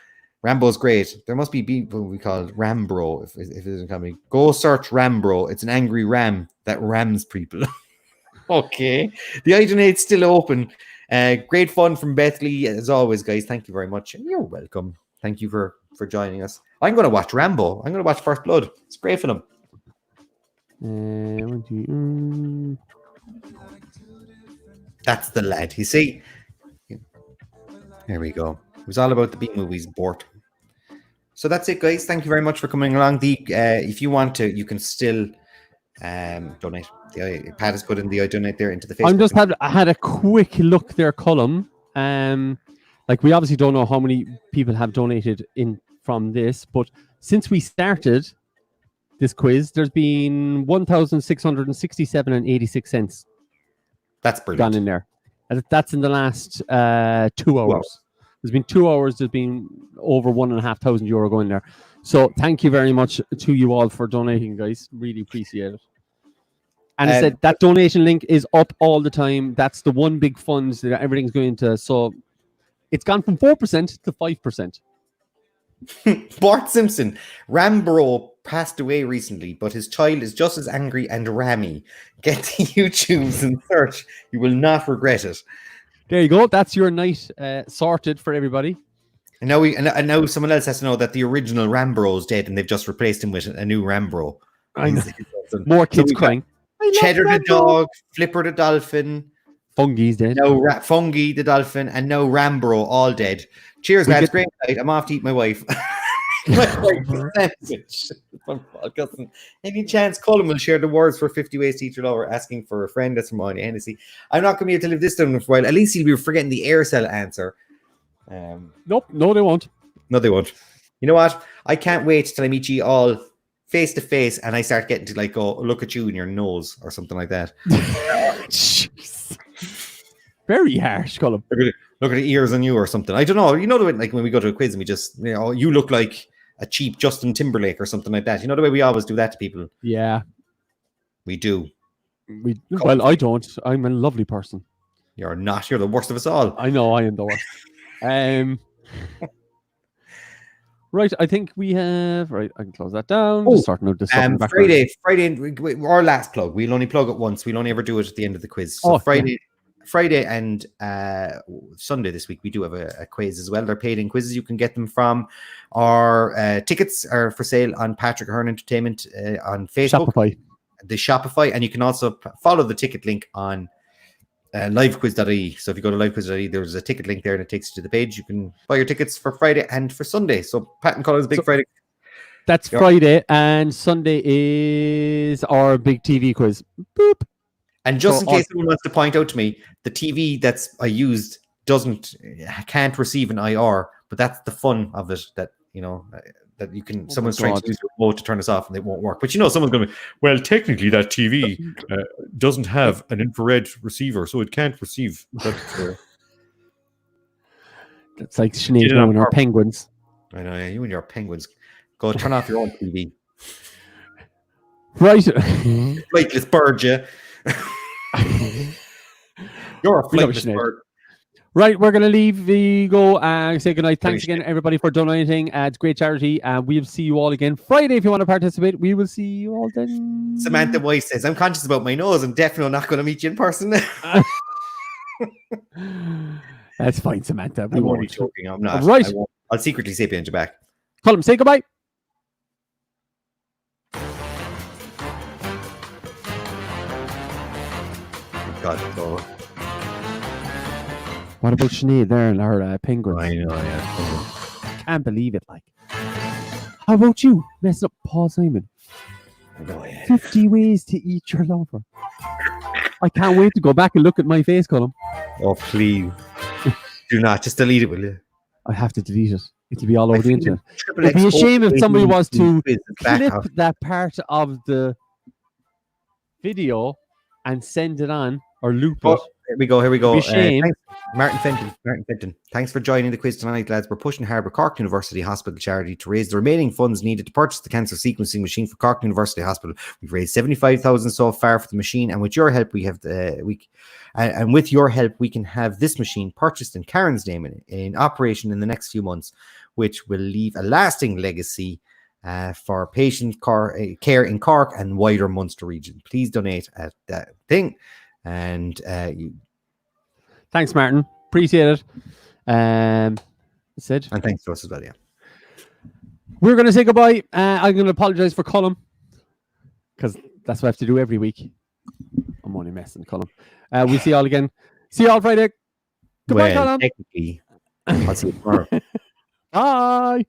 Rambo's great. There must be people we call Rambro if it isn't coming. Go search Rambro. It's an angry ram that rams people. Okay. The iDonate's still open. Great fun from Bethley as always, guys. Thank you very much. You're welcome. Thank you for joining us. I'm going to watch Rambo. I'm going to watch First Blood. It's a great film. That's the lad. You see? There we go. It was all about the B movies, Bort. So that's it, guys. Thank you very much for coming along. If you want to, you can still donate. Pat has put in the donate there into the Facebook. I had a quick look there, Colm. Like we obviously don't know how many people have donated in from this, but since we started this quiz, there's been 1,667 and 86 cents. That's brilliant. Gone in there. That's in the last 2 hours. Wow. There's been 2 hours. There's been over €1,500 going there. So thank you very much to you all for donating, guys. Really appreciate it. And I said that donation link is up all the time. That's the one big fund that everything's going into. So it's gone from 4% to 5%. Bart Simpson, Rambro passed away recently, but his child is just as angry and rammy. Get to YouTube's and search. You will not regret it. There you go. That's your night sorted for everybody. And now someone else has to know that the original Rambro is dead and they've just replaced him with a new Rambro. I know. More kids crying. Cheddar the dog, Flipper the dolphin, Fungi's dead. No, Fungi the dolphin, and no Rambro, all dead. Cheers, lads. Great night. I'm off to eat my wife. Sandwich. Any chance Colm will share the words for 50 Ways to Eat Your Lover, asking for a friend? That's from Anya Hennessy. I'm not going to be able to live this down for a while. At least he'll be forgetting the air cell answer. Nope. No, they won't. No, they won't. You know what? I can't wait till I meet you all face to face and I start getting to like go look at you in your nose or something like that. Jeez. Very harsh, Colm. Look at the ears on you or something. I don't know. You know the way, like when we go to a quiz and we just, you look like a cheap Justin Timberlake or something like that. You know the way we always do that to people. Yeah, We do. Well, I don't. I'm a lovely person. You're not. You're the worst of us all. I know I am the worst. Right, I think we have. Right, I can close that down. Just sorting out this stuff in the background. Friday, our last plug. We'll only plug it once. We'll only ever do it at the end of the quiz. So Friday and Sunday this week we do have a quiz as well. They're paid in quizzes. You can get them from our tickets are for sale on Patrick Ahern Entertainment on Facebook. Shopify. The Shopify, and you can also follow the ticket link on livequiz.ie. So if you go to livequiz.ie, there's a ticket link there and it takes you to the page. You can buy your tickets for Friday and for Sunday. So Pat and Colin's Big Friday. That's Friday, and Sunday is our big TV quiz. Boop. And just in case someone wants to point out to me, the TV I used can't receive an IR, but that's the fun of it. That that you can. Someone's trying to use the remote to turn us off and it won't work. But someone's going to be, well, technically that TV doesn't have an infrared receiver, so it can't receive. That's like Sinead and our penguins. I know, yeah, you and your penguins. Go turn off your own TV. Right. Flightless bird, yeah. You're a flightless bird. Right, we're going to leave the go and say goodnight. Thanks again, everybody, for donating. It's great charity. And we'll see you all again Friday if you want to participate. We will see you all then. Samantha Weiss says, I'm conscious about my nose. I'm definitely not going to meet you in person. That's fine, Samantha. I'm only joking. I'm not. Right. I'll secretly say behind your back. Colm, say goodbye. God, no. What about Sinead there and her penguins? I know, yeah. Can't believe it, like. How about you? Messing up Paul Simon. I know, yeah. 50 ways to eat your lover. I can't wait to go back and look at my face, Colm. Oh, please. Do not. Just delete it, will you? I have to delete it. It'll be all over the internet. It'd be a shame if somebody was to clip that part of the video and send it on or loop it. Here we go. Shame. Martin Fenton. Thanks for joining the quiz tonight, lads. We're pushing hard with Cork University Hospital charity to raise the remaining funds needed to purchase the cancer sequencing machine for Cork University Hospital. We've raised 75,000 so far for the machine, and with your help, we can have this machine purchased in Karen's name in operation in the next few months, which will leave a lasting legacy for patient care in Cork and wider Munster region. Please donate at that thing. And thanks, Martin. Appreciate it. Sid. And thanks to us as well, yeah. We're going to say goodbye. I'm going to apologize for Colm because that's what I have to do every week. I'm only messing, Colm. We'll see you all again. See you all Friday. Goodbye, Colm. Technically, I'll see you tomorrow. Bye.